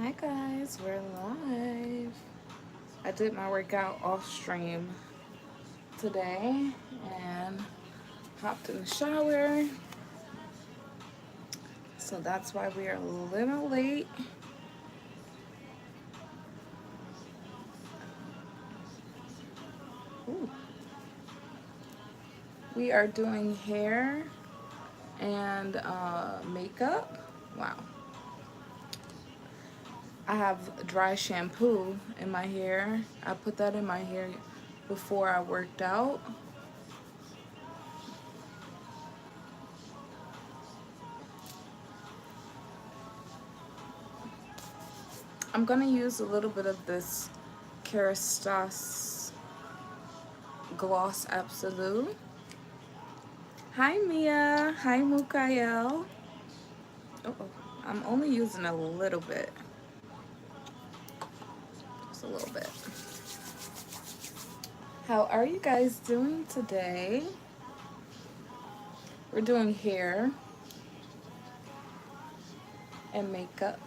Hi guys, we're live. I did my workout off stream today and hopped in the shower. So that's why we are a little late. Ooh. We are doing hair and makeup. Wow. I have dry shampoo in my hair. I put that in my hair before I worked out. I'm gonna use a little bit of this Kerastase Gloss Absolute. Hi Mia. Hi Mukael. Oh, I'm only using a little bit. Just a little bit. How are you guys doing today? We're doing hair and makeup.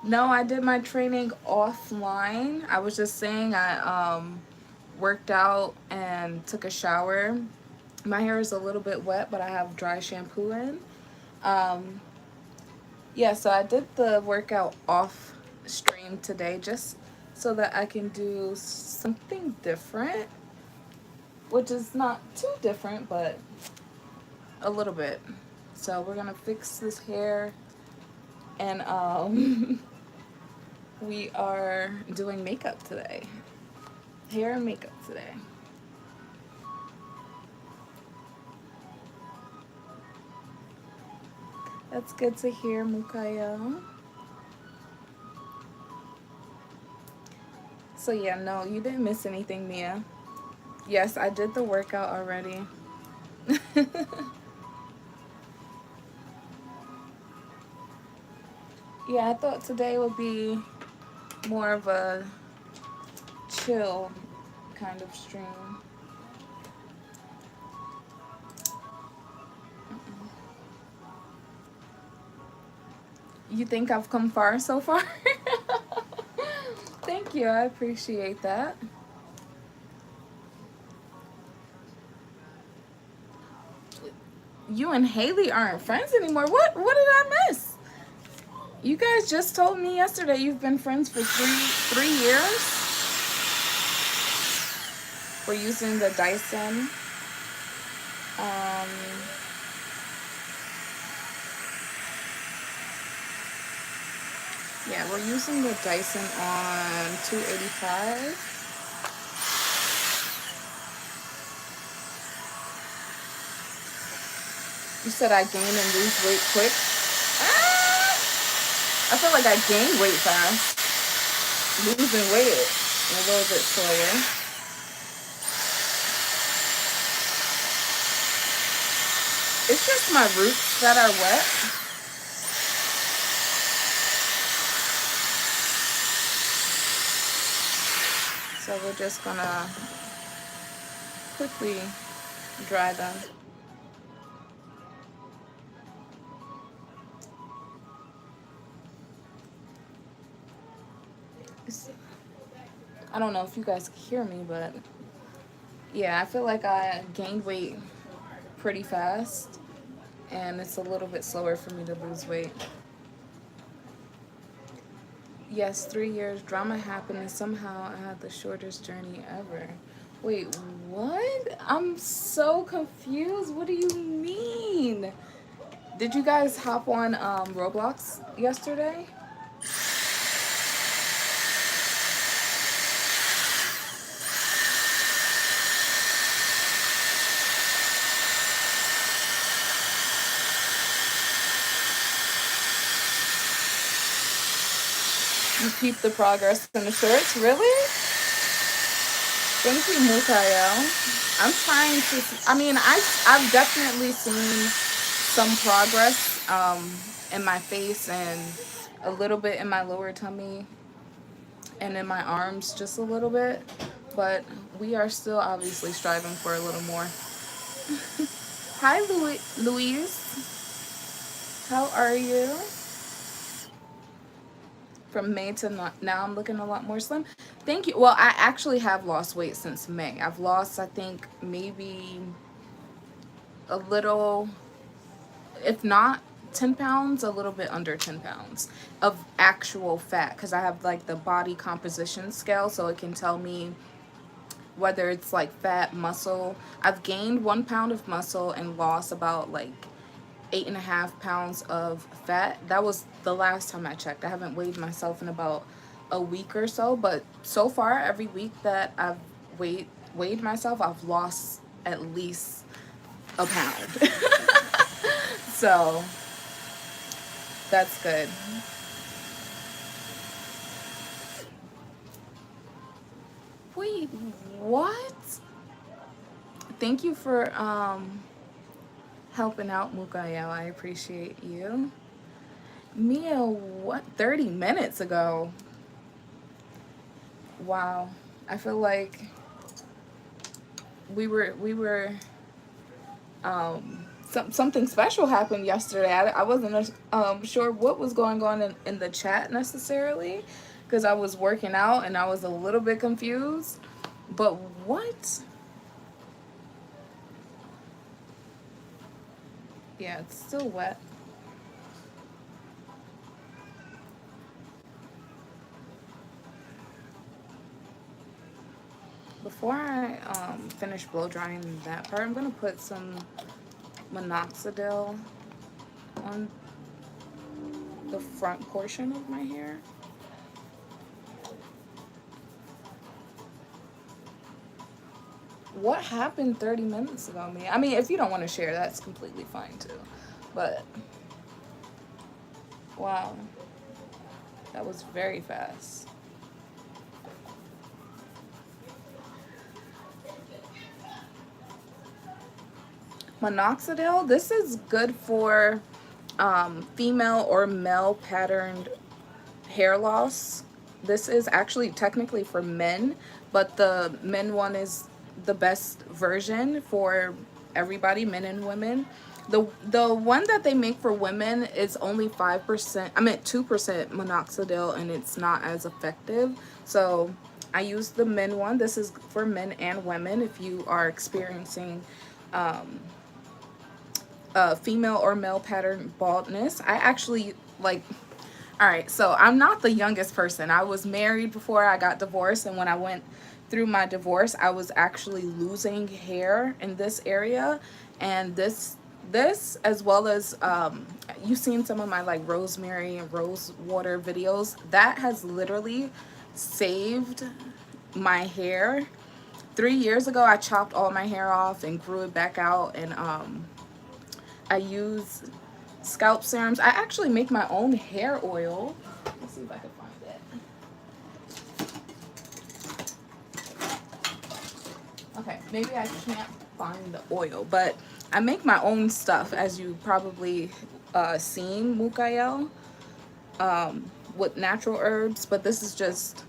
No, I did my training offline. I was just saying I worked out and took a shower. My hair is a little bit wet, but I have dry shampoo in. Um, yeah, so I did the workout off stream today just so that I can do something different, which is not too different, but a little bit. So we're gonna fix this hair and we are doing makeup today. Hair and makeup today. That's good to hear, Mukayo. So yeah, no, you didn't miss anything, Mia. Yes, I did the workout already. Yeah, I thought today would be more of a chill kind of stream. You think I've come far so far? Thank you, I appreciate that. You and Haley aren't friends anymore. What did I miss? You guys just told me yesterday you've been friends for three years. We're using the Dyson. Um, yeah, we're using the Dyson on 285. You said I gain and lose weight quick. Ah! I feel like I gain weight fast. Losing weight a little bit slower. It's just my roots that are wet. So we're just gonna quickly dry them. I don't know if you guys can hear me, but yeah, I feel like I gained weight pretty fast and it's a little bit slower for me to lose weight. Yes, 3 years, drama happened and somehow I had the shortest journey ever. Wait, what? I'm so confused. What do you mean? Did you guys hop on Roblox yesterday? You peeped the progress in the shorts? Really? Thank you, Mukayo. I'm trying to. I mean, I've definitely seen some progress in my face and a little bit in my lower tummy and in my arms, just a little bit. But we are still obviously striving for a little more. Hi, Louise. How are you? From May to now, I'm looking a lot more slim. Thank you. Well, I actually have lost weight since May. I've lost, I think, maybe a little, if not 10 pounds, a little bit under 10 pounds of actual fat, because I have like the body composition scale, so it can tell me whether it's like fat, muscle. I've gained 1 pound of muscle and lost about like 8.5 pounds of fat. That was the last time I checked. I haven't weighed myself in about a week or so, but so far every week that I've weighed myself, I've lost at least a pound. So that's good. Wait, what? Thank you for helping out, Mukayo. I appreciate you. Mia, what? 30 minutes ago. Wow. I feel like we were something special happened yesterday. I wasn't sure what was going on in the chat necessarily, because I was working out and I was a little bit confused. But what? Yeah, it's still wet. Before I finish blow drying that part, I'm gonna put some minoxidil on the front portion of my hair. What happened 30 minutes ago, Mia? I mean, if you don't want to share, that's completely fine too. But wow, that was very fast. Minoxidil, this is good for female or male patterned hair loss. This is actually technically for men, but the men one is the best version for everybody, men and women. The one that they make for women is only 5%, I meant 2% minoxidil, and it's not as effective. So I use the men one. This is for men and women if you are experiencing female or male pattern baldness. I actually like, all right, so I'm not the youngest person. I was married before I got divorced, and when I went through my divorce, I was actually losing hair in this area, and this as well as you've seen some of my like rosemary and rose water videos. That has literally saved my hair. 3 years ago, I chopped all my hair off and grew it back out, and I use scalp serums. I actually make my own hair oil. Let's see if I can find it. Okay, maybe I can't find the oil, but I make my own stuff, as you probably seen, Mukayo, with natural herbs, but this is just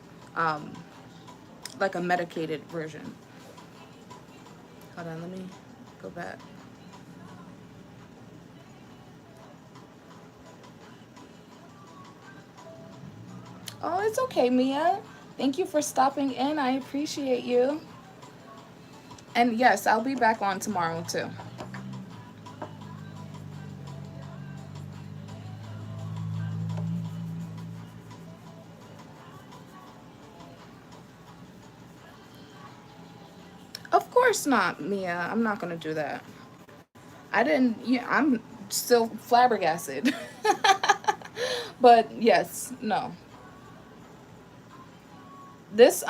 like a medicated version. Hold on, let me go back. Oh, it's okay, Mia. Thank you for stopping in. I appreciate you. And yes, I'll be back on tomorrow too. Of course not, Mia. I'm not gonna do that. I didn't. Yeah, I'm still flabbergasted. But yes, no. This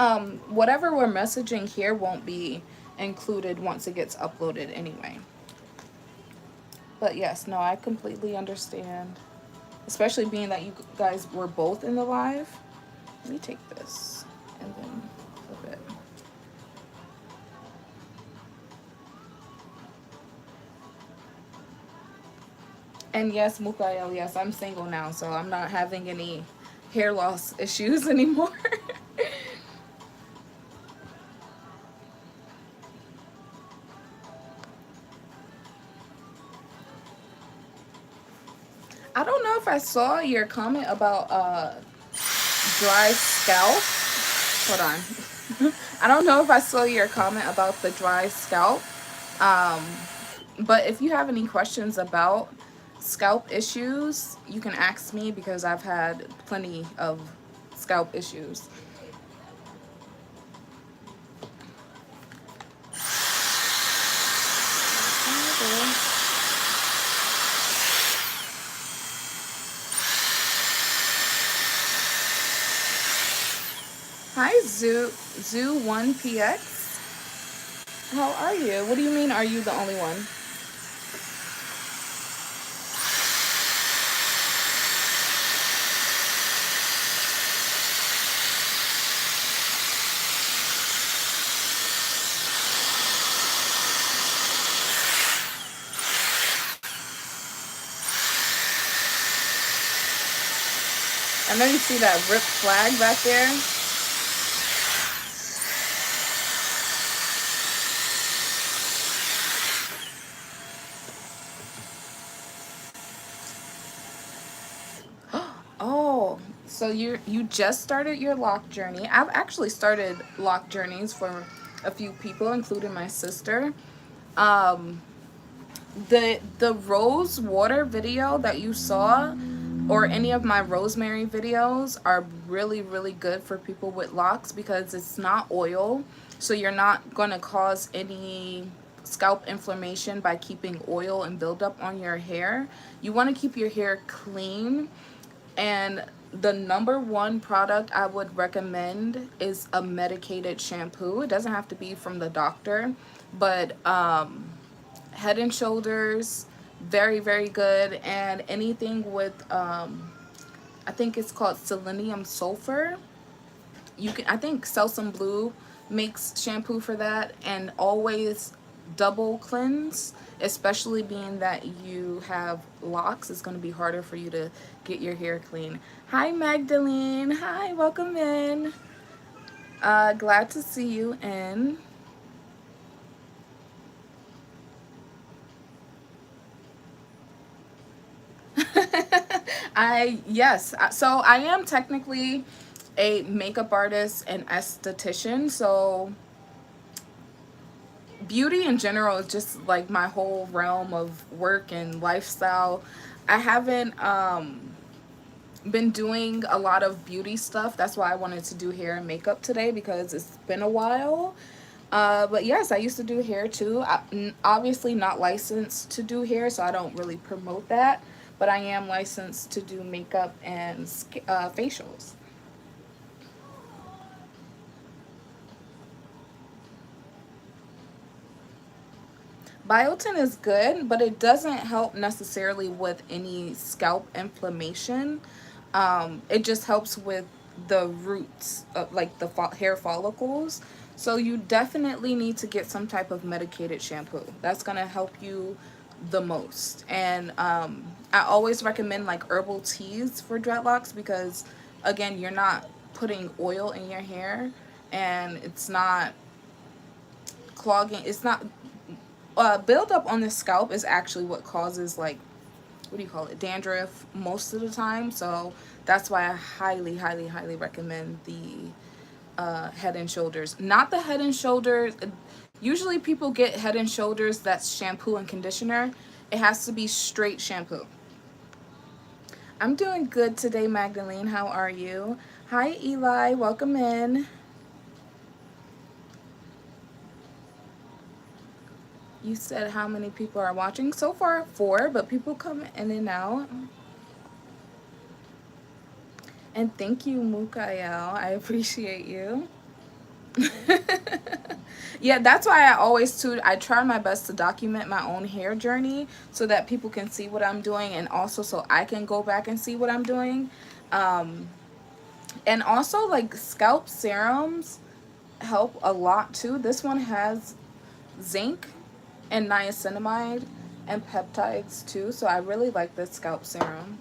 whatever we're messaging here won't be included once it gets uploaded anyway. But yes, no, I completely understand. Especially being that you guys were both in the live. Let me take this and then flip it. And yes, Mukael, yes, I'm single now, so I'm not having any hair loss issues anymore. I don't know if I saw your comment about dry scalp. Hold on. I don't know if I saw your comment about the dry scalp. Um, but if you have any questions about scalp issues, you can ask me because I've had plenty of scalp issues. Hi, Zoo1PX. How are you? What do you mean, are you the only one? I know you see that ripped flag back there. Oh, so you just started your lock journey. I've actually started lock journeys for a few people, including my sister. Um, the rose water video that you saw, or any of my rosemary videos, are really good for people with locks because it's not oil, so you're not going to cause any scalp inflammation by keeping oil and buildup on your hair. You want to keep your hair clean, and the number one product I would recommend is a medicated shampoo. It doesn't have to be from the doctor, but Head and Shoulders, very good. And anything with I think it's called selenium sulfur. You can, I think Selsun Blue makes shampoo for that. And always double cleanse, especially being that you have locks. It's going to be harder for you to get your hair clean. Hi, Magdalene. Hi, welcome in. Glad to see you in. Yes, so I am technically a makeup artist and esthetician, so beauty in general is just like my whole realm of work and lifestyle. I haven't been doing a lot of beauty stuff. That's why I wanted to do hair and makeup today, because it's been a while. But yes, I used to do hair too. Obviously not licensed to do hair, so I don't really promote that. But I am licensed to do makeup and facials. Biotin is good, but it doesn't help necessarily with any scalp inflammation. It just helps with the roots of like the hair follicles. So you definitely need to get some type of medicated shampoo. That's gonna help you the most. And I always recommend like herbal teas for dreadlocks because, again, you're not putting oil in your hair, and it's not clogging. It's not buildup on the scalp is actually what causes, like, what do you call it, dandruff most of the time. So that's why I highly recommend the Head and Shoulders. Not the Head and Shoulders. Usually people get Head and Shoulders that's shampoo and conditioner. It has to be straight shampoo. I'm doing good today, Magdalene. How are you? Hi, Eli. Welcome in. You said how many people are watching? So far, 4, but people come in and out. And thank you, Mukael. I appreciate you. Yeah, that's why I always I try my best to document my own hair journey so that people can see what I'm doing, and also so I can go back and see what I'm doing. Um, and also, like, scalp serums help a lot too. This one has zinc and niacinamide and peptides too, so I really like this scalp serum.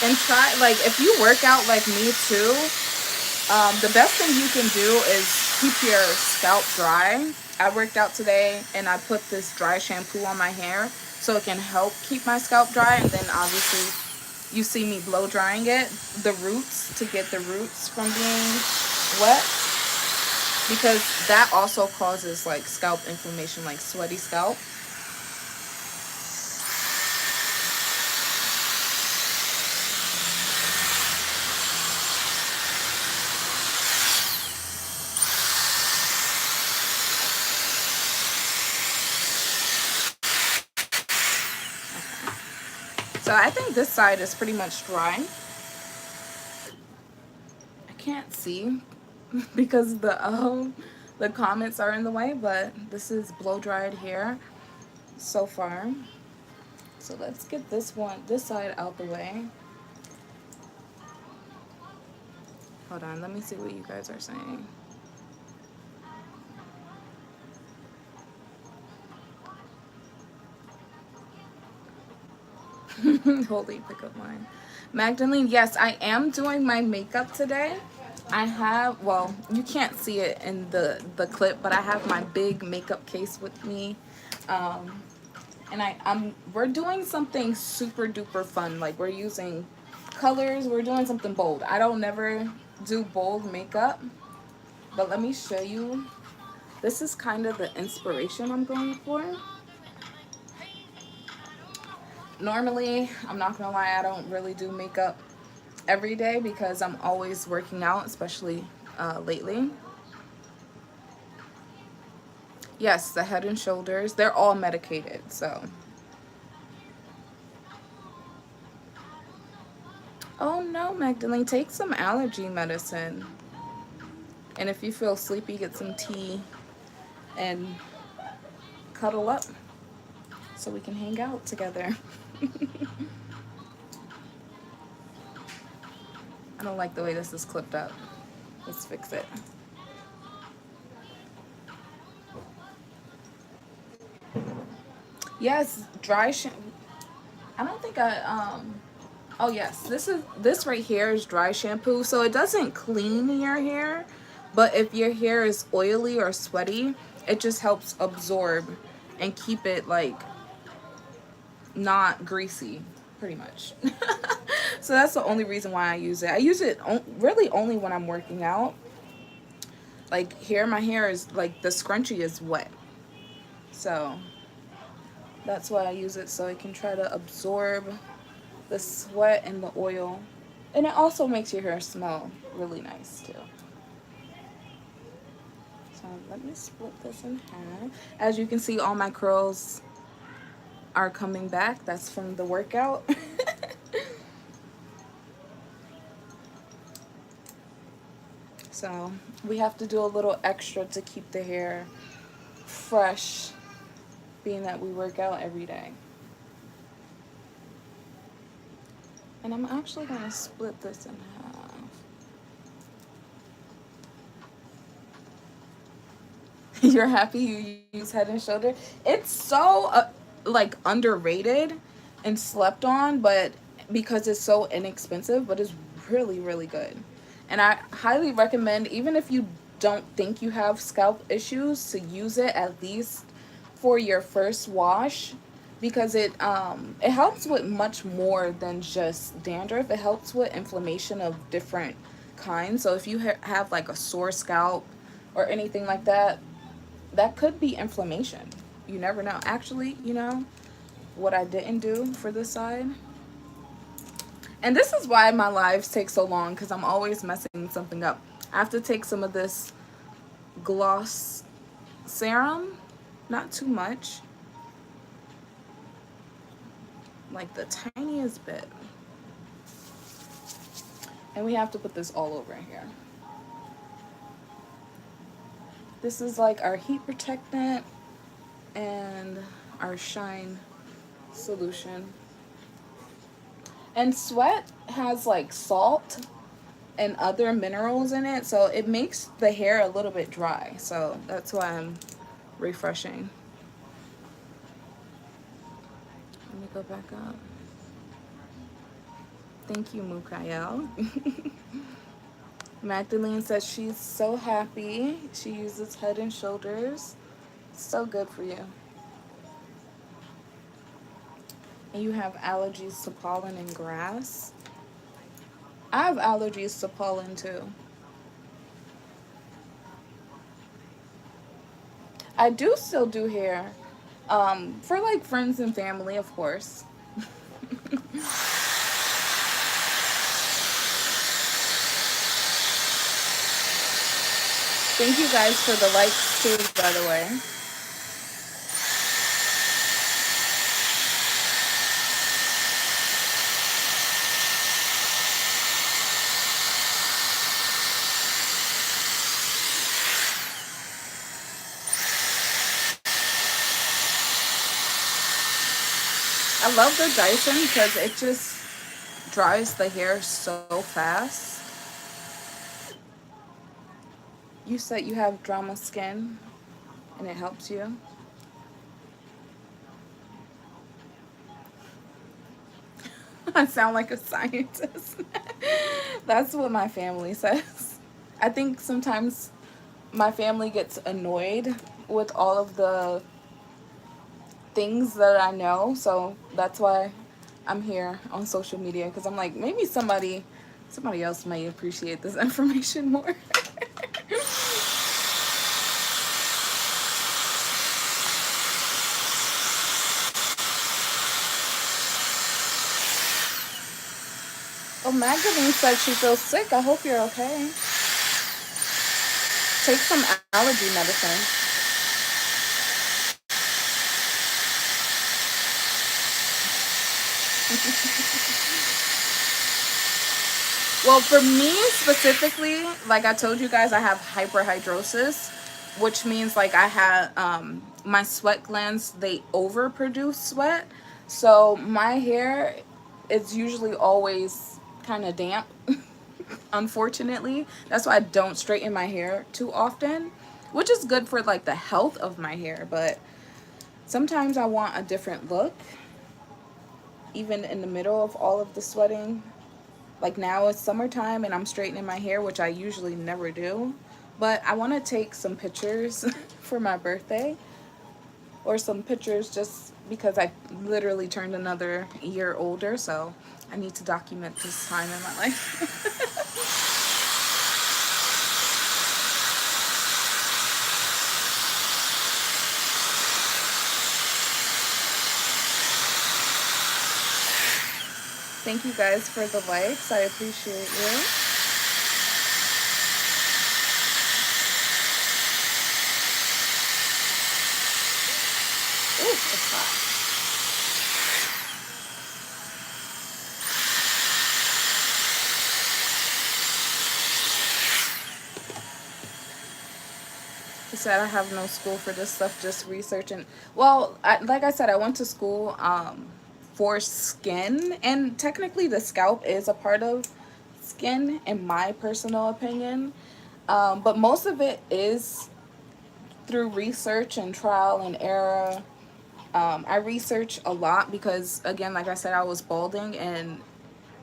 And try, like, if you work out like me too, The best thing you can do is keep your scalp dry. I worked out today and I put this dry shampoo on my hair so it can help keep my scalp dry. And then obviously you see me blow drying it, the roots, to get the roots from being wet, because that also causes like scalp inflammation, like sweaty scalp. So I think this side is pretty much dry. I can't see because the comments are in the way, but this is blow dried hair so far. So let's get this side out the way. Hold on, let me see what you guys are saying. Holy pickup line. Magdalene, yes, I am doing my makeup today. I have, well, you can't see it in the clip, but I have my big makeup case with me. And we're doing something super duper fun. Like, we're using colors, we're doing something bold. I don't never do bold makeup, but let me show you. This is kind of the inspiration I'm going for. Normally, I'm not gonna lie, I don't really do makeup every day because I'm always working out, especially lately. Yes, the Head and Shoulders, they're all medicated, so. Oh no, Magdalene, take some allergy medicine. And if you feel sleepy, get some tea and cuddle up so we can hang out together. I don't like the way this is clipped up. Let's fix it. Yes, I don't think oh yes, this right here is dry shampoo, so it doesn't clean your hair, but if your hair is oily or sweaty, it just helps absorb and keep it like not greasy, pretty much. So that's the only reason why I use it. I use it really only when I'm working out. Like here, my hair is like the scrunchie is wet, so that's why I use it, so it can try to absorb the sweat and the oil. And it also makes your hair smell really nice too. So let me split this in half. As you can see, all my curls are coming back. That's from the workout. So we have to do a little extra to keep the hair fresh, being that we work out every day. And I'm actually going to split this in half. You're happy you use Head and Shoulder? It's so like underrated and slept on, but because it's so inexpensive, but it's really really good. And I highly recommend, even if you don't think you have scalp issues, to use it at least for your first wash, because it helps with much more than just dandruff. It helps with inflammation of different kinds. So if you have like a sore scalp or anything like that, that could be inflammation. You never know. Actually, you know what I didn't do for this side? And this is why my lives take so long, because I'm always messing something up. I have to take some of this gloss serum, not too much, like the tiniest bit. And we have to put this all over here. This is like our heat protectant and our shine solution. And sweat has like salt and other minerals in it, so it makes the hair a little bit dry. So that's why I'm refreshing. Let me go back up. Thank you, Mukael. Magdalene says she's so happy. She uses Head and Shoulders. So good for you. And you have allergies to pollen and grass. I have allergies to pollen too. I do still do hair. For like friends and family, of course. Thank you guys for the likes too, by the way. I love the Dyson because it just dries the hair so fast. You said you have drama skin and it helps you. I sound like a scientist. That's what my family says. I think sometimes my family gets annoyed with all of the things that I know, so that's why I'm here on social media, because I'm like, maybe somebody else may appreciate this information more. Oh, Magdalene said she feels sick. I hope you're okay. Take some allergy medicine. Well, for me specifically, like I told you guys, I have hyperhidrosis, which means like I have my sweat glands, they overproduce sweat. So my hair is usually always kind of damp, unfortunately. That's why I don't straighten my hair too often, which is good for like the health of my hair, but sometimes I want a different look even in the middle of all of the sweating. Like now it's summertime and I'm straightening my hair, which I usually never do. But I want to take some pictures for my birthday, or some pictures just because I literally turned another year older. So I need to document this time in my life. Thank you guys for the likes. I appreciate you. Ooh, it's hot. He said I have no school for this stuff, just researching. Well, like I said, I went to school for skin, and technically the scalp is a part of skin, in my personal opinion. But most of it is through research and trial and error. I research a lot because, again, like I said, I was balding, and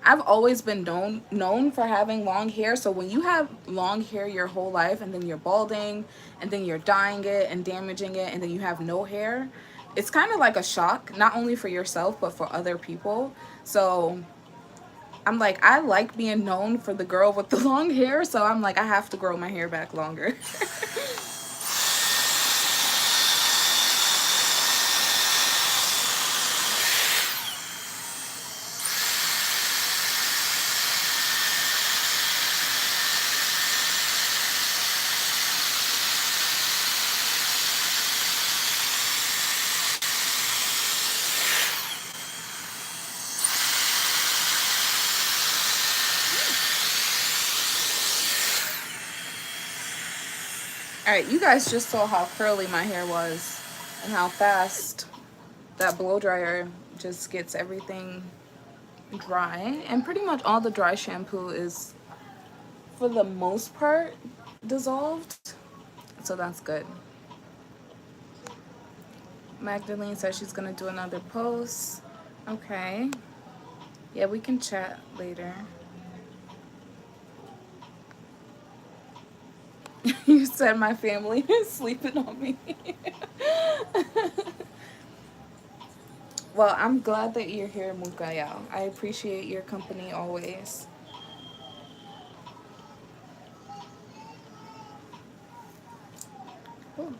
I've always been known for having long hair. So when you have long hair your whole life and then you're balding and then you're dyeing it and damaging it and then you have no hair, it's kind of like a shock, not only for yourself but for other people. So I'm like, I like being known for the girl with the long hair, so I'm like, I have to grow my hair back longer. Alright, you guys just saw how curly my hair was and how fast that blow dryer just gets everything dry. And pretty much all the dry shampoo is, for the most part, dissolved. So that's good. Magdalene says she's gonna do another post. Okay. Yeah, we can chat later. You said my family is sleeping on me. Well, I'm glad that you're here, Mukayao. I appreciate your company always. Ooh.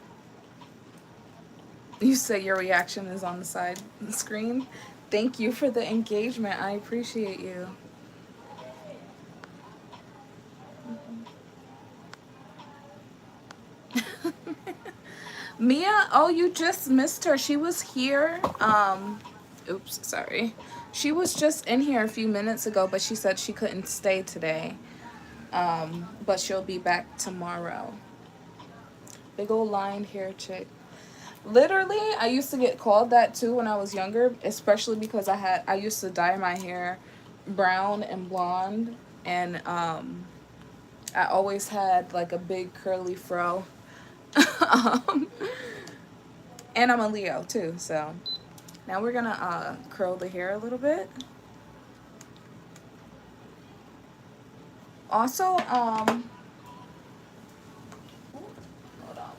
You say your reaction is on the side screen. Thank you for the engagement. I appreciate you. Mia, oh, you just missed her. She was here. Oops, sorry. She was just in here a few minutes ago, but she said she couldn't stay today. But she'll be back tomorrow. Big old lined hair chick. Literally, I used to get called that too when I was younger, especially because I used to dye my hair brown and blonde, and I always had like a big curly fro. um, and I'm a Leo too, so now we're gonna curl the hair a little bit. Also, hold on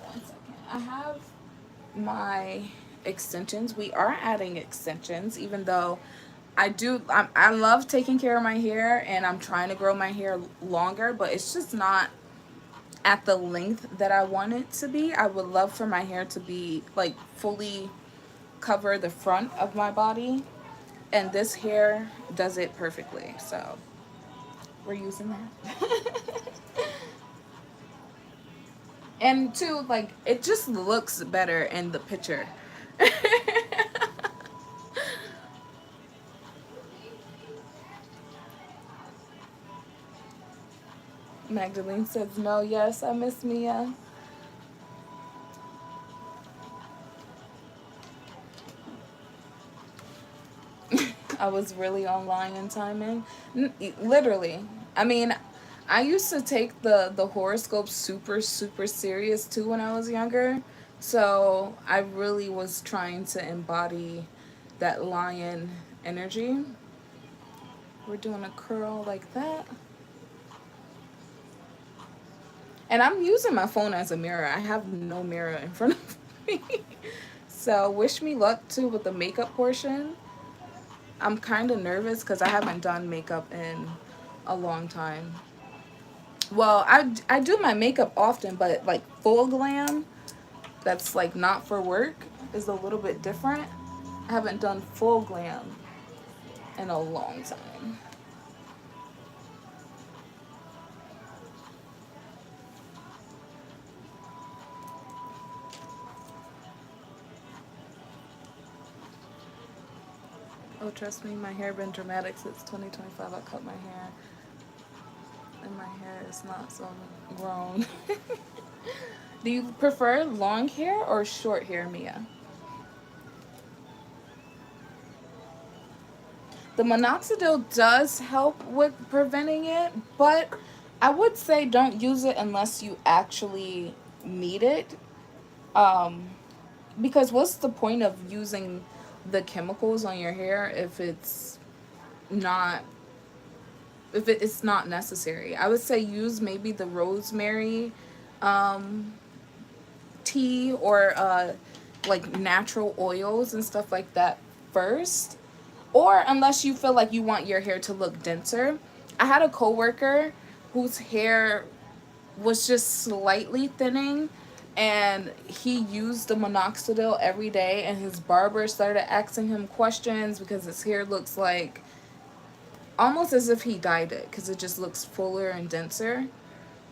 one second. I have my extensions. We are adding extensions, even though I love taking care of my hair and I'm trying to grow my hair longer, but it's just not at the length that I want it to be. I would love for my hair to be like fully cover the front of my body, and this hair does it perfectly. So we're using that. And two, like, it just looks better in the picture. Magdalene says no. Yes, I miss Mia. I was really on lion timing. Literally. I mean, I used to take the horoscope super serious too when I was younger. So I really was trying to embody that lion energy. We're doing a curl like that. And I'm using my phone as a mirror. I have no mirror in front of me. So wish me luck too with the makeup portion. I'm kind of nervous because I haven't done makeup in a long time. Well, I do my makeup often, but like full glam, that's like not for work, is a little bit different. I haven't done full glam in a long time. Oh, trust me, my hair been dramatic since 2025. I cut my hair, and my hair is not so grown. Do you prefer long hair or short hair, Mia? The minoxidil does help with preventing it, but I would say don't use it unless you actually need it. Um, because what's the point of using the chemicals on your hair not if it's not necessary? I would say use maybe the rosemary um, tea or like natural oils and stuff like that first, or unless you feel like you want your hair to look denser. I had a coworker whose hair was just slightly thinning, and he used the minoxidil every day, and his barber started asking him questions because his hair looks like almost as if he dyed it because it just looks fuller and denser.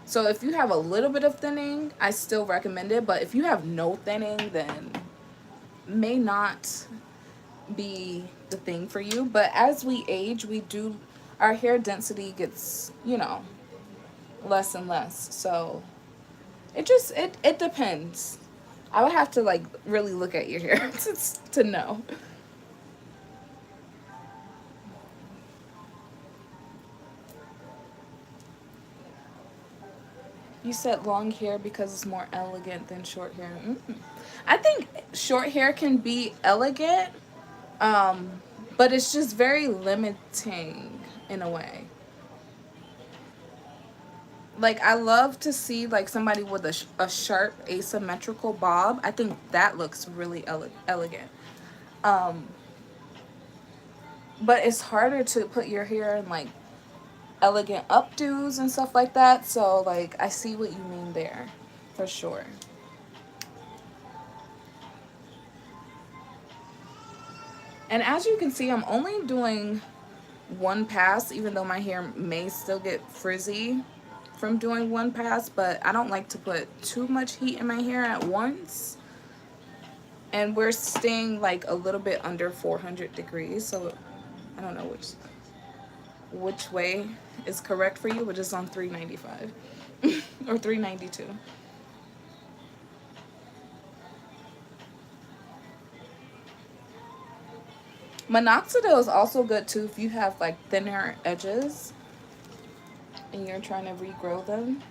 So if you have a little bit of thinning, I still recommend it, but if you have no thinning, then may not be the thing for you. But as we age, our hair density gets, less and less. So it depends. I would have to like really look at your hair to know. You said long hair because it's more elegant than short hair. I think short hair can be elegant, um, but it's just very limiting in a way. Like, I love to see like somebody with a sharp asymmetrical bob. I think that looks really elegant. Um, but it's harder to put your hair in like elegant updos and stuff like that. So like, I see what you mean there, for sure. And as you can see, I'm only doing one pass, even though my hair may still get frizzy from doing one pass, but I don't like to put too much heat in my hair at once. And we're staying like a little bit under 400 degrees, so I don't know which way is correct for you, but it's on 395 or 392. Minoxidil is also good too if you have like thinner edges and you're trying to regrow them.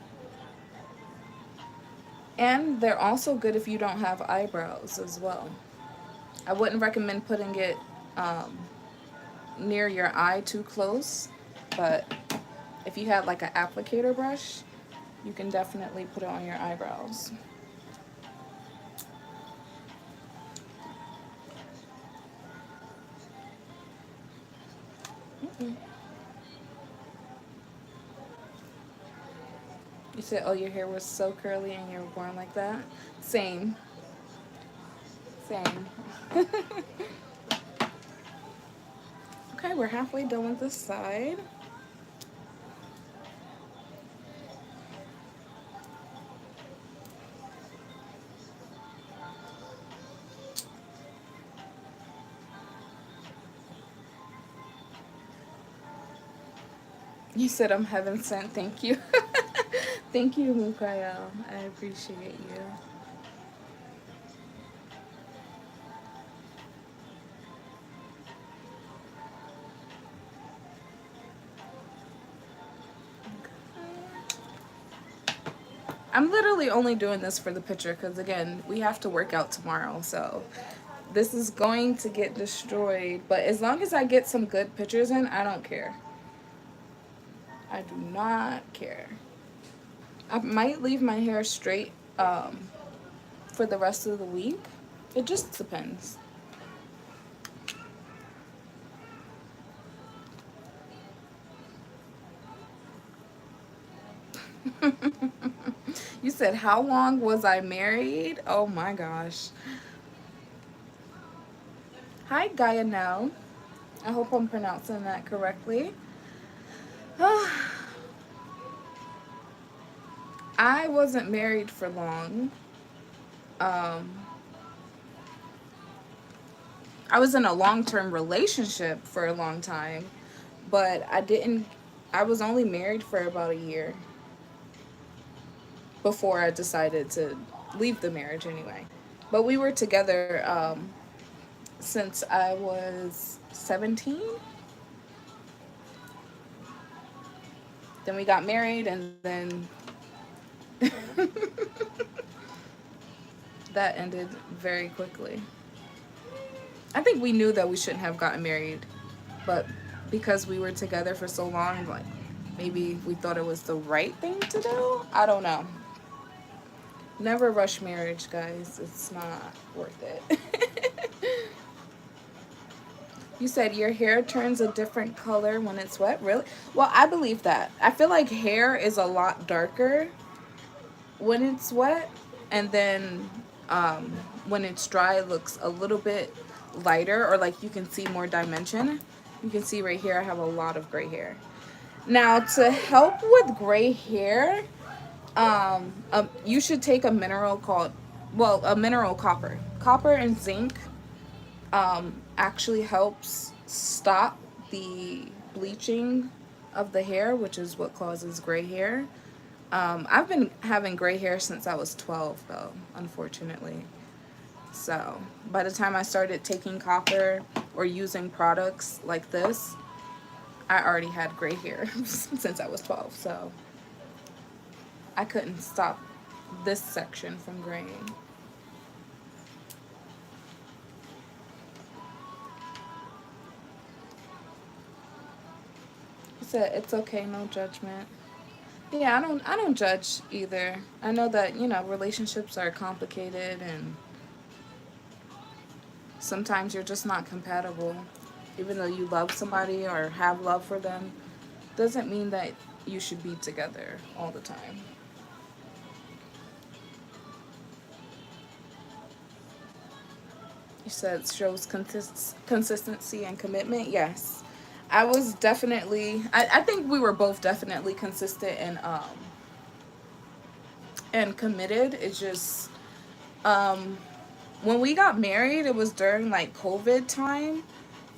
And they're also good if you don't have eyebrows as well. I wouldn't recommend putting it um, near your eye too close, but if you have like an applicator brush, you can definitely put it on your eyebrows. Mm-mm. You said, oh, your hair was so curly and you were born like that? Same. Same. Okay, we're halfway done with this side. You said I'm heaven sent. Thank you. Thank you, Mukael. I appreciate you. I'm literally only doing this for the picture because, again, we have to work out tomorrow. So this is going to get destroyed. But as long as I get some good pictures in, I don't care. I do not care. I might leave my hair straight for the rest of the week. It just depends. You said, how long was I married? Oh my gosh. Hi, Gaia Now. I hope I'm pronouncing that correctly. I wasn't married for long. Um, I was in a long-term relationship for a long time, but I was only married for about a year before I decided to leave the marriage anyway. But we were together since I was 17. Then we got married, and then that ended very quickly. I think we knew that we shouldn't have gotten married, but because we were together for so long, like maybe we thought it was the right thing to do. I don't know. Never rush marriage, guys. It's not worth it. You said your hair turns a different color when it's wet. Really? Well, I believe that. I feel like hair is a lot darker when it's wet, and then um, when it's dry, it looks a little bit lighter, or like you can see more dimension. You can see right here, I have a lot of gray hair. Now, to help with gray hair, you should take a mineral called, well, a mineral copper. Copper and zinc actually helps stop the bleaching of the hair, which is what causes gray hair. I've been having gray hair since I was 12, though, unfortunately. So by the time I started taking copper or using products like this, I already had gray hair since I was 12. So I couldn't stop this section from graying. He said, it's okay, no judgment. Yeah, I don't judge either. I know that, relationships are complicated and sometimes you're just not compatible. Even though you love somebody or have love for them, doesn't mean that you should be together all the time. You said it shows consistency and commitment. Yes. I was definitely I think we were both definitely consistent and committed. It's just um when we got married, it was during like COVID time,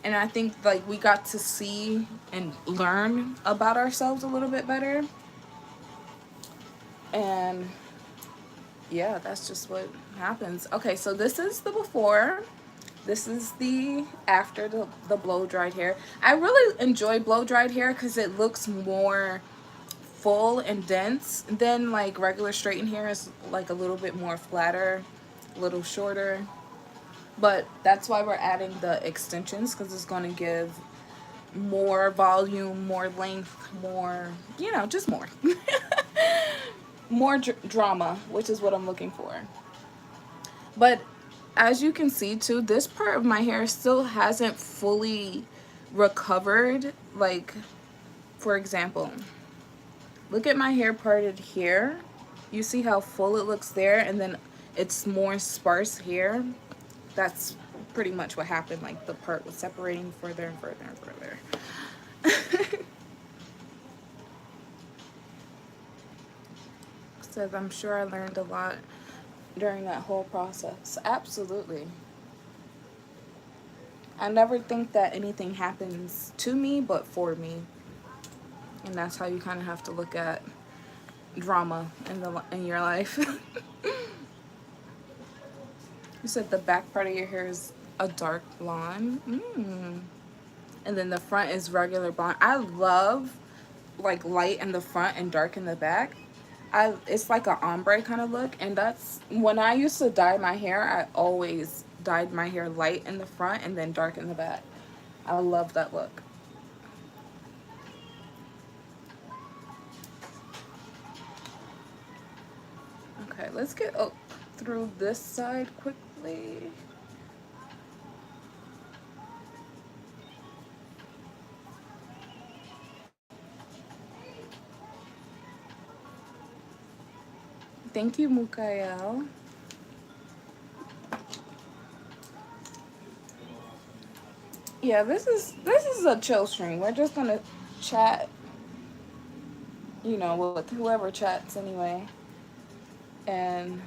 and I think like we got to see and learn about ourselves a little bit better. And yeah, that's just what happens. Okay, so this is the before. This is the after the blow dried hair. I really enjoy blow dried hair because it looks more full and dense than like regular straightened hair is like a little bit more flatter, a little shorter. But that's why we're adding the extensions because it's going to give more volume, more length, more, just more. More drama, which is what I'm looking for. But as you can see too, this part of my hair still hasn't fully recovered. Like, for example, look at my hair parted here. You see how full it looks there, and then it's more sparse here. That's pretty much what happened. Like, the part was separating further and further and further. Says, I'm sure I learned a lot during that whole process. Absolutely. I never think that anything happens to me but for me. And that's how you kind of have to look at drama in your life. You said the back part of your hair is a dark blonde. And then the front is regular blonde. I love like light in the front and dark in the back. It's like a ombre kind of look, and that's when I used to dye my hair. I always dyed my hair light in the front and then dark in the back. I love that look. Okay, let's get through this side quickly. Thank you, Mukael. Yeah, this is a chill stream. We're just gonna chat, with whoever chats anyway, and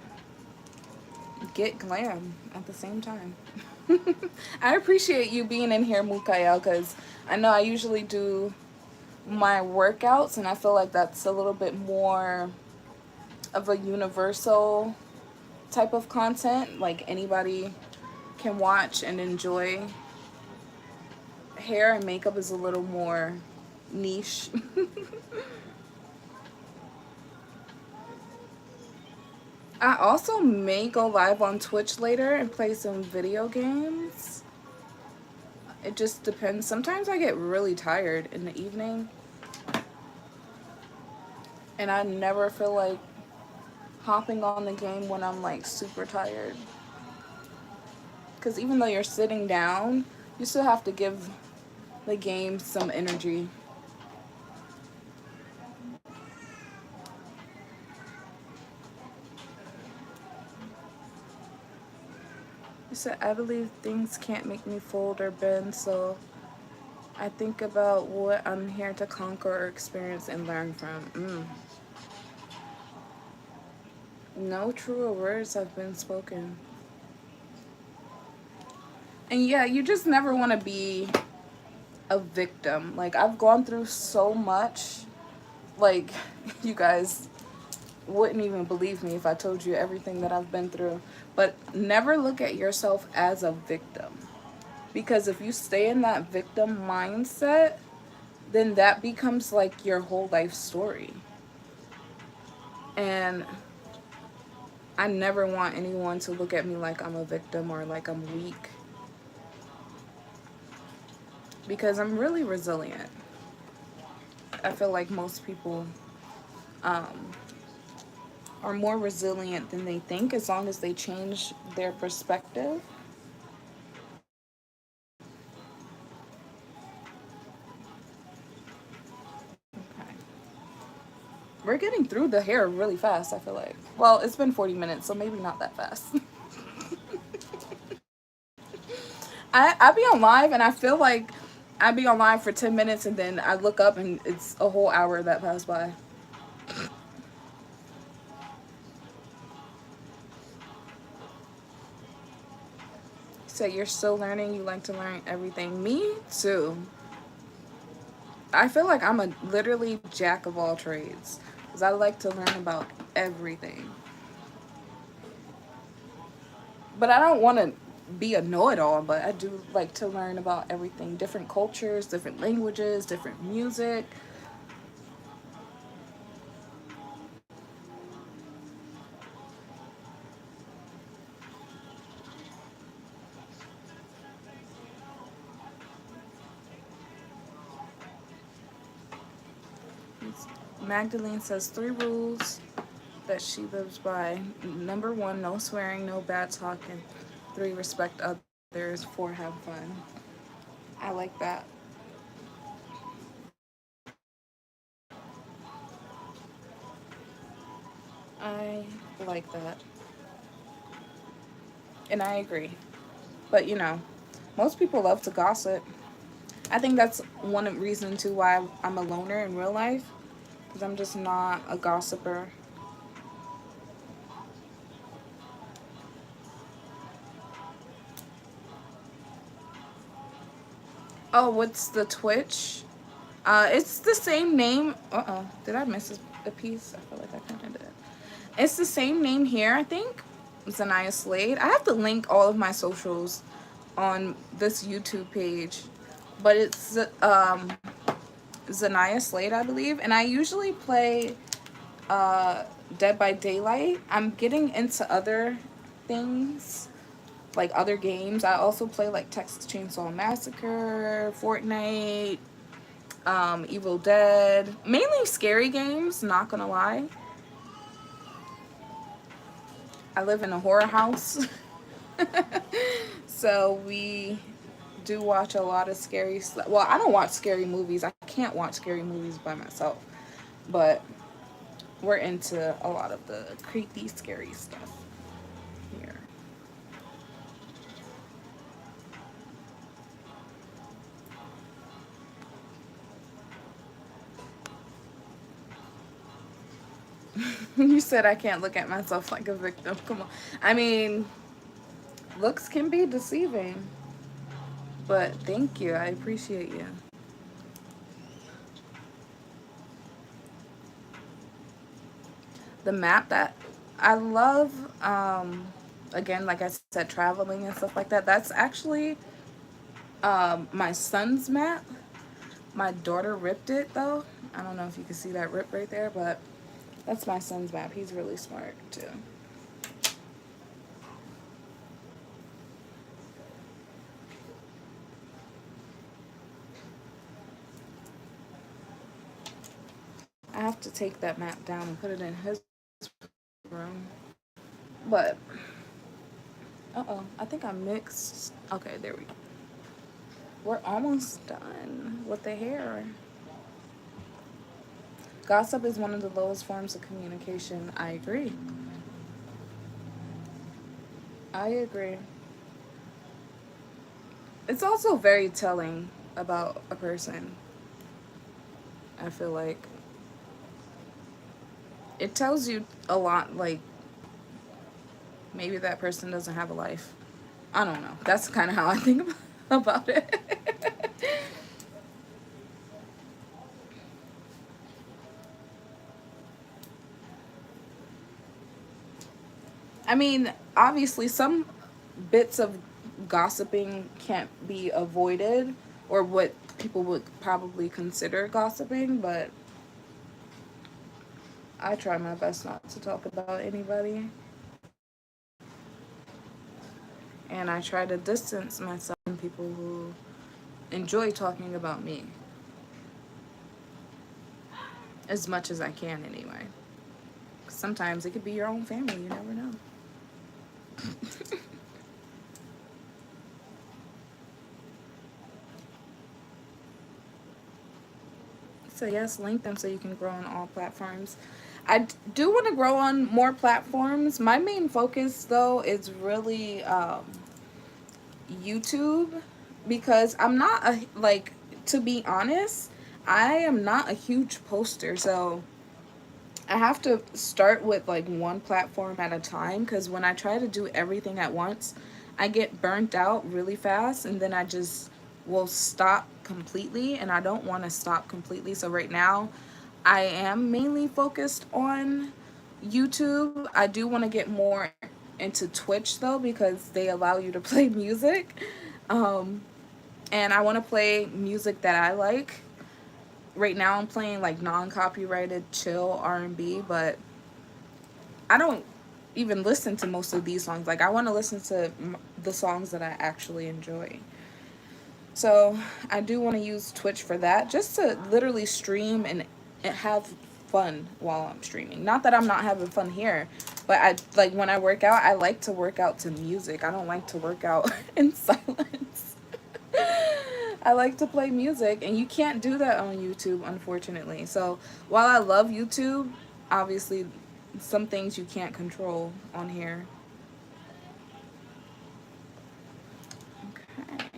get glam at the same time. I appreciate you being in here, Mukael, because I know I usually do my workouts, and I feel like that's a little bit more of a universal type of content. Like anybody can watch and enjoy. Hair and makeup is a little more niche. I also may go live on Twitch later and play some video games. It just depends. Sometimes I get really tired in the evening, and I never feel like hopping on the game when I'm like super tired. Because even though you're sitting down, you still have to give the game some energy. You said, I believe things can't make me fold or bend, so I think about what I'm here to conquer or experience and learn from. No truer words have been spoken. And yeah, you just never want to be a victim. Like, I've gone through so much. Like, you guys wouldn't even believe me if I told you everything that I've been through. But never look at yourself as a victim. Because if you stay in that victim mindset, then that becomes like your whole life story. And I never want anyone to look at me like I'm a victim or like I'm weak. Because I'm really resilient. I feel like most people um, are more resilient than they think as long as they change their perspective. Okay. We're getting through the hair really fast, I feel like. Well, it's been 40 minutes, so maybe not that fast. I be on live and I feel like I be on live for 10 minutes and then I look up and it's a whole hour that passed by. So you're still learning, you like to learn everything. Me too. I feel like I'm a literally jack of all trades because I like to learn about everything. But I don't want to be a know-it-all, but I do like to learn about everything, different cultures, different languages, different music. Magdalene says 3 rules that she lives by. Number 1, no swearing, no bad talking. 3, respect others. 4, have fun. I like that. I like that. And I agree. But most people love to gossip. I think that's one reason too why I'm a loner in real life. Because I'm just not a gossiper. Oh, what's the Twitch? It's the same name. Uh-oh. Did I miss a piece? I feel like I kind of did. It's the same name here, I think. Zanaya Slade. I have to link all of my socials on this YouTube page. But it's Zanaya Slade, I believe. And I usually play Dead by Daylight. I'm getting into other things, like other games. I also play like Texas Chainsaw Massacre, Fortnite, Evil Dead. Mainly scary games, not gonna lie. I live in a horror house. So we do watch a lot of scary stuff. Well, I don't watch scary movies. I can't watch scary movies by myself. But we're into a lot of the creepy, scary stuff here. You said I can't look at myself like a victim. Come on. I mean, looks can be deceiving. But thank you. I appreciate you. The map that I love, again, like I said, traveling and stuff like that. That's actually my son's map. My daughter ripped it though. I don't know if you can see that rip right there, but that's my son's map. He's really smart too. I have to take that map down and put it in his room. But uh-oh, I think I mixed. Okay, there we go. We're almost done with the hair. Gossip is one of the lowest forms of communication. I agree. I agree. It's also very telling about a person. I feel like it tells you a lot, like maybe that person doesn't have a life. I don't know. That's kind of how I think about it. I mean, obviously, some bits of gossiping can't be avoided, or what people would probably consider gossiping, but I try my best not to talk about anybody. And I try to distance myself from people who enjoy talking about me. as much as I can anyway. Sometimes it could be your own family, you never know. So yes, link them so you can grow on all platforms. I do want to grow on more platforms. My main focus though is really YouTube, because I'm not a, like, to be honest, I am not a huge poster, so I have to start with like one platform at a time, because when I try to do everything at once, I get burnt out really fast and then I just will stop completely, and I don't want to stop completely. So right now, I am mainly focused on YouTube. I do want to get more into Twitch though, because they allow you to play music. Um, and I want to play music that I like. Right now I'm playing like non-copyrighted chill R&B, but I don't even listen to most of these songs. Like, I want to listen to the songs that I actually enjoy. So I do want to use Twitch for that, just to literally stream and have fun while I'm streaming. Not that I'm not having fun here, but I like, when I work out, I like to work out to music. I don't like to work out in silence. I like to play music, and you can't do that on YouTube, unfortunately. So while I love YouTube, obviously some things you can't control on here. Okay.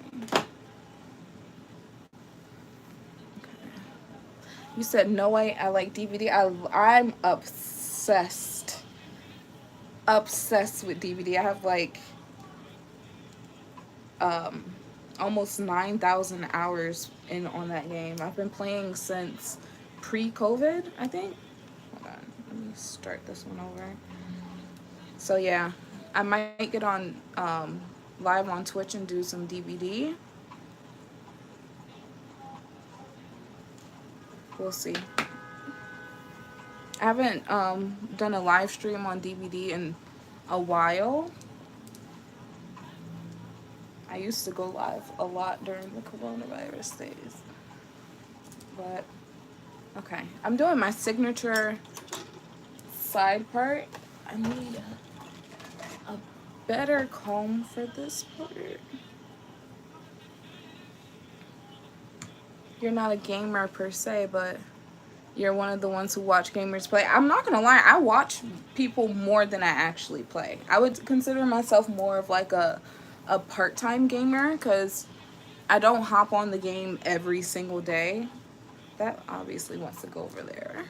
You said no way I like DVD. I'm obsessed with DVD. I have like um almost 9,000 hours in on that game. I've been playing since pre-COVID, I think. Hold on, let me start this one over. So yeah, I might get on live on Twitch and do some DVD. We'll see. I haven't done a live stream on DVD in a while. I used to go live a lot during the coronavirus days. But okay, I'm doing my signature side part. I need a better comb for this part. You're not a gamer per se, but you're one of the ones who watch gamers play. I'm not gonna lie, I watch people more than I actually play. I would consider myself more of like a part-time gamer, because I don't hop on the game every single day. That obviously wants to go over there.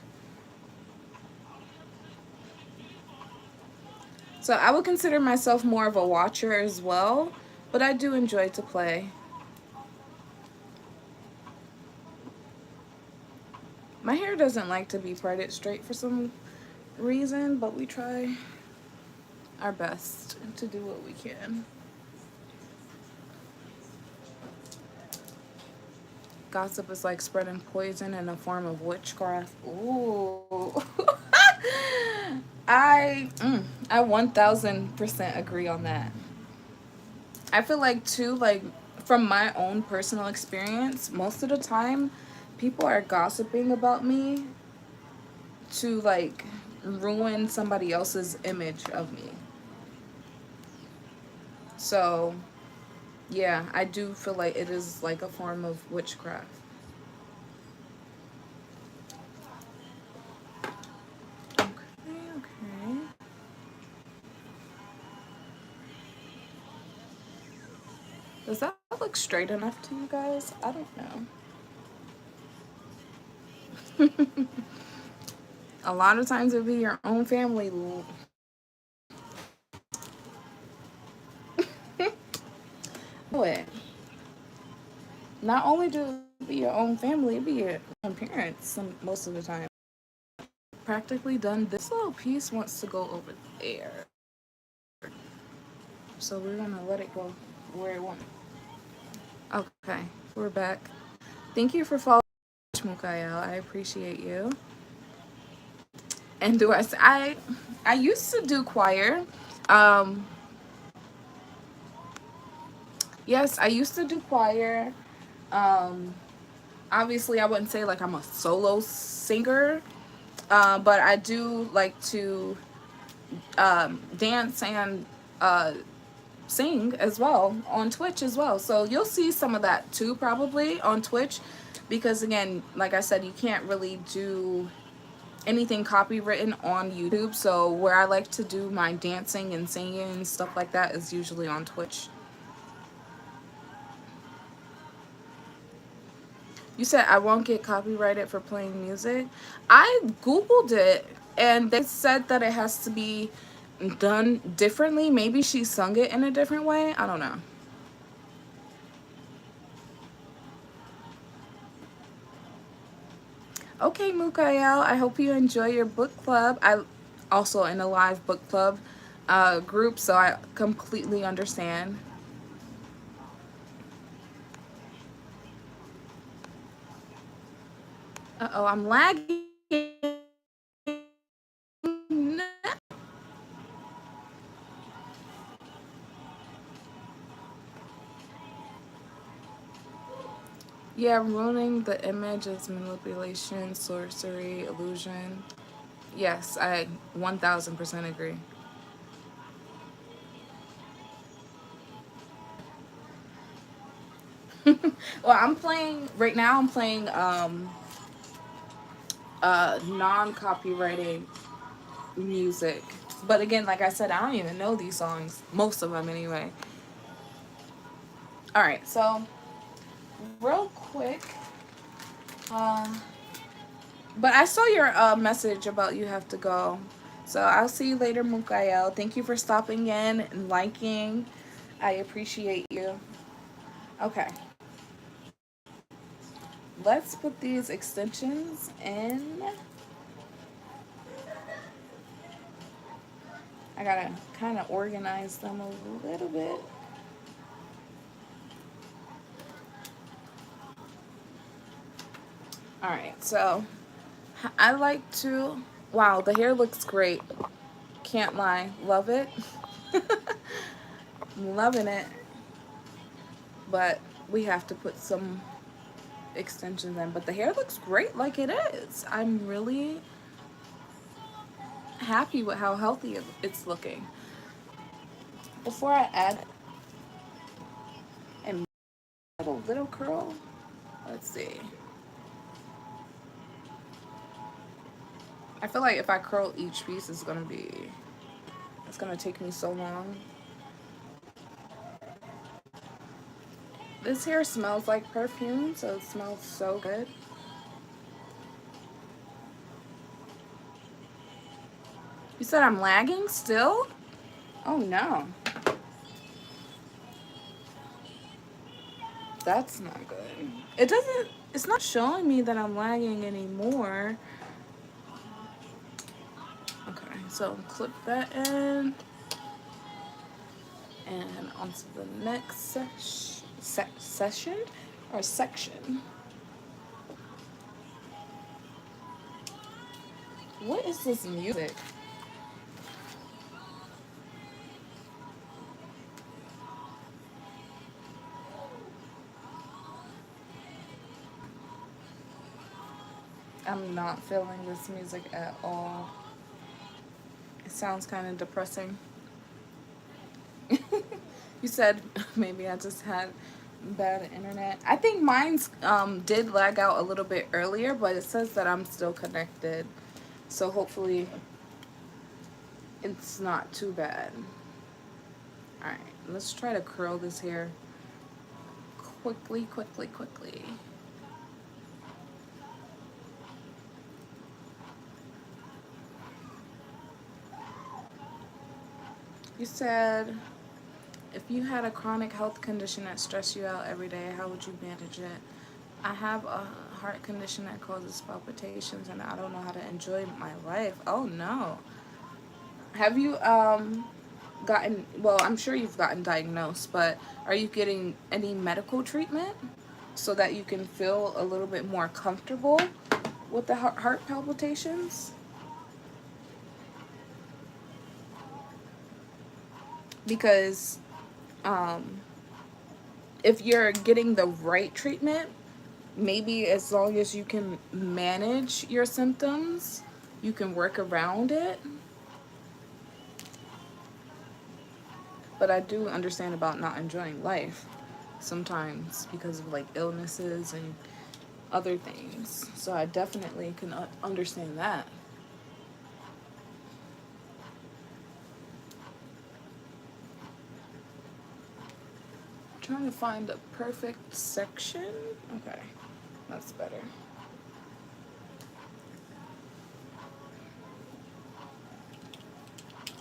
So I would consider myself more of a watcher as well, but I do enjoy to play. My hair doesn't like to be parted straight for some reason, but we try our best to do what we can. Gossip is like spreading poison in a form of witchcraft. Ooh. I 1000% agree on that. I feel like too, like, from my own personal experience, most of the time people are gossiping about me to like ruin somebody else's image of me. So yeah, I do feel like it is like a form of witchcraft. Okay, okay. Does that look straight enough to you guys? I don't know. A lot of times it'll be your own family. What? Not only do it be your own family, it be your own parents most of the time. Practically done. This little piece wants to go over there. So we're gonna let it go where it wants. Okay, we're back. Thank you for following Mukael. I appreciate you. And I used to do choir. Um, yes, I used to do choir. Um, Obviously, I wouldn't say like I'm a solo singer, But I do like to dance and sing as well on Twitch as well. So you'll see some of that too probably on Twitch, because again, like I said, you can't really do anything copywritten on YouTube. So where I like to do my dancing and singing and stuff like that is usually on Twitch. You said I won't get copyrighted for playing music. I Googled it and they said that it has to be done differently. Maybe she sung it in a different way. I don't know. Okay, Mukael, I hope you enjoy your book club. I also in a live book club group, so I completely understand. Uh-oh, I'm lagging. Yeah, ruining the image is manipulation, sorcery, illusion. Yes, I 1000% agree. Well, I'm playing right now. I'm playing non-copyrighted music. But again, like I said, I don't even know these songs. Most of them anyway. All right, so real quick, uh, but I saw your message about you have to go. So I'll see you later, Mukael. Thank you for stopping in and liking. I appreciate you. Okay, let's put these extensions in. I gotta kind of organize them a little bit. All right, so I like to. Wow, the hair looks great. Can't lie, love it. Loving it. But we have to put some extensions in. But the hair looks great like it is. I'm really happy with how healthy it's looking. Before I add a little curl, let's see. I feel like if I curl each piece, it's gonna take me so long. This hair smells like perfume, so it smells so good. You said I'm lagging still? Oh no. That's not good. It's not showing me that I'm lagging anymore. Okay, so clip that in. And onto the next session or section. What is this music? I'm not feeling this music at all. It sounds kind of depressing. You said maybe I just had bad internet. I think mine's did lag out a little bit earlier, but it says that I'm still connected. So hopefully it's not too bad. Alright, let's try to curl this hair quickly, quickly, quickly. You said if you had a chronic health condition that stressed you out every day, how would you manage it? I have a heart condition that causes palpitations and I don't know how to enjoy my life. Oh no. Have you gotten, well, I'm sure you've gotten diagnosed, but are you getting any medical treatment so that you can feel a little bit more comfortable with the heart palpitations? Because um, if you're getting the right treatment, maybe as long as you can manage your symptoms, you can work around it. But I do understand about not enjoying life sometimes because of like illnesses and other things. So I definitely can understand that. I'm trying to find the perfect section. Okay, that's better.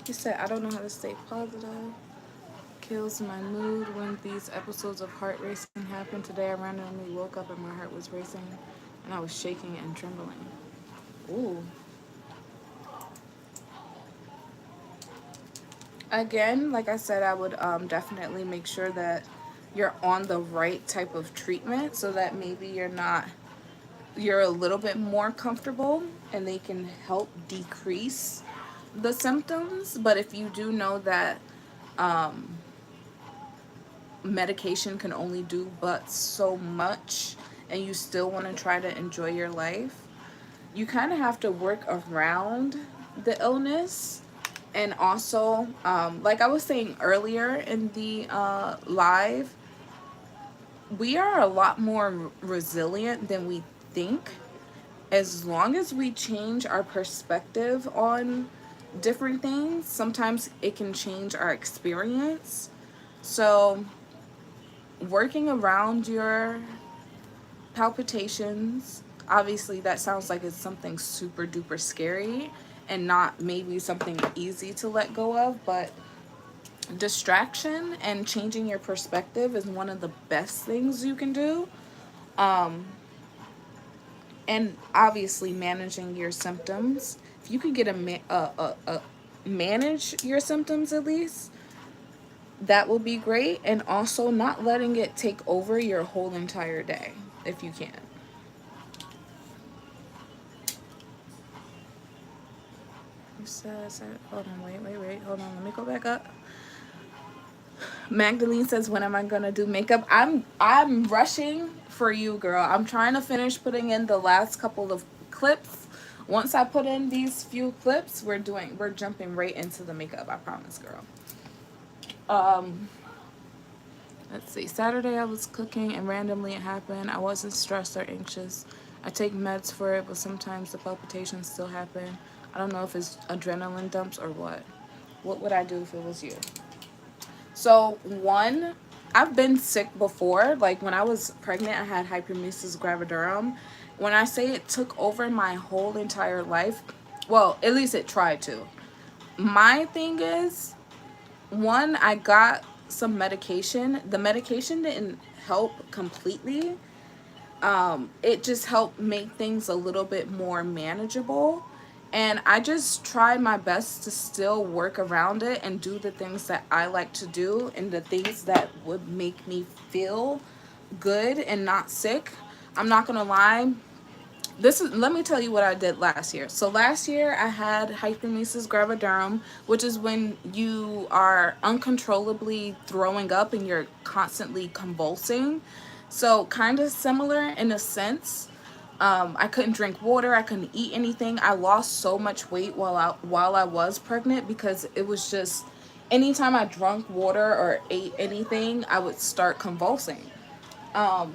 He said, I don't know how to stay positive. Kills my mood when these episodes of heart racing happen. Today I randomly woke up and my heart was racing and I was shaking and trembling. Ooh. Again, like I said, I would definitely make sure that you're on the right type of treatment so that maybe you're a little bit more comfortable and they can help decrease the symptoms. But if you do know that um, medication can only do but so much and you still want to try to enjoy your life, you kind of have to work around the illness. And also, like I was saying earlier in the live, we are a lot more resilient than we think as long as we change our perspective on different things. Sometimes it can change our experience. So working around your palpitations, obviously that sounds like it's something super duper scary and not maybe something easy to let go of, but distraction and changing your perspective is one of the best things you can do. um, and obviously managing your symptoms, if you could get manage your symptoms at least, that will be great. And also not letting it take over your whole entire day if you can. Hold on, wait, hold on, let me go back up. Magdalene says, when am I gonna do makeup? I'm rushing for you, girl. I'm trying to finish putting in the last couple of clips. Once I put in these few clips, we're jumping right into the makeup, I promise, girl. Um let's see. Saturday I was cooking and randomly it happened. I wasn't stressed or anxious. I take meds for it, but sometimes the palpitations still happen. I don't know if it's adrenaline dumps or what. What would I do if it was you? So one, I've been sick before. Like when I was pregnant, I had hyperemesis gravidarum. When I say it took over my whole entire life, well, at least it tried to. My thing is, one, I got some medication. The medication didn't help completely. It just helped make things a little bit more manageable. And I just tried my best to still work around it and do the things that I like to do and the things that would make me feel good and not sick. I'm not gonna lie. Let me tell you what I did last year. So last year I had hyperemesis gravidarum, which is when you are uncontrollably throwing up and you're constantly convulsing. So kind of similar in a sense. I couldn't drink water. I couldn't eat anything. I lost so much weight while I was pregnant because it was just anytime I drank water or ate anything, I would start convulsing. Um,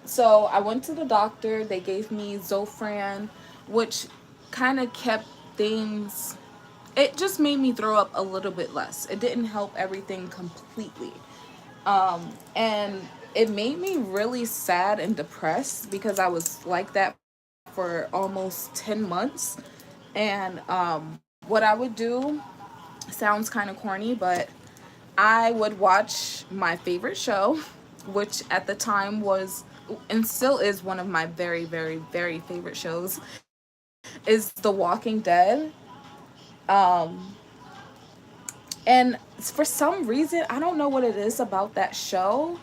so I went to the doctor. They gave me Zofran, which kind of kept things. It just made me throw up a little bit less. It didn't help everything completely. And it made me really sad and depressed because I was like that for almost 10 months. And what I would do sounds kind of corny, but I would watch my favorite show, which at the time was and still is one of my very, very, very favorite shows, is The Walking Dead. Um, and for some reason, I don't know what it is about that show.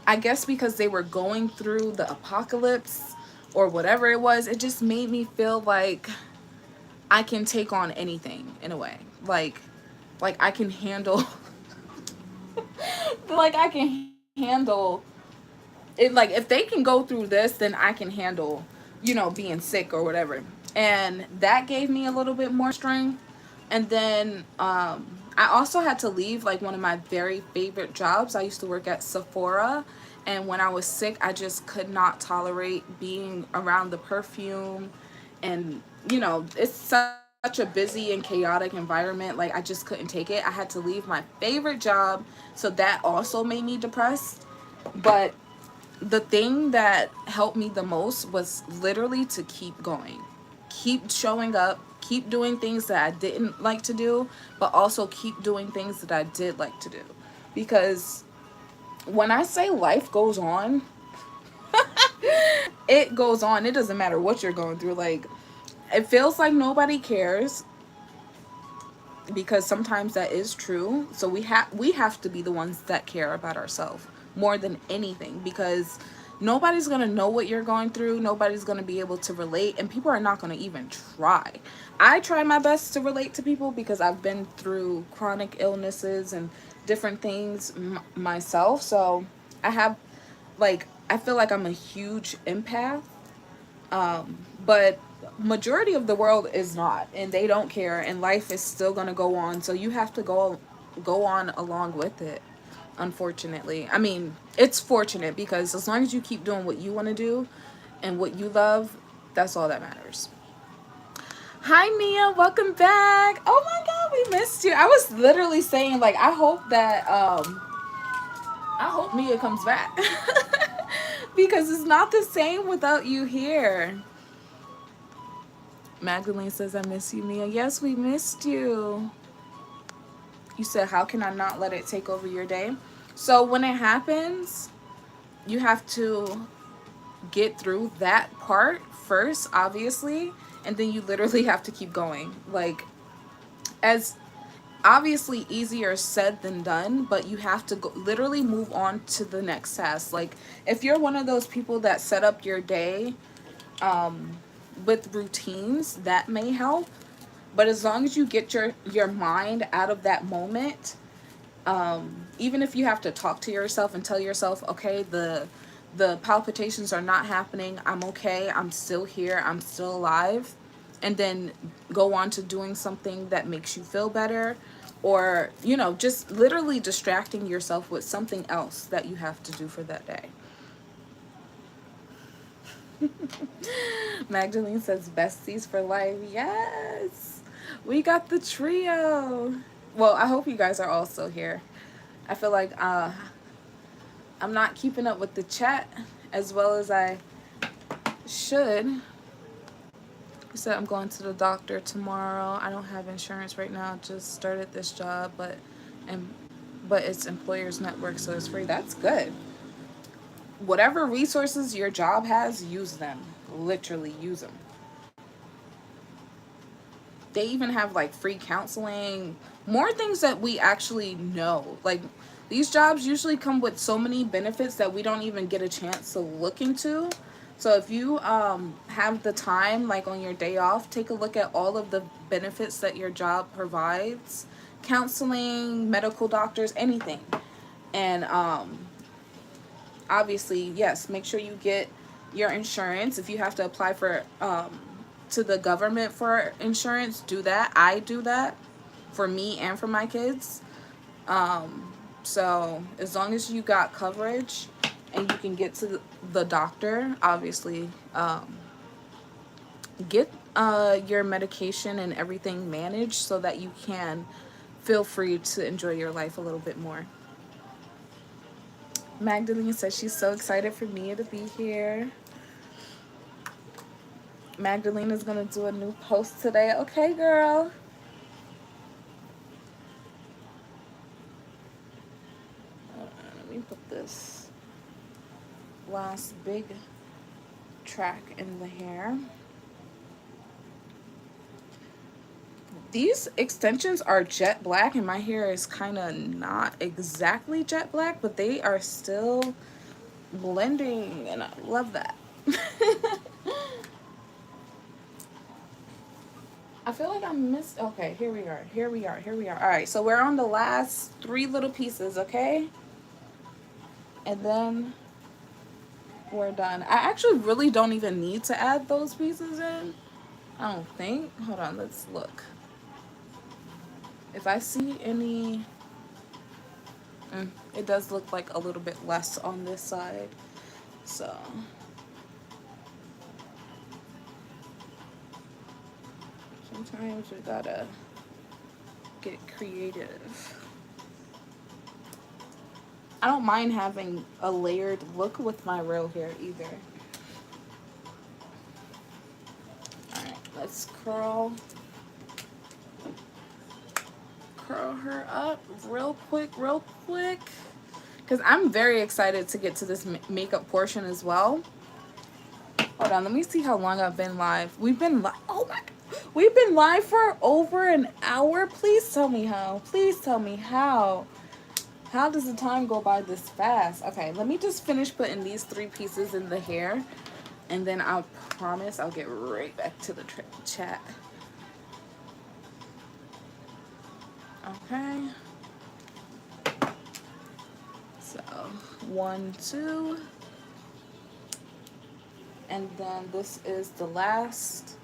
I guess because they were going through the apocalypse or whatever it was, it just made me feel like I can take on anything in a way. Like I can handle like I can handle it. Like if they can go through this, then I can handle, being sick or whatever. and that gave me a little bit more strength. And then I also had to leave like one of my very favorite jobs. I used to work at Sephora, and when I was sick I just could not tolerate being around the perfume. And you know, it's such a busy and chaotic environment, like I just couldn't take it. I had to leave my favorite job, so that also made me depressed. But the thing that helped me the most was literally to keep going, keep showing up, keep doing things that I didn't like to do, but also keep doing things that I did like to do. Because when I say life goes on, it goes on. It doesn't matter what you're going through. Like, it feels like nobody cares, because sometimes that is true. So we have to be the ones that care about ourselves more than anything, because nobody's going to know what you're going through. Nobody's going to be able to relate, and people are not going to even try. I try my best to relate to people because I've been through chronic illnesses and different things myself. So I have, like, I feel like I'm a huge empath. But majority of the world is not, and they don't care, and life is still going to go on. So you have to go on along with it. Unfortunately, I mean, it's fortunate, because as long as you keep doing what you want to do and what you love, that's all that matters. Hi Mia, welcome back. Oh my god, we missed you. I was literally saying, like, I hope Mia comes back. Because it's not the same without you here. Magdalene says, I miss you, Mia. Yes, we missed you. You said, how can I not let it take over your day? So when it happens, you have to get through that part first, obviously, and then you literally have to keep going. Like, as obviously easier said than done, but you have to go, literally move on to the next task. Like, if you're one of those people that set up your day with routines, that may help. But as long as you get your mind out of that moment, even if you have to talk to yourself and tell yourself, okay, the palpitations are not happening, I'm okay, I'm still here, I'm still alive, and then go on to doing something that makes you feel better, or, you know, just literally distracting yourself with something else that you have to do for that day. Magdalene says, besties for life. Yes, we got the trio. Well, I hope you guys are also here. I feel like I'm not keeping up with the chat as well as I should. You said, I'm going to the doctor tomorrow. I don't have insurance right now. Just started this job, and but it's employers network, so it's free. That's good. Whatever resources your job has, use them. Literally use them. They even have like free counseling, more things that we actually know. Like, these jobs usually come with so many benefits that we don't even get a chance to look into. So if you have the time, like on your day off, take a look at all of the benefits that your job provides: counseling, medical doctors, anything. And obviously, yes, make sure you get your insurance. If you have to apply for to the government for insurance, do that. I do that for me and for my kids. So as long as you got coverage and you can get to the doctor, obviously, get your medication and everything managed so that you can feel free to enjoy your life a little bit more. Magdalene says she's so excited for Mia to be here. Magdalene is going to do a new post today. Okay, girl. Let me put this last big track in the hair. These extensions are jet black, and my hair is kind of not exactly jet black, but they are still blending, and I love that. I feel like I missed. Okay, here we are. Here we are. Here we are. All right, so we're on the last three little pieces, okay? And then we're done. I actually really don't even need to add those pieces in. I don't think. Hold on, let's look. If I see any, it does look like a little bit less on this side. So sometimes we gotta get creative. I don't mind having a layered look with my real hair either. Alright, let's curl her up real quick. Because I'm very excited to get to this makeup portion as well. Hold on, let me see how long I've been live. We've been live. Oh my God. We've been live for over an hour. Please tell me how. Please tell me how. How does the time go by this fast? Okay, let me just finish putting these 3 pieces in the hair. And then I promise I'll get right back to the chat. Okay. So 1, 2. And then this is the last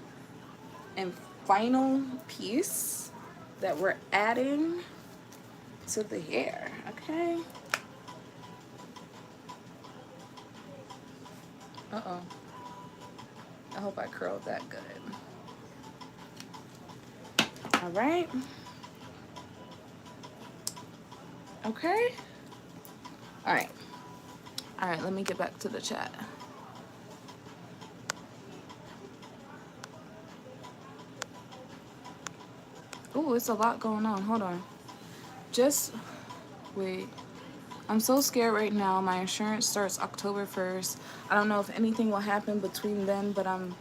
and final piece that we're adding to the hair. Okay. Uh-oh. I hope I curled that good. All right. Okay. All right. All right, let me get back to the chat. Oh, it's a lot going on. Hold on. Just wait. I'm so scared right now. My insurance starts October 1st. I don't know if anything will happen between then, but I'm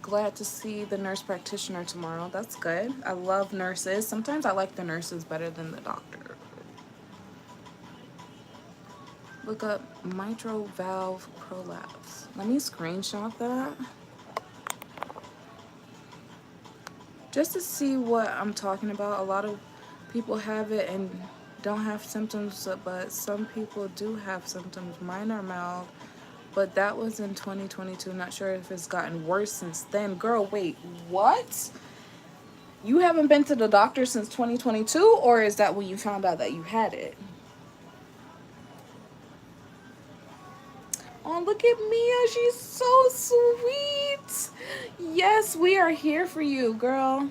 glad to see the nurse practitioner tomorrow. That's good. I love nurses. Sometimes I like the nurses better than the doctor. Look up mitral valve prolapse. Let me screenshot that. Just to see what I'm talking about. A lot of people have it and don't have symptoms, but some people do have symptoms. Mine are mild, but that was in 2022. Not sure if it's gotten worse since then. Girl, wait, what? You haven't been to the doctor since 2022, or is that when you found out that you had it? Oh, look at Mia. She's so sweet. Yes, we are here for you, girl.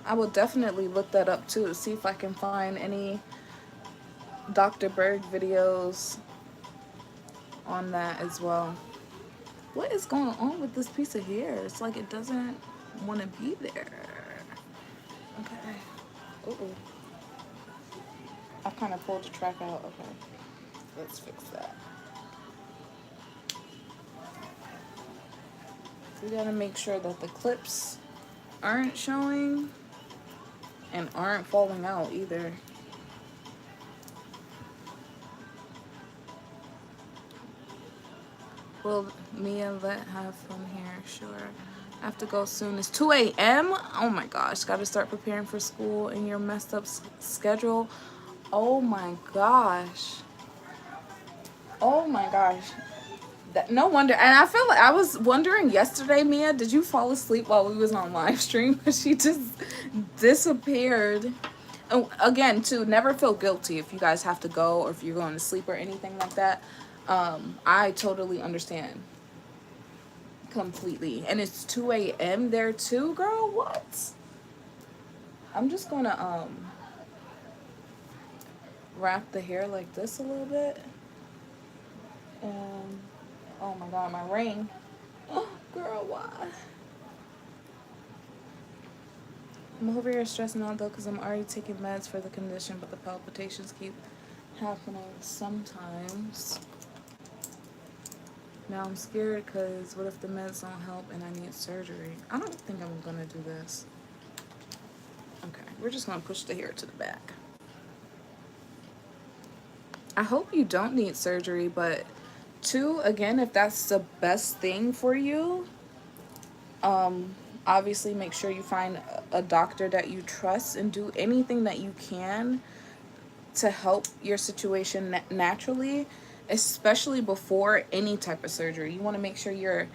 I will definitely look that up too, see if I can find any Dr. Berg videos on that as well. What is going on with this piece of hair? It's like it doesn't want to be there. Okay. Uh-oh. I kind of pulled the track out. Okay. Let's fix that. We gotta make sure that the clips aren't showing and aren't falling out either. Will Mia let have fun here? Sure. I have to go soon. It's 2 a.m. Oh my gosh. Gotta start preparing for school in your messed up schedule. Oh my gosh. Oh my gosh. No wonder. And I feel like I was wondering yesterday, Mia, did you fall asleep while we was on live stream? She just disappeared. And again, too, never feel guilty if you guys have to go or if you're going to sleep or anything like that. I totally understand completely. And it's 2 a.m. there too, girl. What? I'm just gonna wrap the hair like this a little bit. And oh my god, my ring. Oh, girl, why? I'm over here stressing out though because I'm already taking meds for the condition, but the palpitations keep happening sometimes. Now I'm scared because what if the meds don't help and I need surgery? I don't think I'm gonna do this. Okay, we're just gonna push the hair to the back. I hope you don't need surgery, but two, again, if that's the best thing for you, obviously make sure you find a doctor that you trust and do anything that you can to help your situation naturally. especially before any type of surgery. You want to make sure you're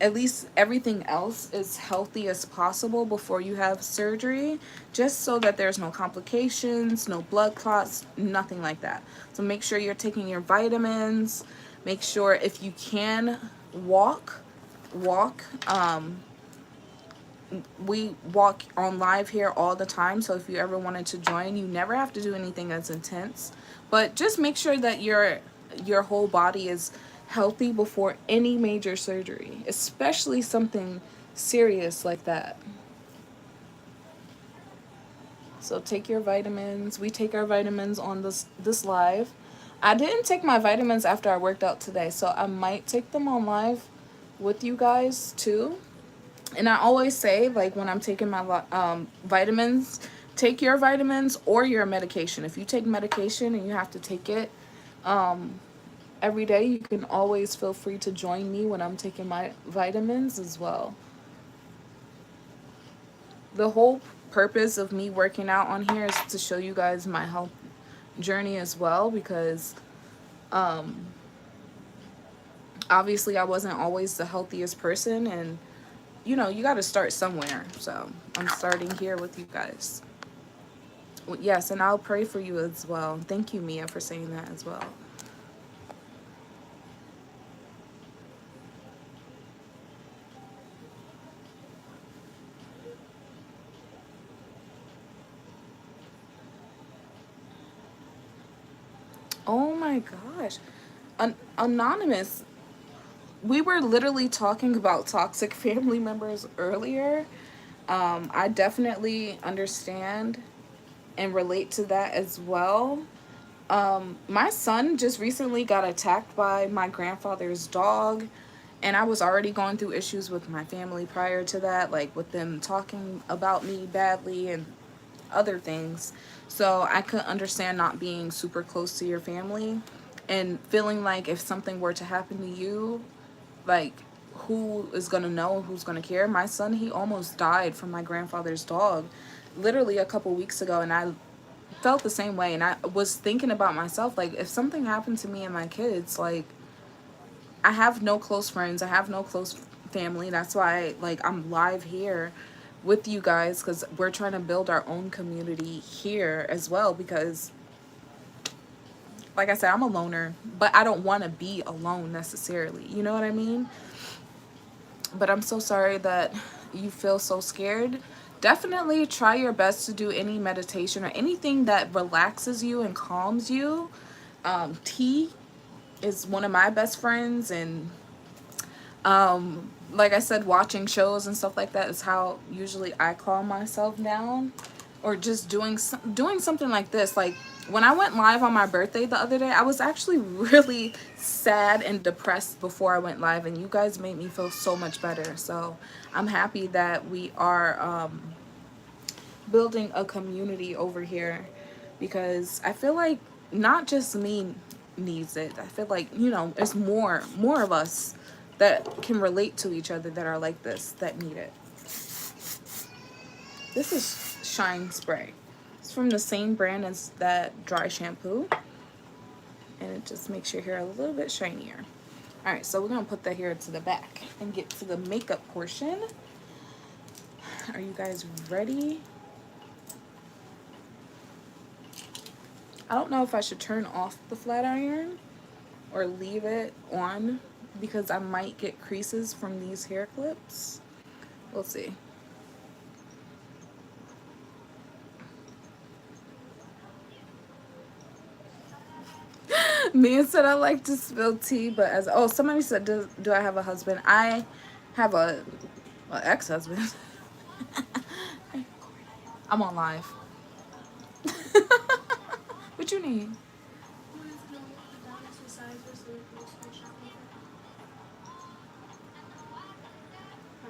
at least everything else is healthy as possible before you have surgery, just so that there's no complications, no blood clots, nothing like that. So make sure you're taking your vitamins. Make sure if you can walk. We walk on live here all the time, so if you ever wanted to join, you never have to do anything as intense, but just make sure that your whole body is healthy before any major surgery, especially something serious like that. So take your vitamins. We take our vitamins on this live. I didn't take my vitamins after I worked out today, so I might take them on live with you guys too. And I always say, like, when I'm taking my vitamins, take your vitamins or your medication. If you take medication and you have to take it every day, you can always feel free to join me when I'm taking my vitamins as well. The whole purpose of me working out on here is to show you guys my health journey as well, because obviously I wasn't always the healthiest person, and you know, you got to start somewhere. So I'm starting here with you guys. Well, yes, and I'll pray for you as well. Thank you, Mia, for saying that as well. Oh my gosh. Anonymous, we were literally talking about toxic family members earlier. I definitely understand and relate to that as well. My son just recently got attacked by my grandfather's dog, and I was already going through issues with my family prior to that, like with them talking about me badly and other things. So I could understand not being super close to your family and feeling like if something were to happen to you, like, who is gonna know, who's gonna care? My son, he almost died from my grandfather's dog literally a couple weeks ago, and I felt the same way. And I was thinking about myself, like, if something happened to me and my kids, like, I have no close friends, I have no close family. That's why, like, I'm live here with you guys, because we're trying to build our own community here as well, because like I said, I'm a loner, but I don't want to be alone necessarily, you know what I mean? But I'm so sorry that you feel so scared. Definitely try your best to do any meditation or anything that relaxes you and calms you. Tea is one of my best friends, and like I said, watching shows and stuff like that is how usually I calm myself down. Or just doing something like this. Like when I went live on my birthday the other day, I was actually really sad and depressed before I went live, and you guys made me feel so much better. So I'm happy that we are building a community over here, because I feel like not just me needs it. I feel like, you know, it's more of us that can relate to each other that are like this, that need it. This is Shine Spray. It's from the same brand as that dry shampoo, and it just makes your hair a little bit shinier. All right, so we're gonna put that hair to the back and get to the makeup portion. Are you guys ready? I don't know if I should turn off the flat iron or leave it on, because I might get creases from these hair clips. We'll see. Mia said I like to spill tea, but as somebody said, do I have a husband? I have a ex-husband. I'm on live. What you need?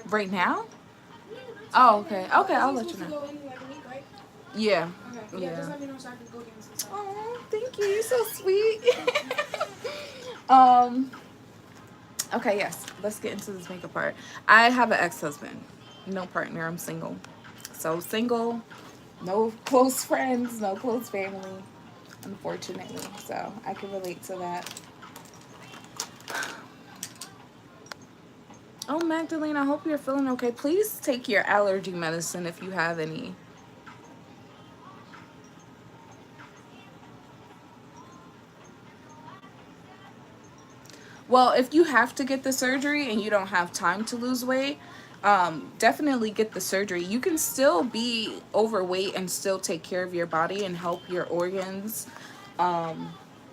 Right now? Oh, okay. Okay, I'll let you know. Yeah. Okay. Yeah. Just let me know so I can go get some. Oh, thank you. You're so sweet. Okay, yes. Let's get into this makeup part. I have an ex-husband. No partner. I'm single. So single, no close friends, no close family, unfortunately. So I can relate to that. Oh, Magdalene, I hope you're feeling okay. Please take your allergy medicine if you have any. Well, if you have to get the surgery and you don't have time to lose weight, definitely get the surgery. You can still be overweight and still take care of your body and help your organs,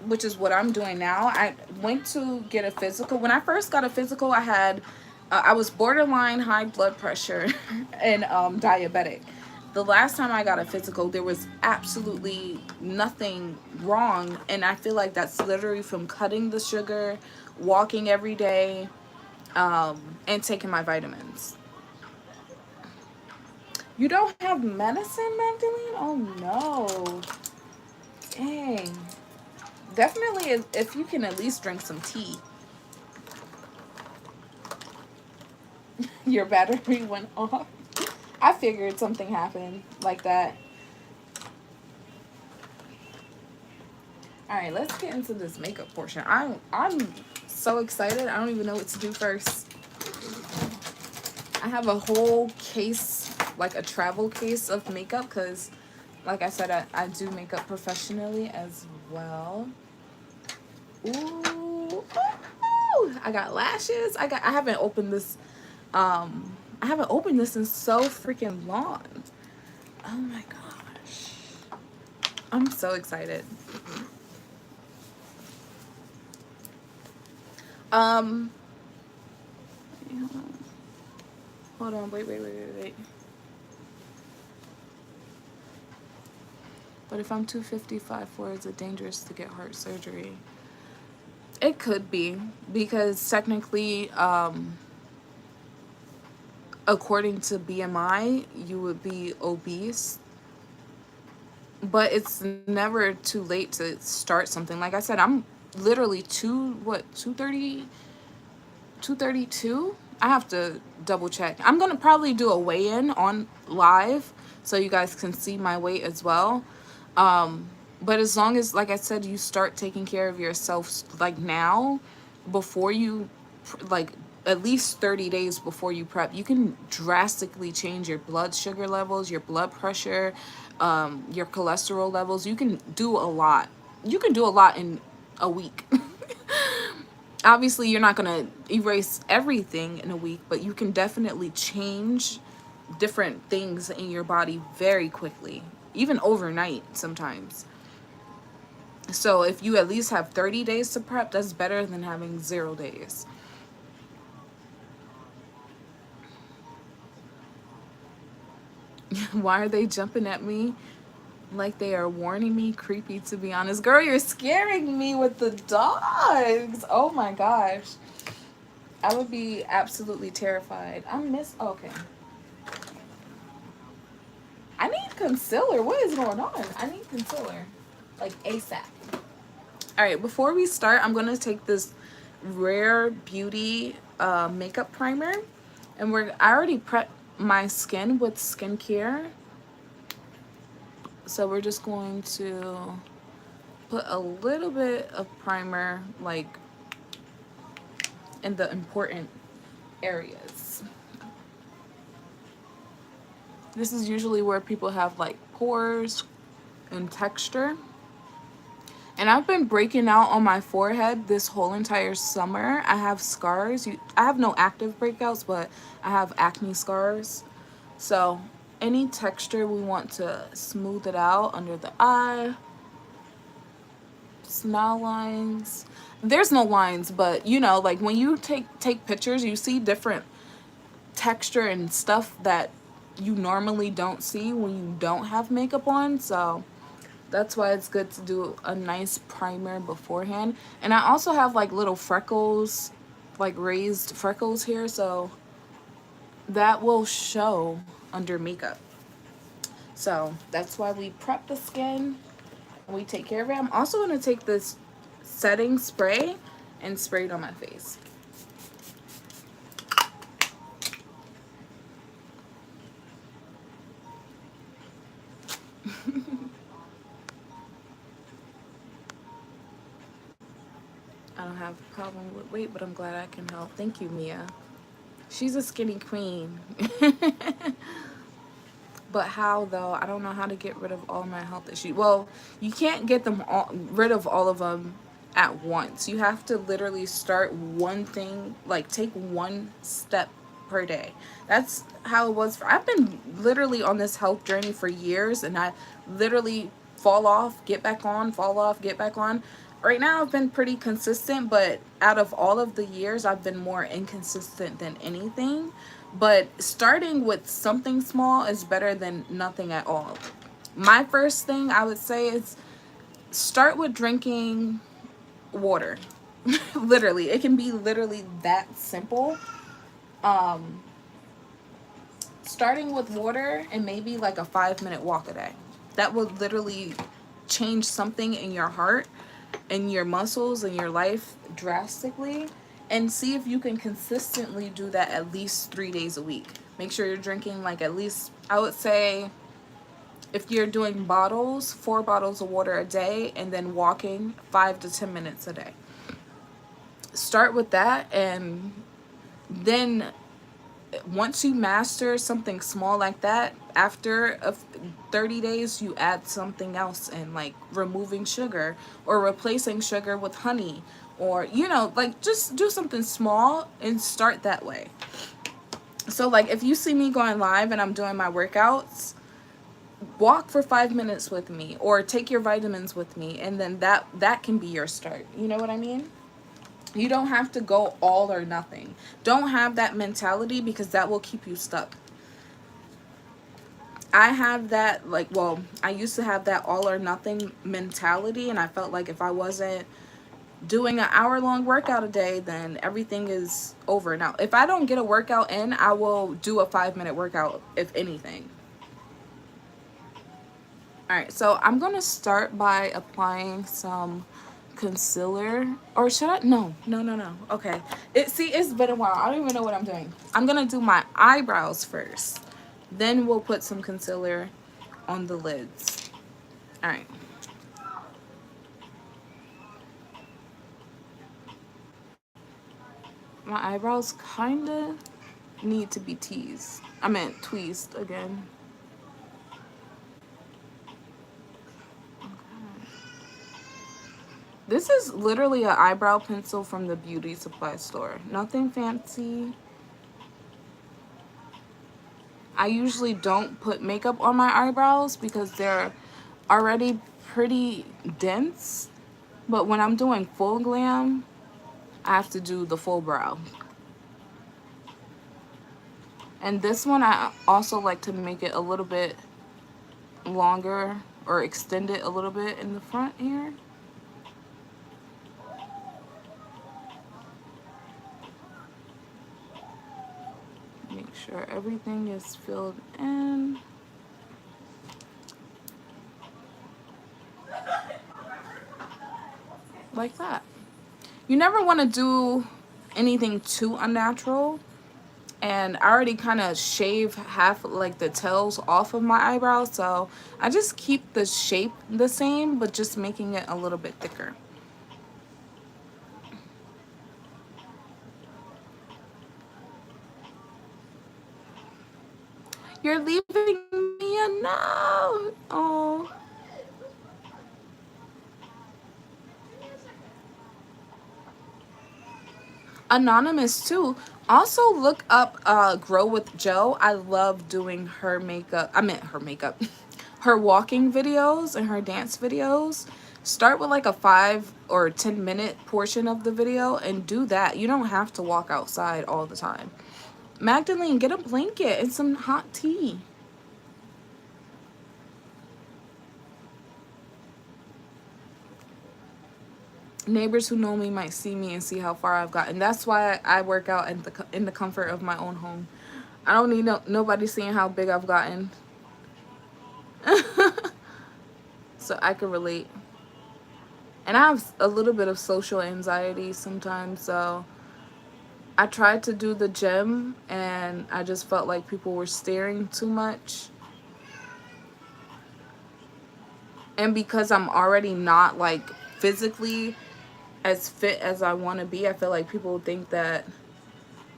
which is what I'm doing now. I went to get a physical. When I first got a physical, I was borderline high blood pressure and diabetic. The last time I got a physical, there was absolutely nothing wrong. And I feel like that's literally from cutting the sugar, walking every day, and taking my vitamins. You don't have medicine, Magdalene? Oh no. Dang. Definitely, if you can at least drink some tea. Your battery went off. I figured something happened like that. All right, let's get into this makeup portion. I'm so excited. I don't even know what to do first. I have a whole case, like a travel case of makeup, because, like I said, I do makeup professionally as well. Ooh, I got lashes. I haven't opened this. I haven't opened this in so freaking long. Oh my gosh, I'm so excited. Um, hold on, wait. But if I'm 255 is it dangerous to get heart surgery? It could be, because technically, according to BMI, you would be obese. But it's never too late to start something. Like I said, I'm literally 232. I have to double check. I'm gonna probably do a weigh-in on live so you guys can see my weight as well. But as long as, like I said, you start taking care of yourself like now, before you like at least 30 days before you prep, you can drastically change your blood sugar levels, your blood pressure, your cholesterol levels. You can do a lot. You can do a lot in a week. Obviously, you're not going to erase everything in a week, but you can definitely change different things in your body very quickly, even overnight sometimes. So if you at least have 30 days to prep, that's better than having 0 days. Why are they jumping at me like they are warning me? Creepy, to be honest. Girl, you're scaring me with the dogs. Oh my gosh. I would be absolutely terrified. Okay. I need concealer. What is going on? I need concealer. Like ASAP. Alright, before we start, I'm going to take this Rare Beauty makeup primer. And I already prepped my skin with skincare. So we're just going to put a little bit of primer, like, in the important areas. This is usually where people have like pores and texture. And I've been breaking out on my forehead this whole entire summer. I have scars. I have no active breakouts, but I have acne scars. So any texture, we want to smooth it out under the eye. Smile lines. There's no lines, but you know, like when you take pictures, you see different texture and stuff that you normally don't see when you don't have makeup on. So that's why it's good to do a nice primer beforehand. And I also have like little freckles, like raised freckles here, so that will show under makeup. So that's why we prep the skin and we take care of it. I'm also going to take this setting spray and spray it on my face. I don't have a problem with weight, but I'm glad I can help. Thank you, Mia. She's a skinny queen. But how though? I don't know how to get rid of all my health issues. Well, you can't get them all rid of all of them at once. You have to literally start one thing, like take one step per day. That's how it was I've been literally on this health journey for years, and I literally fall off, get back on, fall off, get back on. Right now I've been pretty consistent, but out of all of the years I've been more inconsistent than anything. But starting with something small is better than nothing at all. My first thing I would say is start with drinking water. Literally, it can be literally that simple. Um, Starting with water and maybe like a 5-minute walk a day. That will literally change something in your heart and your muscles and your life drastically. And see if you can consistently do that at least 3 days a week. Make sure you're drinking like at least, I would say, if you're doing bottles, 4 bottles of water a day, and then walking 5 to 10 minutes a day. Start with that, and then once you master something small like that, after 30 days you add something else in, like removing sugar or replacing sugar with honey, or like just do something small and start that way. So like if you see me going live and I'm doing my workouts, walk for 5 minutes with me or take your vitamins with me, and then that can be your start. You know what I mean? You don't have to go all or nothing. Don't have that mentality, because that will keep you stuck. I have that, like, well, I used to have that all or nothing mentality, and I felt like if I wasn't doing an hour-long workout a day, then everything is over. Now, if I don't get a workout in, I will do a 5-minute workout, if anything. All right, so I'm going to start by applying some concealer, or should I? No. Okay. It's been a while. I don't even know what I'm doing. I'm going to do my eyebrows first. Then we'll put some concealer on the lids. All right. My eyebrows kind of need to be teased. I meant tweezed again. This is literally an eyebrow pencil from the beauty supply store. Nothing fancy. I usually don't put makeup on my eyebrows because they're already pretty dense. But when I'm doing full glam, I have to do the full brow. And this one, I also like to make it a little bit longer, or extend it a little bit in the front here. Make sure everything is filled in. Like that. You never want to do anything too unnatural. And I already kind of shave half, like the tails off of my eyebrows, so I just keep the shape the same, but just making it a little bit thicker. You're leaving me a note. Oh. Anonymous too. Also look up Grow with Joe. I love doing her makeup. I meant her makeup. Her walking videos and her dance videos. Start with like a 5 or 10 minute portion of the video and do that. You don't have to walk outside all the time. Magdalene, get a blanket and some hot tea. Neighbors who know me might see me and see how far I've gotten. That's why I work out in the comfort of my own home. I don't need nobody seeing how big I've gotten. So I can relate. And I have a little bit of social anxiety sometimes, so I tried to do the gym and I just felt like people were staring too much. And because I'm already not like physically as fit as I want to be, I feel like people think that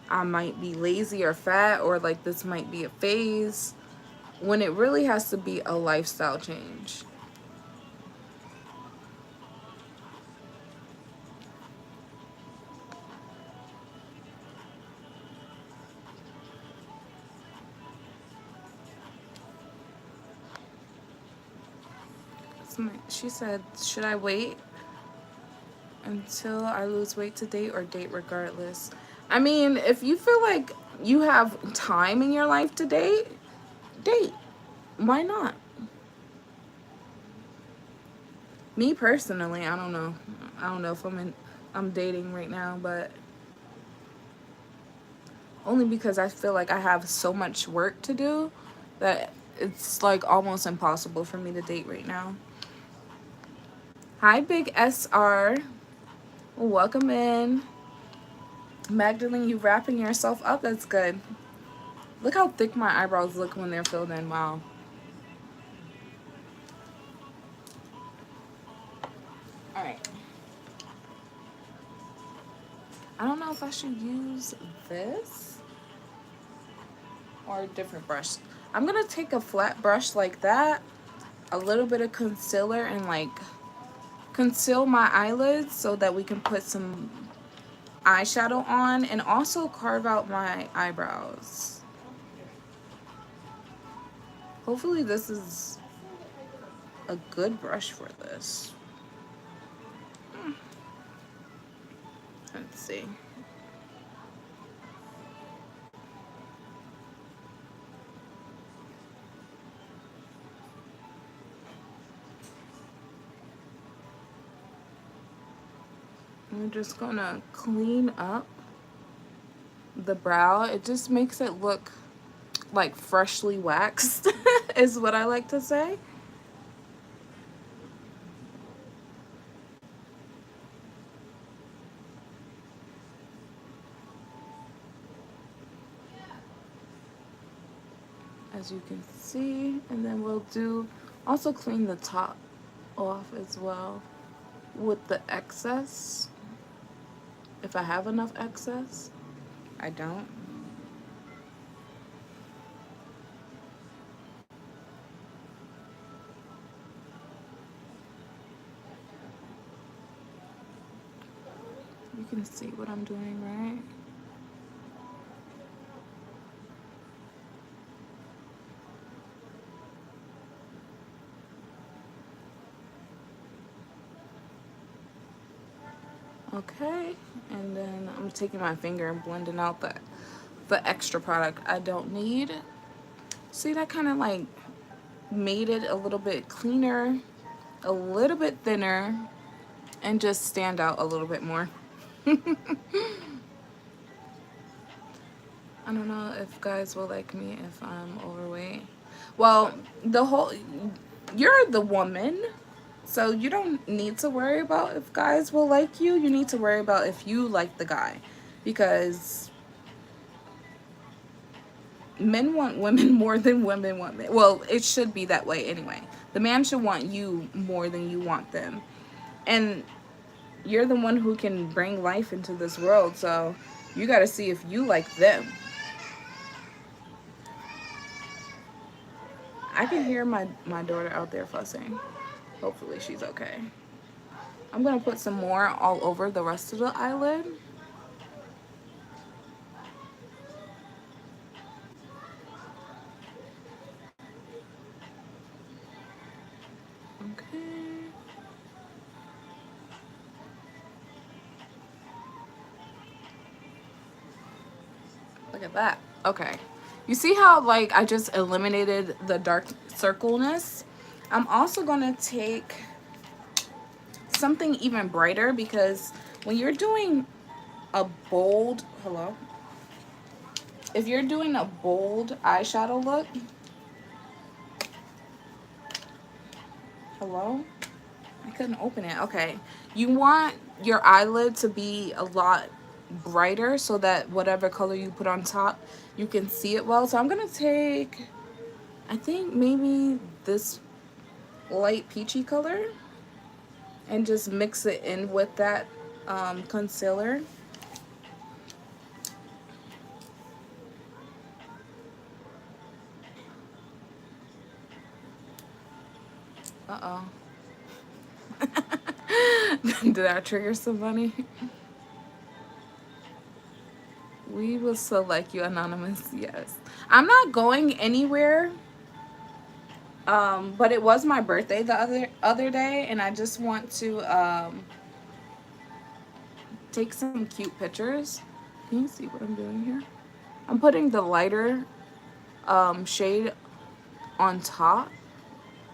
I might be lazy or fat, or like this might be a phase, when it really has to be a lifestyle change. She said, should I wait until I lose weight to date or date regardless? I mean, if you feel like you have time in your life to date, date. Why not? Me personally, I don't know. I don't know if I'm dating right now, but only because I feel like I have so much work to do that it's like almost impossible for me to date right now. Hi, Big SR. Welcome in. Magdalene, you wrapping yourself up. That's good. Look how thick my eyebrows look when they're filled in. Wow. Alright. I don't know if I should use this or a different brush. I'm going to take a flat brush like that, a little bit of concealer, and like conceal my eyelids so that we can put some eyeshadow on, and also carve out my eyebrows. Hopefully this is a good brush for this. Let's see. I'm just gonna clean up the brow. It just makes it look like freshly waxed is what I like to say. As you can see, and then we'll do also clean the top off as well with the excess, if I have enough excess. I don't. You can see what I'm doing, right? Okay, and then I'm taking my finger and blending out the extra product I don't need. See, that kind of like made it a little bit cleaner, a little bit thinner, and just stand out a little bit more. I don't know if guys will like me if I'm overweight. Well, you're the woman, so you don't need to worry about if guys will like you. You need to worry about if you like the guy, because men want women more than women want men. Well, it should be that way anyway. The man should want you more than you want them. And you're the one who can bring life into this world, so you got to see if you like them. I can hear my daughter out there fussing. Hopefully she's okay. I'm going to put some more all over the rest of the eyelid. Okay. Look at that. Okay. You see how like I just eliminated the dark circleness? I'm also going to take something even brighter, because when you're doing a bold, hello? If you're doing a bold eyeshadow look, hello? I couldn't open it. Okay. You want your eyelid to be a lot brighter so that whatever color you put on top, you can see it well. So I'm going to take, I think maybe this light peachy color and just mix it in with that concealer. Uh-oh. Did I trigger somebody? We will select you, Anonymous. Yes. I'm not going anywhere. But it was my birthday the other day, and I just want to take some cute pictures. Can you see what I'm doing here? I'm putting the lighter shade on top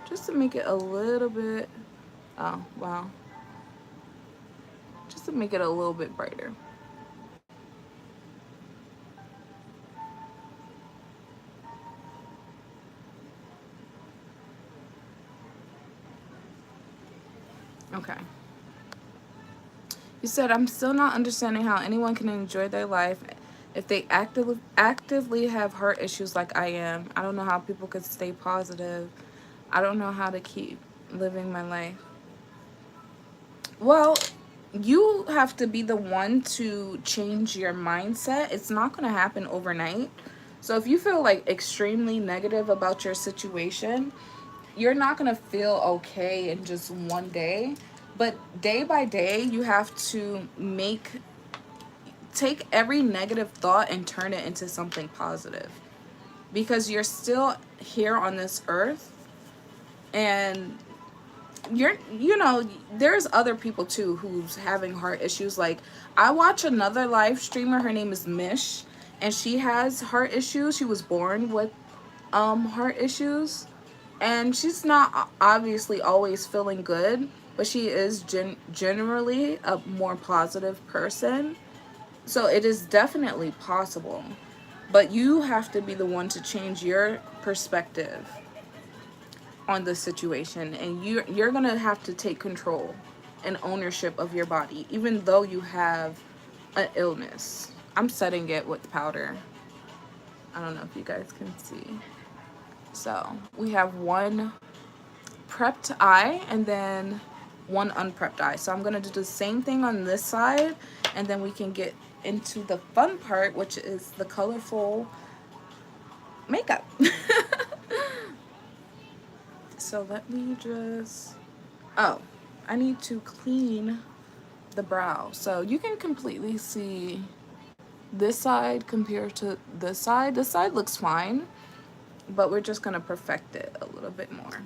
just to make it a little bit, oh wow, just to make it a little bit brighter. Okay. You said, I'm still not understanding how anyone can enjoy their life if they actively have heart issues like I am. I don't know how people could stay positive. I don't know how to keep living my life. Well, you have to be the one to change your mindset. It's not going to happen overnight. So if you feel like extremely negative about your situation, you're not going to feel okay in just one day. But day by day, you have to take every negative thought and turn it into something positive. Because you're still here on this earth, and there's other people too who's having heart issues. Like, I watch another live streamer, her name is Mish, and she has heart issues. She was born with heart issues, and she's not obviously always feeling good, but she is generally a more positive person. So it is definitely possible, but you have to be the one to change your perspective on the situation, and you're gonna have to take control and ownership of your body, even though you have an illness. I'm setting it with powder. I don't know if you guys can see. So we have one prepped eye and then one unprepped eye. So I'm gonna do the same thing on this side, and then we can get into the fun part, which is the colorful makeup. So let me just, oh, I need to clean the brow. So you can completely see this side compared to this side. This side looks fine, but we're just gonna perfect it a little bit more.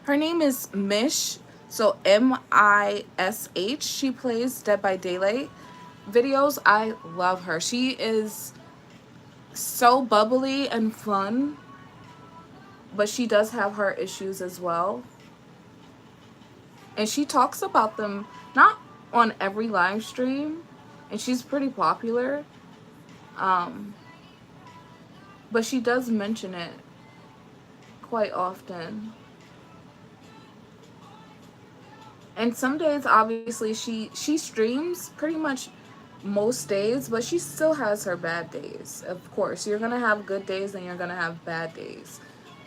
Her name is Mish, so M-I-S-H. She plays Dead by Daylight videos. I love her. She is so bubbly and fun, but she does have heart issues as well. And she talks about them not on every live stream, and she's pretty popular. But she does mention it quite often. And some days, obviously, she streams pretty much most days, but she still has her bad days. Of course, you're gonna have good days and you're gonna have bad days,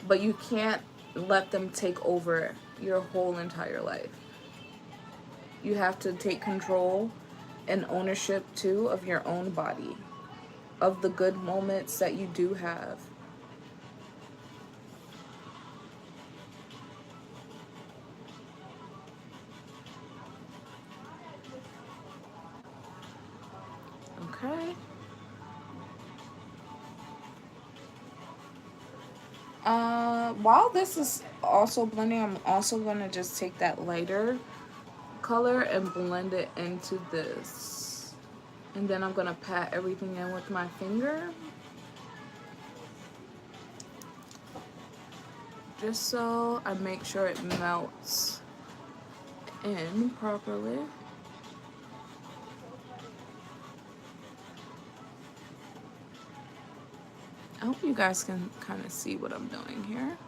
but you can't let them take over your whole entire life. You have to take control and ownership too of your own body, of the good moments that you do have. Okay. While this is also blending, I'm also gonna just take that lighter color and blend it into this. And then I'm gonna pat everything in with my finger, just so I make sure it melts in properly. I hope you guys can kind of see what I'm doing here.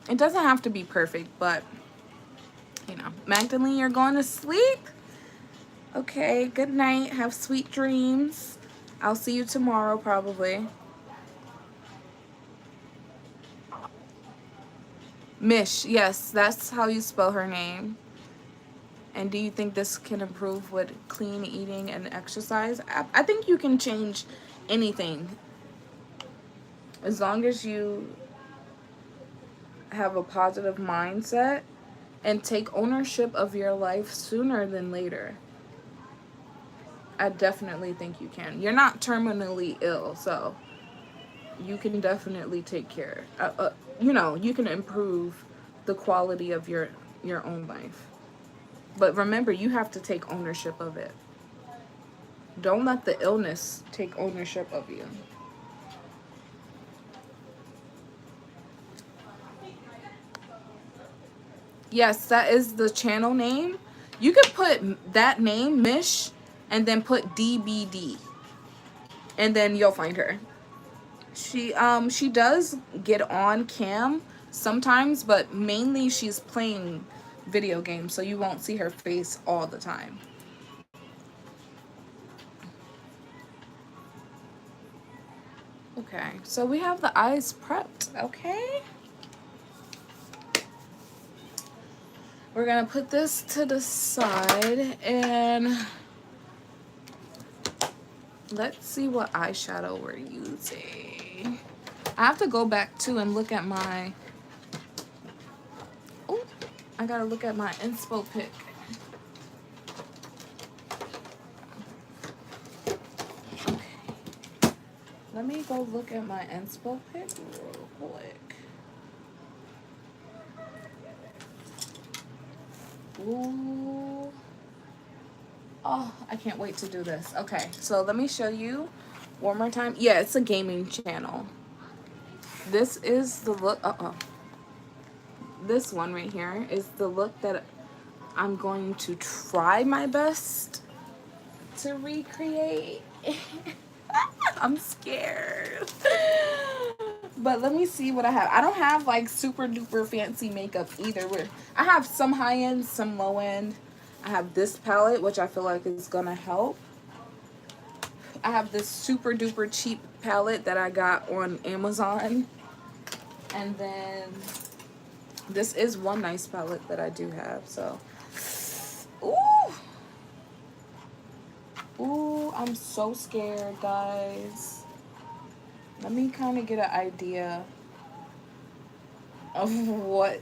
It doesn't have to be perfect, but you know. Magdalene, you're going to sleep? Okay, good night. Have sweet dreams. I'll see you tomorrow probably. Mish, yes, that's how you spell her name. And do you think this can improve with clean eating and exercise? I think you can change anything As long as you have a positive mindset and take ownership of your life sooner than later, I definitely think you can. You're not terminally ill, so you can definitely take care. You know, you can improve the quality of your own life. But remember, you have to take ownership of it. Don't let the illness take ownership of you. Yes, that is the channel name. You could put that name, Mish, and then put DBD, and then you'll find her. She does get on cam sometimes, but mainly she's playing video games, so you won't see her face all the time. Okay, so we have the eyes prepped, okay? We're gonna put this to the side and let's see what eyeshadow we're using. I have to go back too and look at my, oh, I gotta look at my inspo pic. Okay, let me go look at my inspo pic real quick. Ooh. Oh, I can't wait to do this. Okay, so let me show you one more time. Yeah, it's a gaming channel. This is the look. This one right here is the look that I'm going to try my best to recreate. I'm scared. But let me see what I have. I don't have like super duper fancy makeup either. I have some high end, some low end. I have this palette, which I feel like is gonna help. I have this super duper cheap palette that I got on Amazon. And then this is one nice palette that I do have, so. Ooh! Ooh, I'm so scared, guys. Let me kind of get an idea of what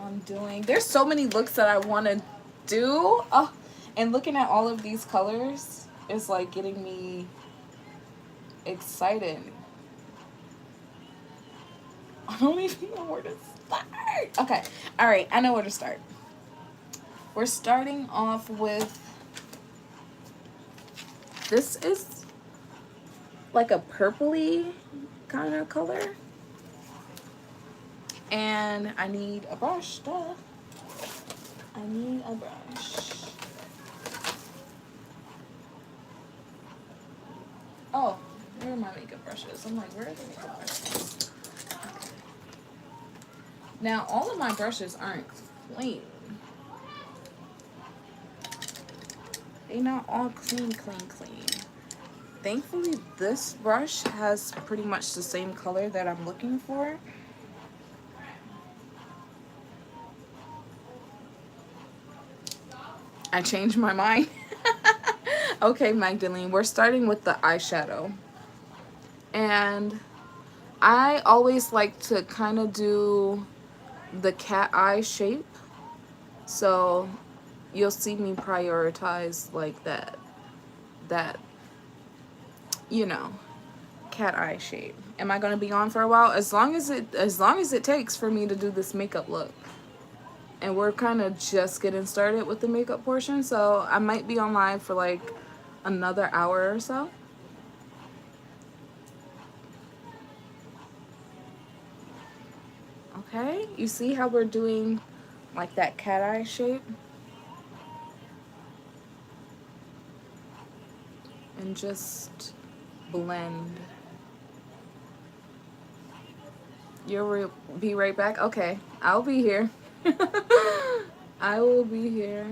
I'm doing. There's so many looks that I want to do. Oh, and looking at all of these colors is like getting me excited. I don't even know where to start. Okay, all right, I know where to start. We're starting off with, this is like a purpley kind of color. And I need a brush, duh. I need a brush. Oh, where are my makeup brushes? I'm like, where are the makeup brushes? Okay. Now, all of my brushes aren't clean. They're not all clean. Thankfully, this brush has pretty much the same color that I'm looking for. I changed my mind. Okay, Magdalene, we're starting with the eyeshadow. And I always like to kind of do the cat eye shape. So you'll see me prioritize like that, you know, cat eye shape. Am I gonna be on for a while? As long as it takes for me to do this makeup look. And we're kind of just getting started with the makeup portion, so I might be on live for like another hour or so. Okay, you see how we're doing like that cat eye shape? And just blend. You'll be right back? Okay, I'll be here. I will be here.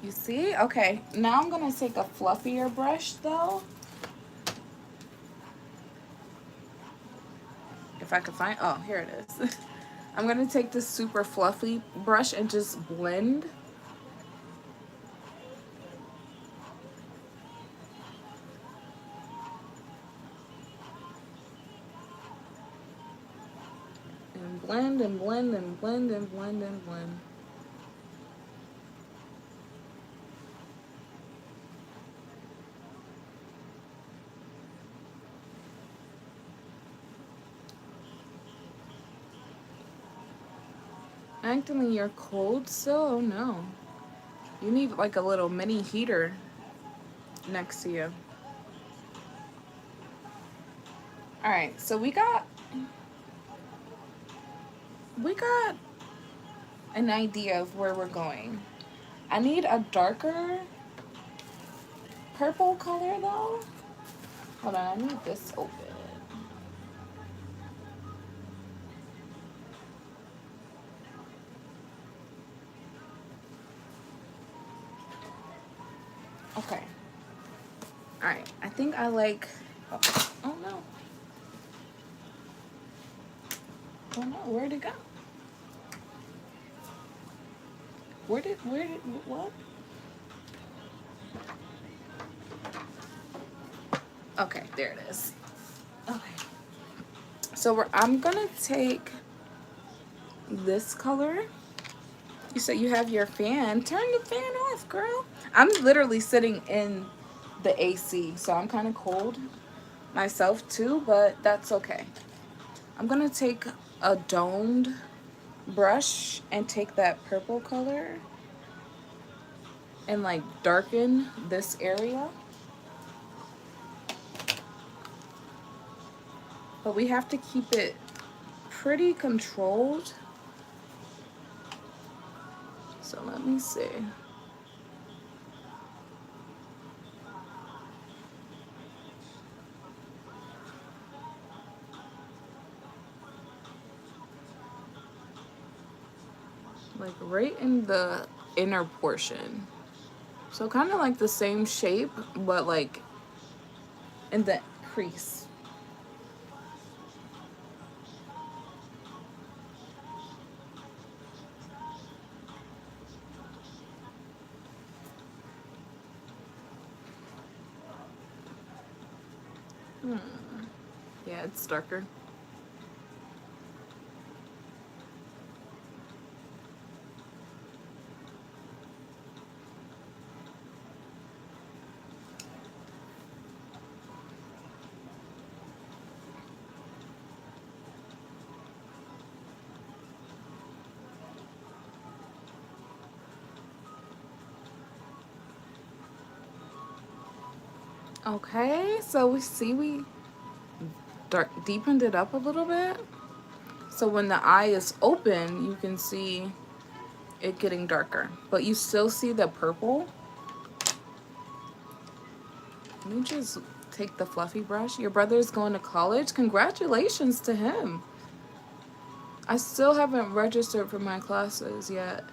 You see? Okay, now I'm gonna take a fluffier brush though. If I could find, oh, here it is. I'm gonna take this super fluffy brush and just blend. and blend and blend and blend and blend and blend. Anthony, you're cold still? Oh no. You need like a little mini heater next to you. Alright, so we got an idea of where we're going. I need a darker purple color though. Hold on, I need this open. Okay. Alright, I think I like. Oh no. Oh no, where'd it go? Where did, what? Okay, there it is. Okay. So I'm gonna take this color. You said you have your fan. Turn the fan off, girl. I'm literally sitting in the AC, so I'm kind of cold myself too, but that's okay. I'm gonna take a domed brush and take that purple color and like darken this area. But we have to keep it pretty controlled. So let me see. Like right in the inner portion. So kind of like the same shape, but like in the crease. Yeah, it's darker. Okay, so we deepened it up a little bit. So when the eye is open, you can see it getting darker. But you still see the purple. Let me just take the fluffy brush. Your brother's going to college? Congratulations to him. I still haven't registered for my classes yet.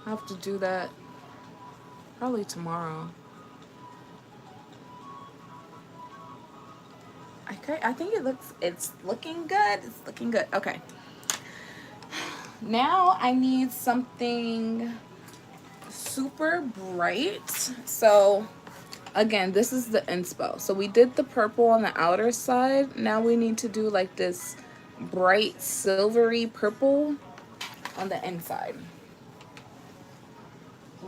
I have to do that probably tomorrow. Okay, I think it's looking good. It's looking good. Okay. Now I need something super bright. So again, this is the inspo. So we did the purple on the outer side. Now we need to do like this bright silvery purple on the inside.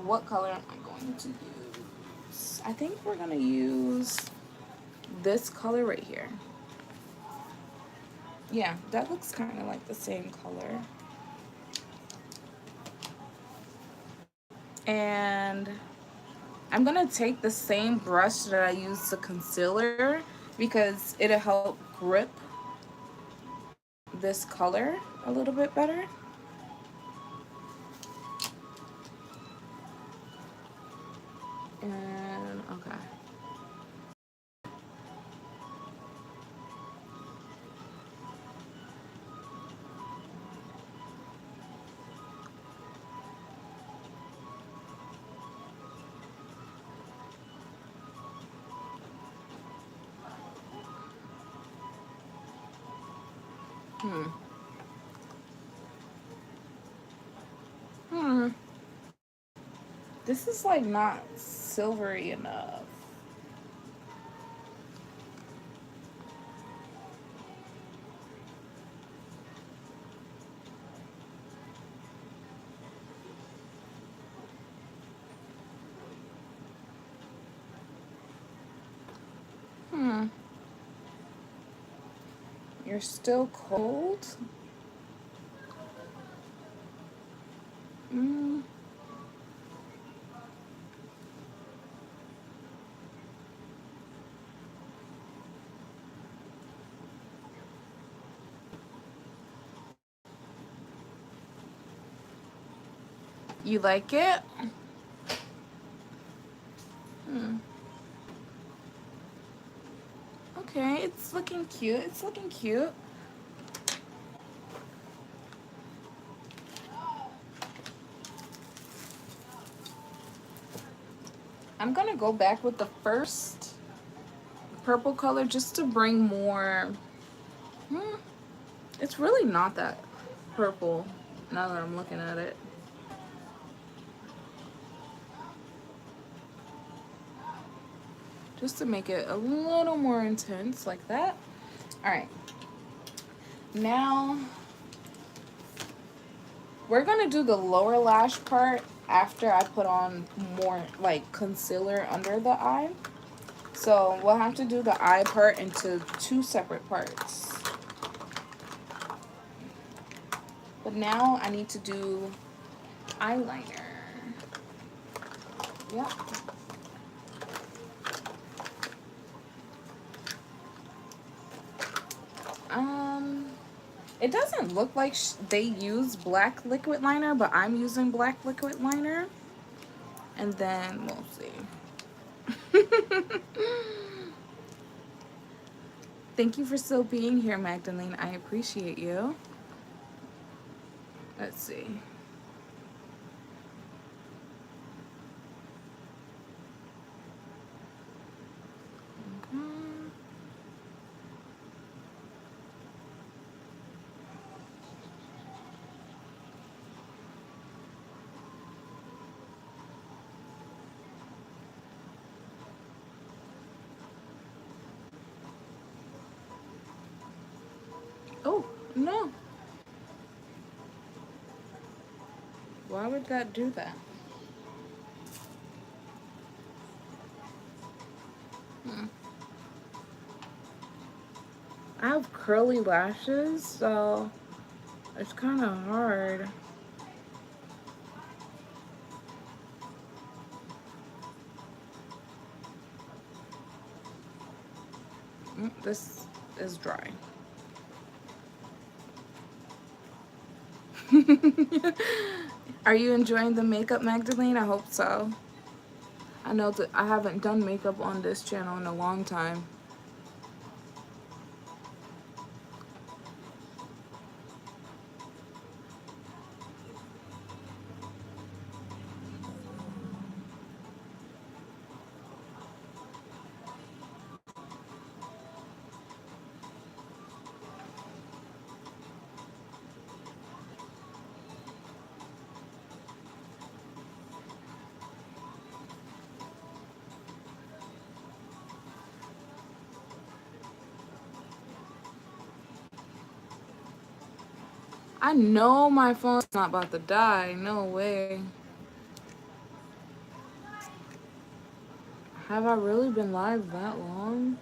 What color am I going to use? I think we're gonna use this color right here. Yeah, that looks kind of like the same color. And I'm gonna take the same brush that I used to concealer because it'll help grip this color a little bit better. And okay. Hmm. Hmm. This is like not silvery enough. You're still cold? Mm. You like it? Hmm. Okay, it's looking cute. It's looking cute. I'm gonna go back with the first purple color just to bring more. Hmm, it's really not that purple now that I'm looking at it. Just to make it a little more intense like that. All right. Now we're gonna do the lower lash part after I put on more like concealer under the eye. So we'll have to do the eye part into two separate parts. But now I need to do eyeliner. Yep. It doesn't look like they use black liquid liner, but I'm using black liquid liner. And then we'll see. Thank you for still being here, Magdalene. I appreciate you. Let's see. Okay. Oh, no. Why would that do that? Hmm. I have curly lashes, so it's kind of hard. This is dry. Are you enjoying the makeup, Magdalene? I hope so. I know that I haven't done makeup on this channel in a long time. I know my phone's not about to die. No way. Have I really been live that long?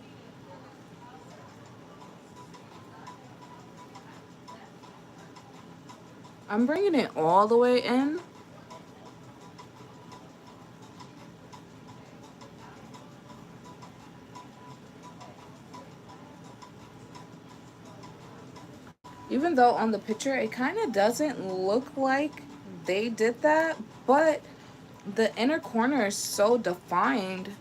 I'm bringing it all the way in. Even though on the picture it kind of doesn't look like they did that, but the inner corner is so defined.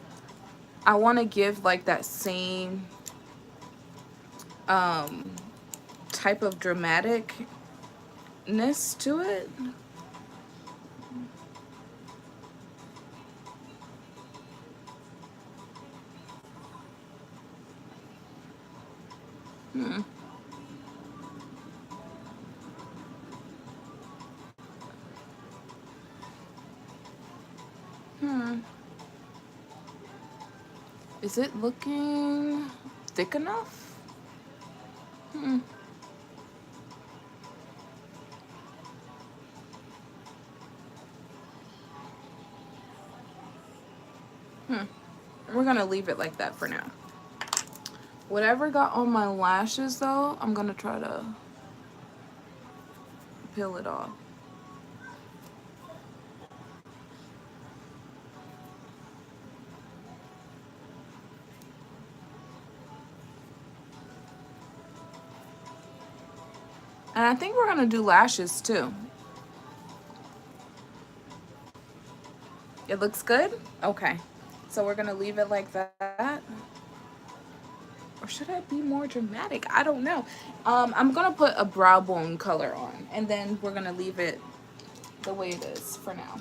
I want to give like that same type of dramaticness to it. Hmm. Hmm. Is it looking thick enough? Hmm. Hmm. We're gonna leave it like that for now. Whatever got on my lashes though, I'm gonna try to peel it off. And I think we're gonna do lashes too. It looks good? Okay. So we're gonna leave it like that. Or should I be more dramatic? I don't know. I'm gonna put a brow bone color on, and then we're gonna leave it the way it is for now.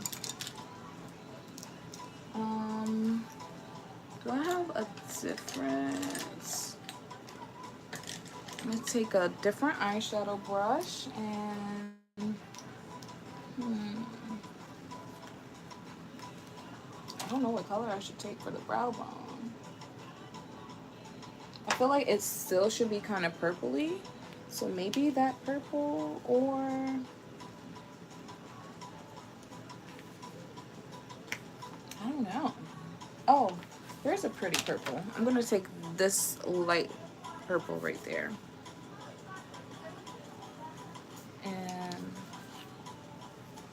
Do I have a different? I'm gonna take a different eyeshadow brush and I don't know what color I should take for the brow bone. I feel like it still should be kind of purpley, so maybe that purple or I don't know. Oh, there's a pretty purple. I'm gonna take this light purple right there. And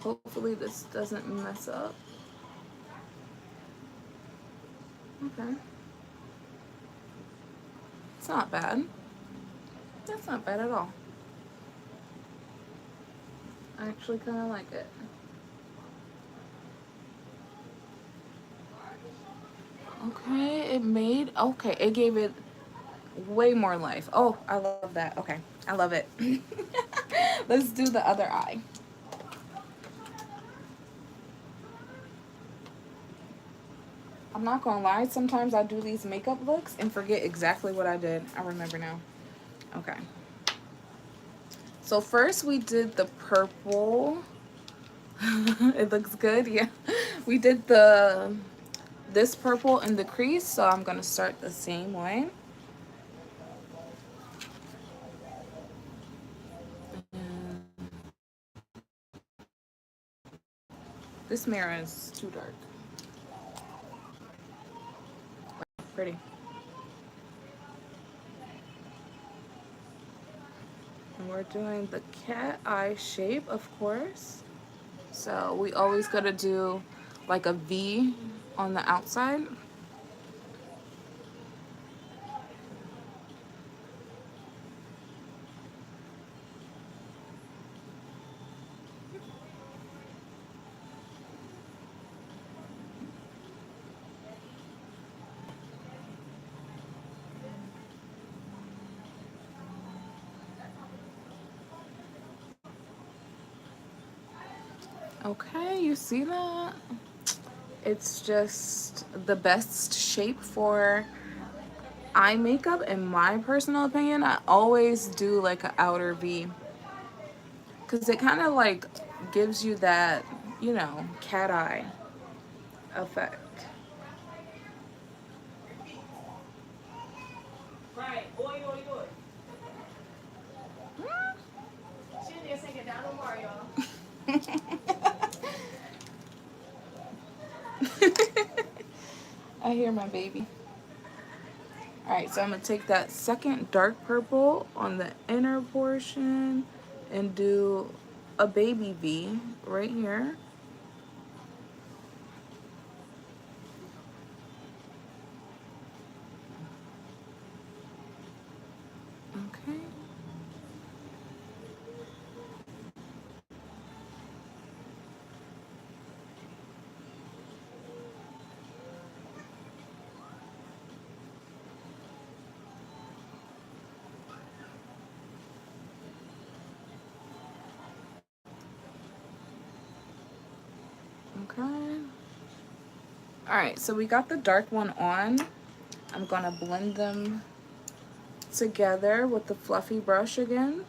hopefully this doesn't mess up. Okay. It's not bad. That's not bad at all. I actually kind of like it. Okay, okay, it gave it way more life. Oh, I love that. Okay, I love it. Let's do the other eye. I'm not gonna lie, sometimes I do these makeup looks and forget exactly what I did. I remember now. Okay. So first we did the purple. It looks good, yeah. We did this purple in the crease, so I'm gonna start the same way. This mirror is too dark. Pretty. And we're doing the cat eye shape, of course. So we always gotta do like a V on the outside. Okay, you see that? It's just the best shape for eye makeup in my personal opinion. I always do like an outer V because it kind of like gives you that, cat eye effect. Right. Oi, oi, oi. She didn't take it down no more, y'all. I hear my baby. Alright, so I'm going to take that second dark purple on the inner portion and do a baby V right here. Okay. Okay. Alright, so we got the dark one on. I'm going to blend them together with the fluffy brush again.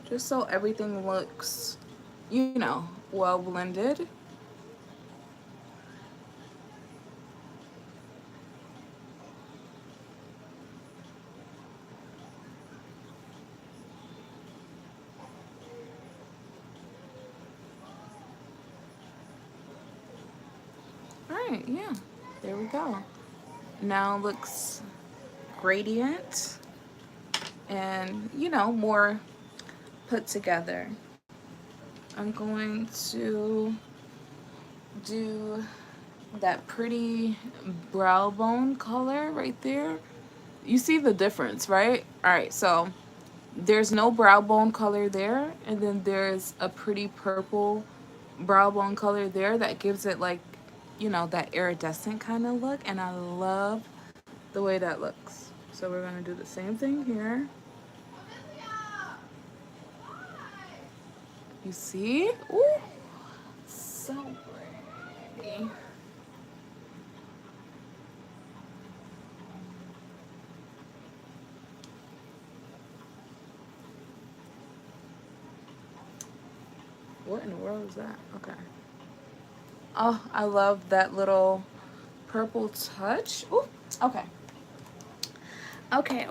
Just so everything looks, well blended. Alright, yeah. There we go. now looks gradient and, you know, more put together. I'm going to do that pretty brow bone color right there. You see the difference, right? All right, so there's no brow bone color there, and then there's a pretty purple brow bone color there that gives it like, you know, that iridescent kind of look, and I love the way that looks. So we're gonna do the same thing here. You see? Ooh, so pretty. What in the world is that? Okay. Oh, I love that little purple touch. Ooh, okay. Okay.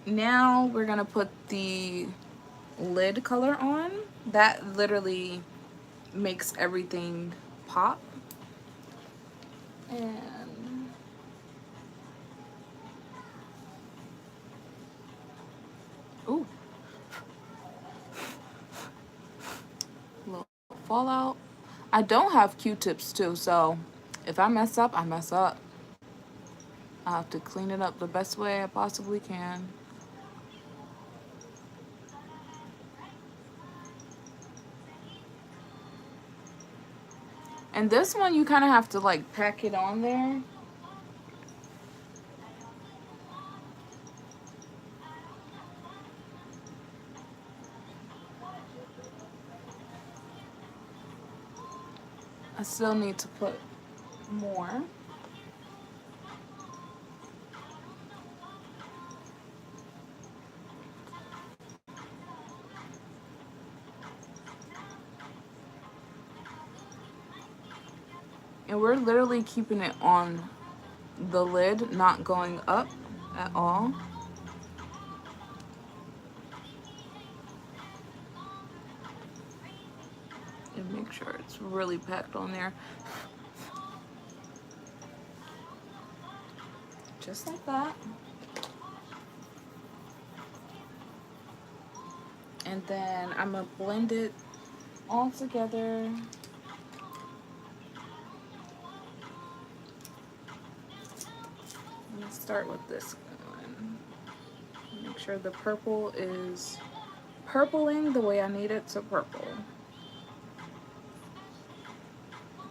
Now we're gonna put the lid color on. That literally makes everything pop. And ooh, little fallout. I don't have Q-tips too, so if I mess up, I mess up. I have to clean it up the best way I possibly can. And this one, you kind of have to like pack it on there. I still need to put more. And we're literally keeping it on the lid, not going up at all. And make sure it's really packed on there. Just like that. And then I'm gonna blend it all together. I'm gonna start with this one. Make sure the purple is purpling the way I need it to purple.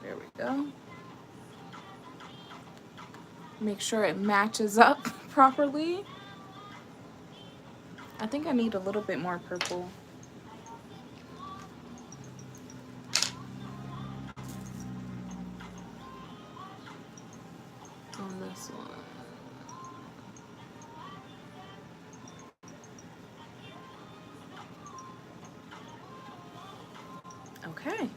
There we go. Make sure it matches up properly. I think I need a little bit more purple. On this one. Okay.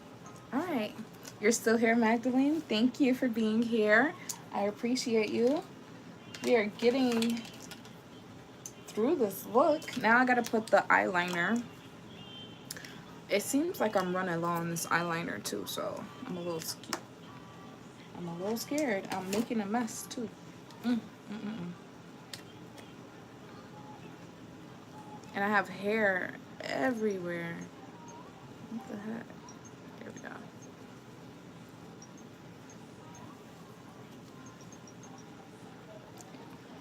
All right. You're still here, Magdalene. Thank you for being here. I appreciate you. We are getting through this look. Now I gotta put the eyeliner. It seems like I'm running low on this eyeliner too, so I'm a little scared. I'm making a mess too. And I have hair everywhere. What the heck? There we go.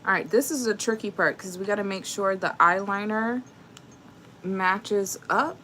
All right, this is a tricky part because we got to make sure the eyeliner matches up.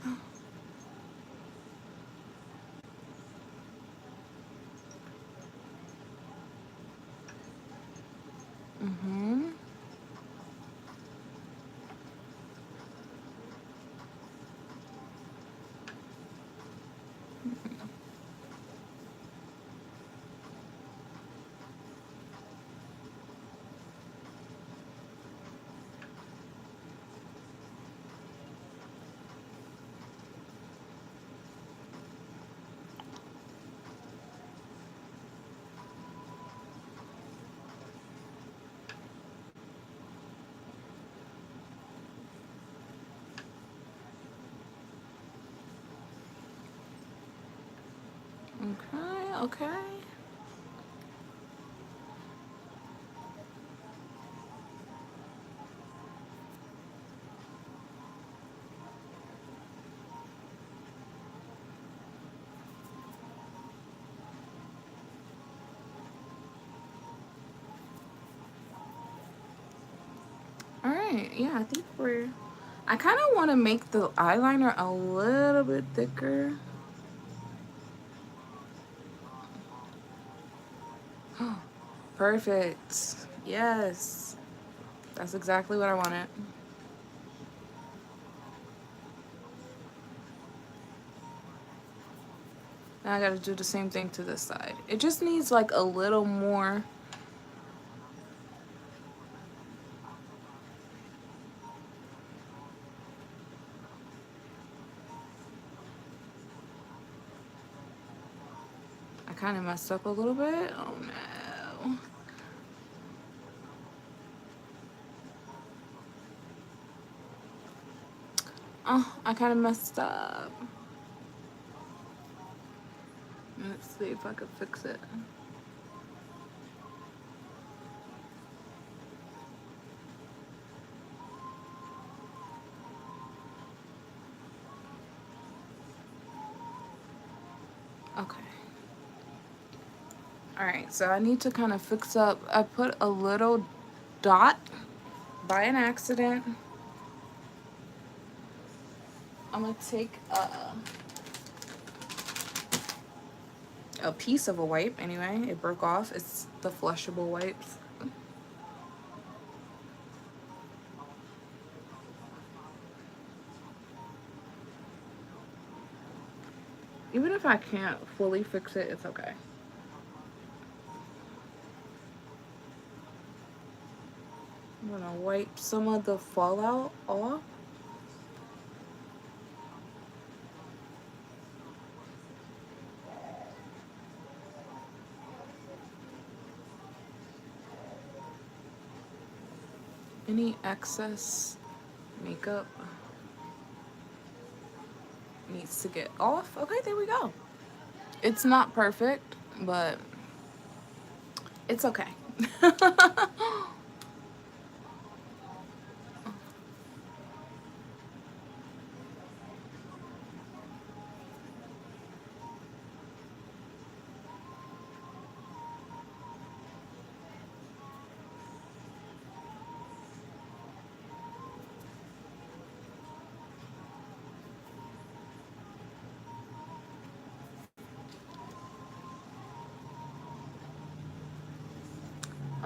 Okay. right, yeah, I think we're... I kind of want to make the eyeliner a little bit thicker. Perfect. Yes. That's exactly what I wanted. Now I gotta do the same thing to this side. It just needs like a little more. I kind of messed up a little bit. Oh no. Oh, I kind of messed up. Let's see if I could fix it. Okay. Alright, so I need to kind of fix up. I put a little dot by an accident. I'm gonna take a piece of a wipe anyway. It broke off. It's the flushable wipes. Even if I can't fully fix it, it's okay. I'm gonna wipe some of the fallout off. Any excess makeup needs to get off. Okay, there we go. It's not perfect, but it's okay.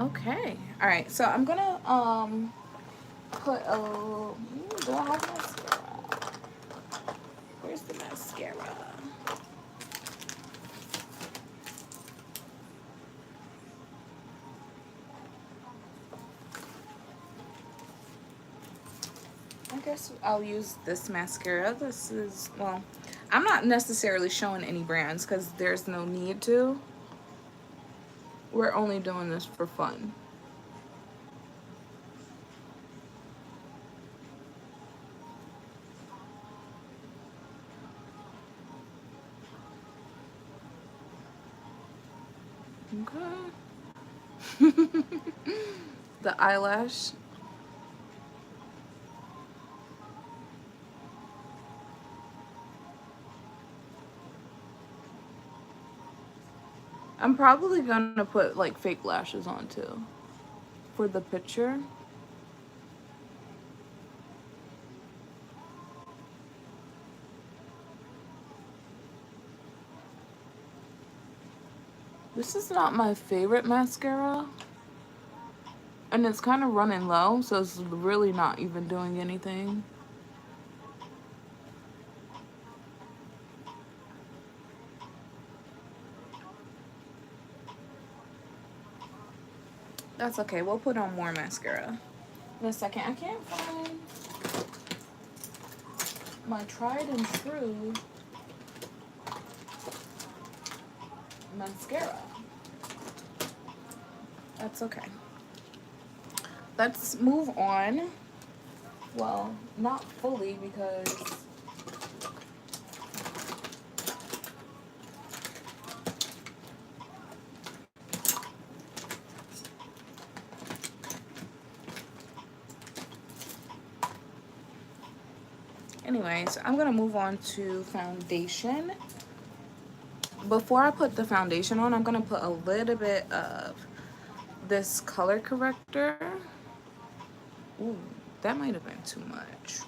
Okay. All right. So I'm gonna put a little. Do I have mascara? Where's the mascara? I guess I'll use this mascara. This is, well, I'm not necessarily showing any brands because there's no need to. We're only doing this for fun. Okay. The eyelash. I'm probably gonna put like fake lashes on too for the picture. This is not my favorite mascara, and it's kind of running low, so it's really not even doing anything. That's okay, we'll put on more mascara in a second. I can't find my tried and true mascara. That's okay. Let's move on. Well, not fully because anyways, I'm gonna move on to foundation. Before I put the foundation on, I'm gonna put a little bit of this color corrector. Ooh. That might have been too much.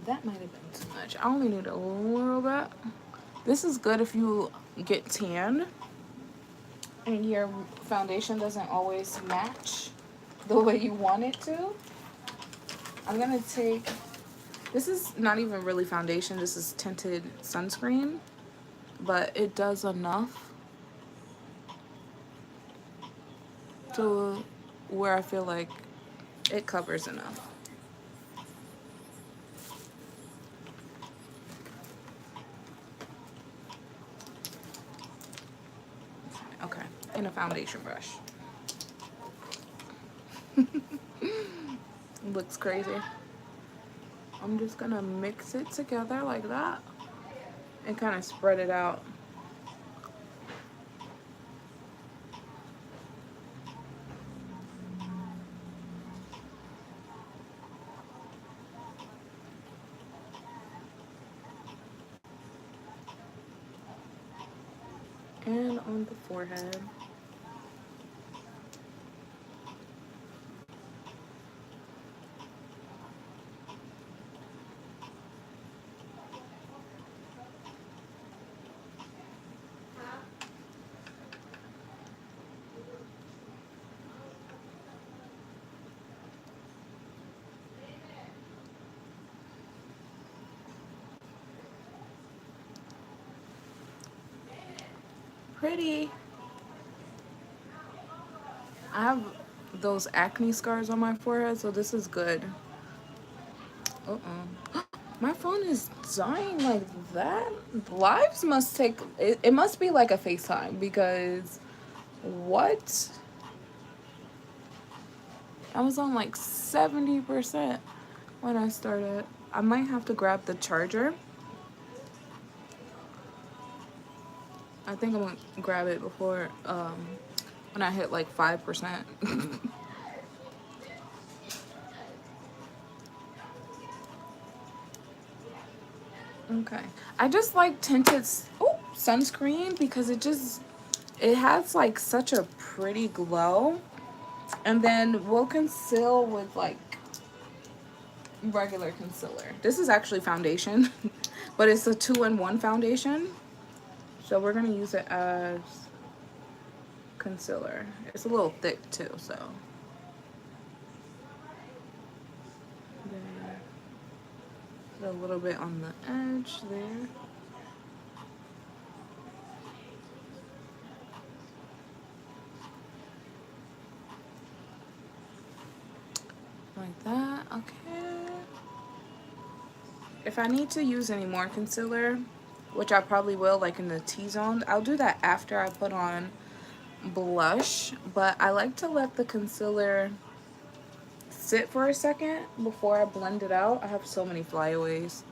That might have been too much. I only need a little bit. This is good if you get tan and your foundation doesn't always match the way you want it to. I'm gonna take, this is not even really foundation, this is tinted sunscreen, but it does enough to where I feel like it covers enough. Okay, and a foundation brush. Looks crazy. I'm just gonna mix it together like that and kind of spread it out. And on the forehead. Pretty. I have those acne scars on my forehead, so this is good. Uh-oh. My phone is dying like that? Lives must take, it must be like a FaceTime because what? I was on like 70% when I started. I might have to grab the charger. I think I'm gonna grab it before when I hit like 5%. Okay. I just like tinted sunscreen because it has like such a pretty glow. And then we'll conceal with like regular concealer. This is actually foundation, but it's a 2-in-1 foundation. So we're gonna use it as concealer. It's a little thick too, so. There. A little bit on the edge there. Like that, okay. If I need to use any more concealer, which I probably will, like in the T-zone, I'll do that after I put on blush, but I like to let the concealer sit for a second before I blend it out. I have so many flyaways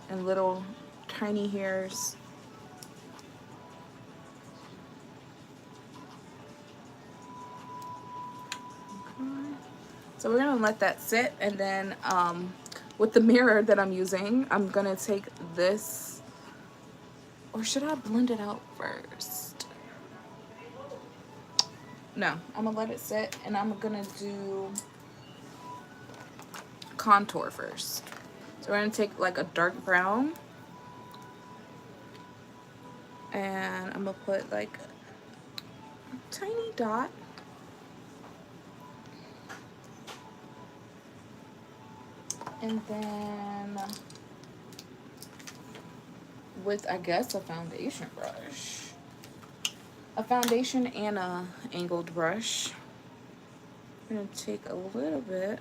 and little tiny hairs. Okay. So we're gonna let that sit, and then with the mirror that I'm using, I'm gonna take this, or should I blend it out first? No, I'm gonna let it sit, and I'm gonna do contour first. So we're gonna take like a dark brown, and I'm gonna put like a tiny dot. And then with, I guess, a foundation brush. A foundation and a angled brush. I'm gonna take a little bit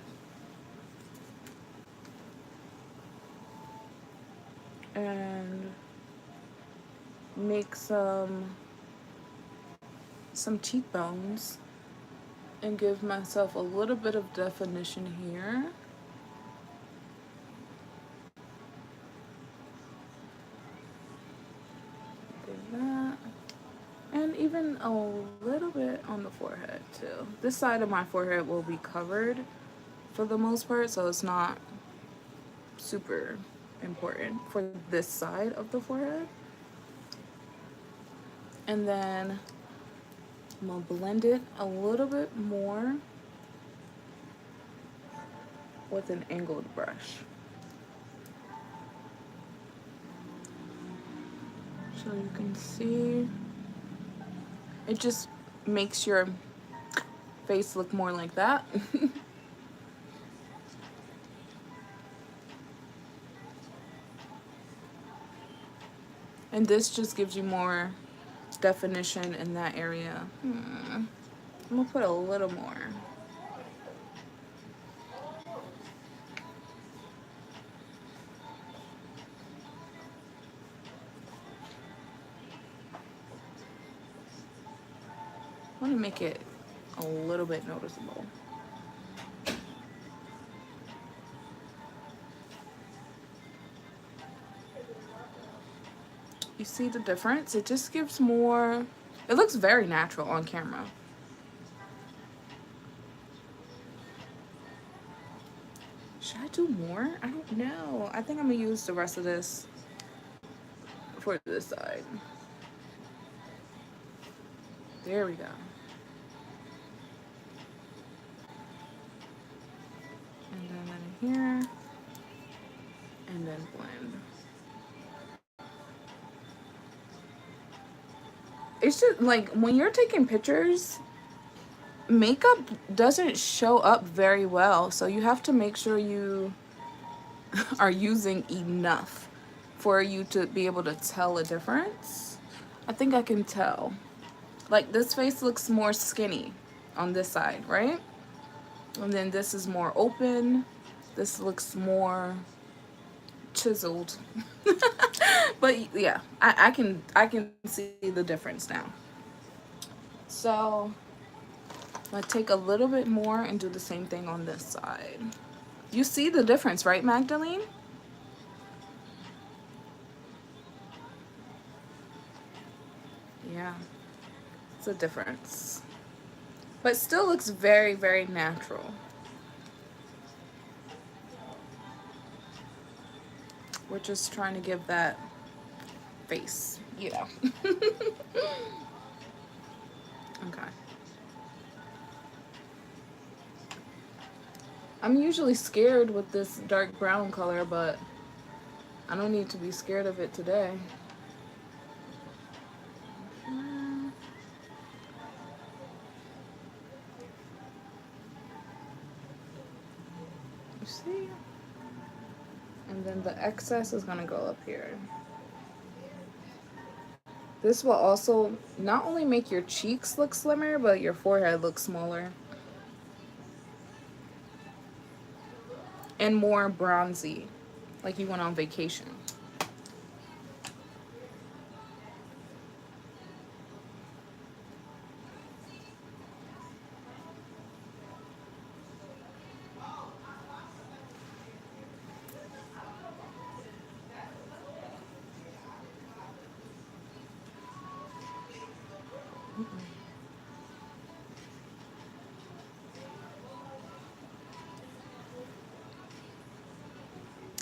and make some cheekbones and give myself a little bit of definition here. Do that. And even a little bit on the forehead too. This side of my forehead will be covered for the most part, so it's not super important for this side of the forehead. And then I'm gonna blend it a little bit more with an angled brush. So you can see it just makes your face look more like that. And this just gives you more definition in that area. I'm gonna put a little more. I want to make it a little bit noticeable. You see the difference? It just gives more, it looks very natural on camera. Should I do more? I don't know. I think I'm gonna use the rest of this for this side. There we go. And then in here, and then blend. It's just like when you're taking pictures, makeup doesn't show up very well, so you have to make sure you are using enough for you to be able to tell a difference. I think I can tell. Like this face looks more skinny on this side, right? And then this is more open. This looks more chiseled. But yeah, I can see the difference now. So I'm gonna take a little bit more and do the same thing on this side. You see the difference, right, Magdalene? Yeah, it's a difference. But still looks very, very natural. We're just trying to give that face, yeah. Okay. I'm usually scared with this dark brown color, but I don't need to be scared of it today. You see? And then the excess is gonna go up here. This will also not only make your cheeks look slimmer, but your forehead look smaller. And more bronzy, like you went on vacation.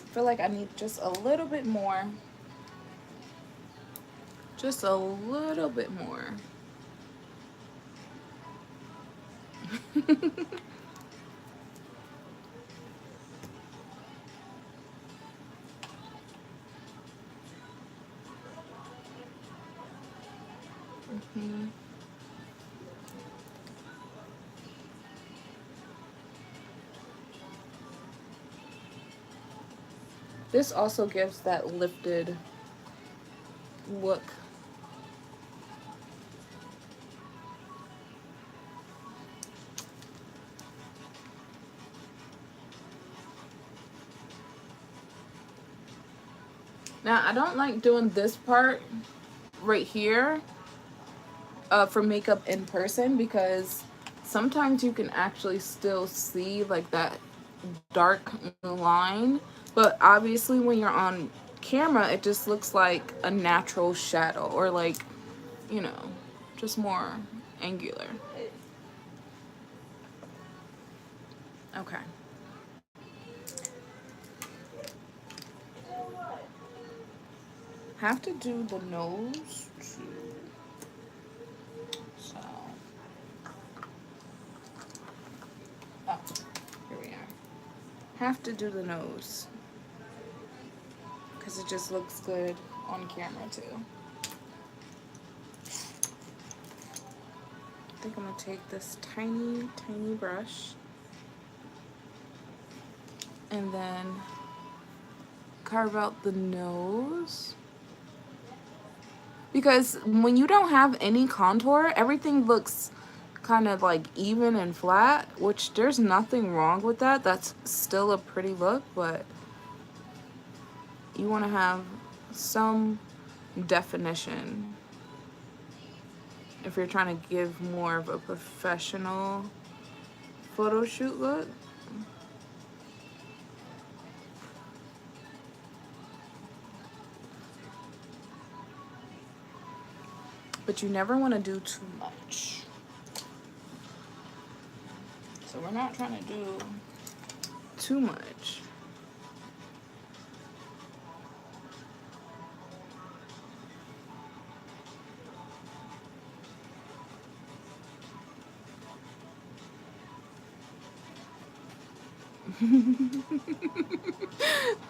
I feel like I need just a little bit more. Just a little bit more. This also gives that lifted look. Now, I don't like doing this part right here for makeup in person because sometimes you can actually still see like that dark line, but obviously when you're on camera it just looks like a natural shadow, or like, you know, just more angular. Okay. Have to do the nose too. So have to do the nose because it just looks good on camera too. I think I'm gonna take this tiny brush and then carve out the nose. Because when you don't have any contour, everything looks kind of like even and flat, which there's nothing wrong with that. That's still a pretty look, but you want to have some definition if you're trying to give more of a professional photo shoot look. But you never want to do too much. So we're not trying to do too much.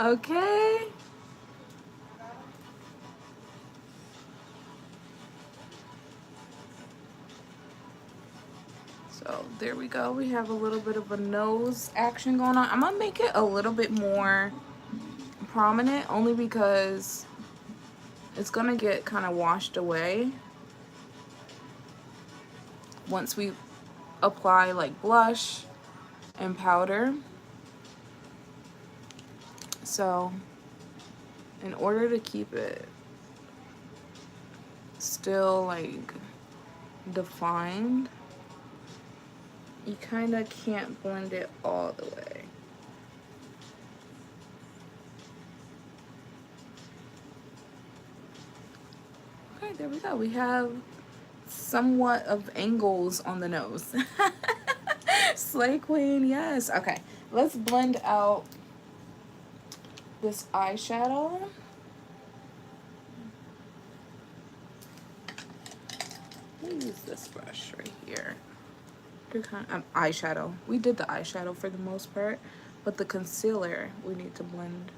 Okay. So there we go. We have a little bit of a nose action going on. I'm gonna make it a little bit more prominent only because it's gonna get kind of washed away once we apply like blush and powder. So in order to keep it still like defined, you kind of can't blend it all the way. Okay, there we go. We have somewhat of angles on the nose. Slay Queen, yes. Okay, let's blend out this eyeshadow. Let me use this brush right here. Eyeshadow. We did the eyeshadow for the most part, but the concealer we need to blend.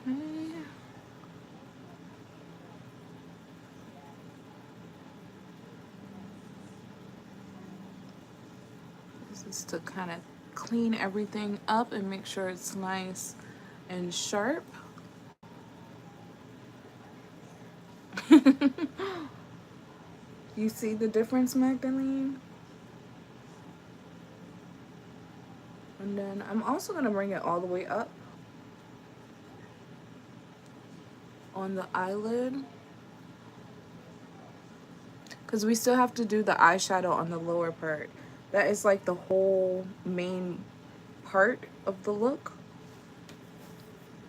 Okay. This is to kind of clean everything up and make sure it's nice and sharp. You see the difference, Magdalene? And then I'm also going to bring it all the way up on the eyelid, because we still have to do the eyeshadow on the lower part. That is like the whole main part of the look.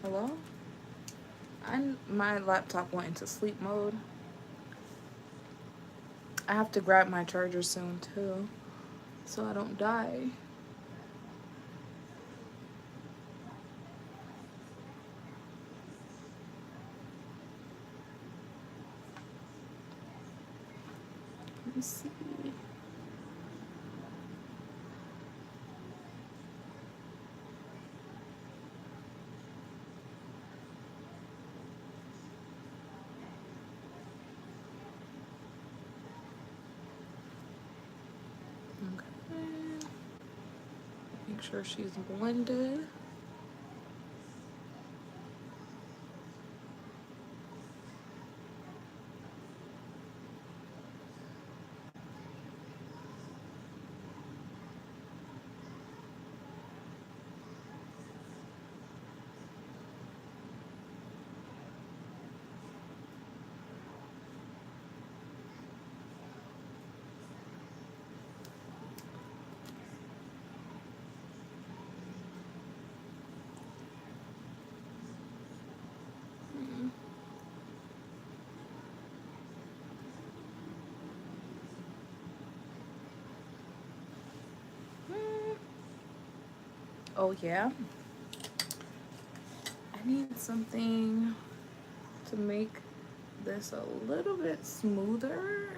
Hello? My laptop went into sleep mode. I have to grab my charger soon too, so I don't die. Let me see. Make sure she's blended. Oh yeah, I need something to make this a little bit smoother.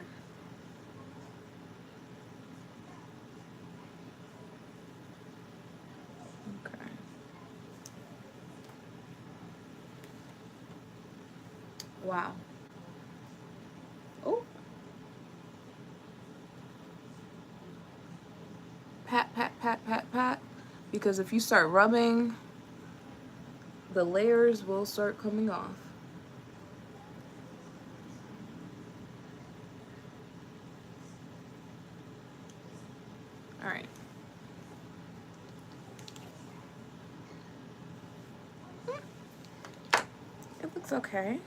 Okay. Wow. Oh. Pat, pat, pat, pat, pat. Because if you start rubbing, the layers will start coming off. All right. It looks okay.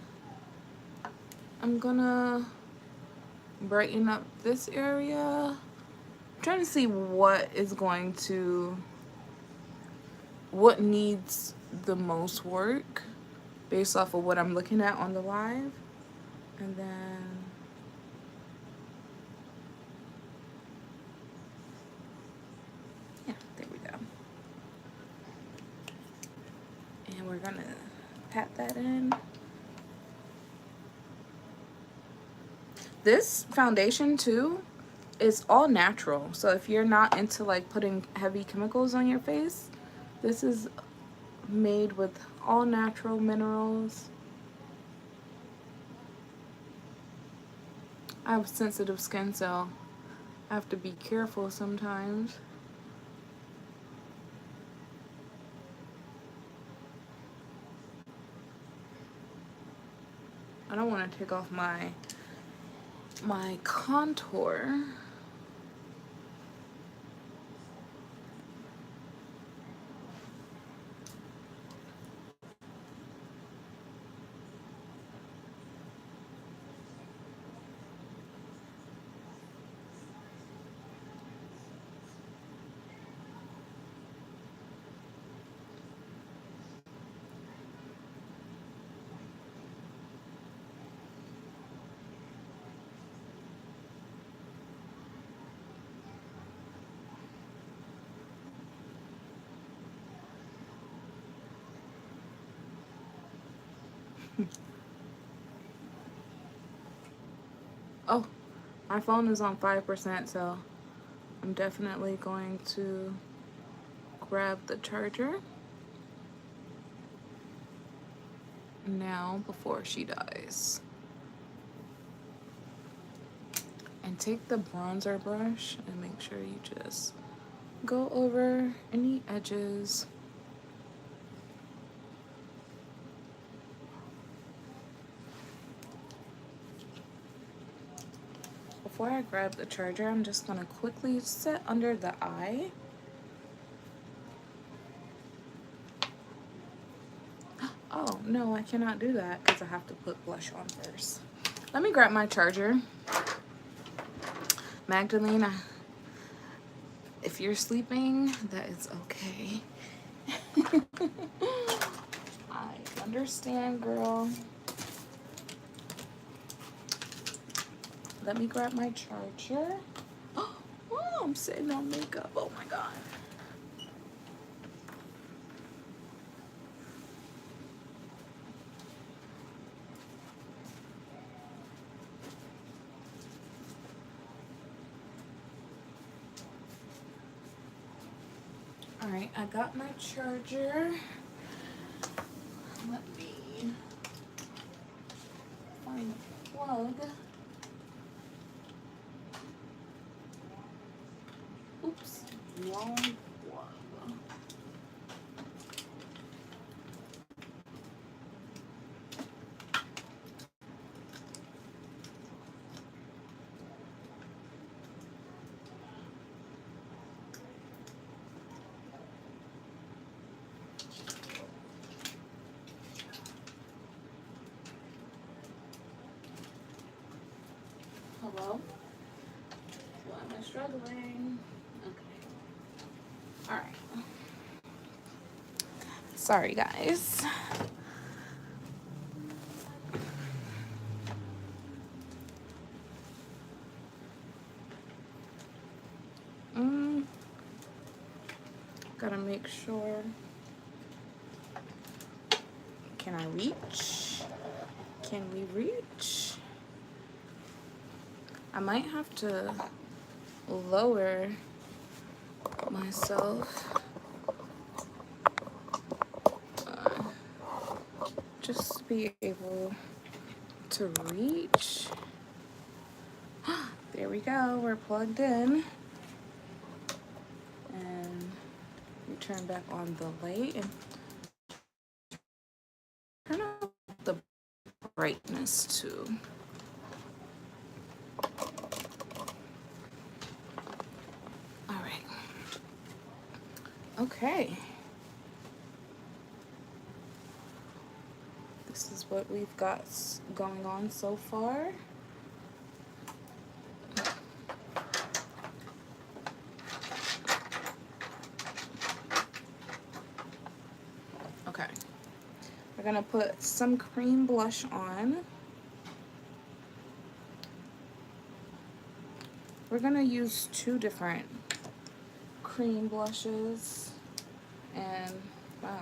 I'm gonna brighten up this area. I'm trying to see what needs the most work based off of what I'm looking at on the live. And then yeah, there we go. And we're gonna pat that in. This foundation too is all natural. So if you're not into like putting heavy chemicals on your face, this is made with all natural minerals. I have sensitive skin, so I have to be careful sometimes. I don't want to take off my contour. Oh, my phone is on 5%, so I'm definitely going to grab the charger now before she dies. And take the bronzer brush and make sure you just go over any edges. Before I grab the charger, I'm just gonna quickly set under the eye. Oh, no, I cannot do that because I have to put blush on first. Let me grab my charger. Magdalena, if you're sleeping, that is okay. I understand, girl. Let me grab my charger. Oh, I'm sitting on makeup. Oh my god. Alright, I got my charger. Let me find a plug. Oops, wrong plug. Hello? Why am I struggling? Okay. Alright. Sorry, guys. Gotta make sure. Can I reach? Can we reach? I might have to lower myself just to be able to reach. There we go, we're plugged in. And we turn back on the light and turn up the brightness too. All right. Okay. This is what we've got going on so far. Okay. We're gonna put some cream blush on. We're gonna use 2 different cream blushes. And wow,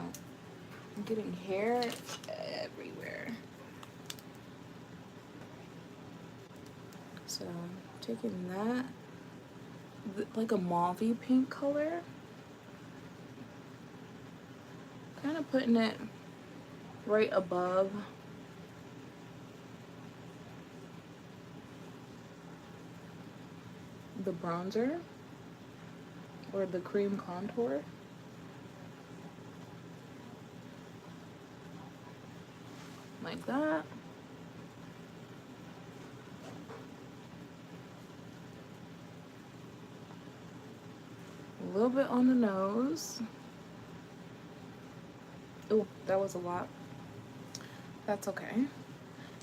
I'm getting hair everywhere. So taking that, like a mauvey pink color, kind of putting it right above the bronzer or the cream contour. Like that. A little bit on the nose. Oh, that was a lot. That's okay.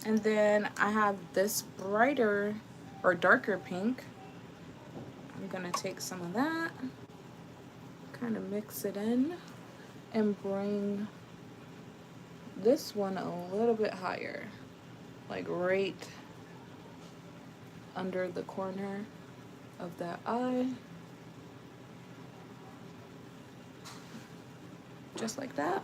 And then I have this brighter or darker pink. I'm gonna take some of that, kind of mix it in, and bring this one a little bit higher, like right under the corner of that eye. Just like that.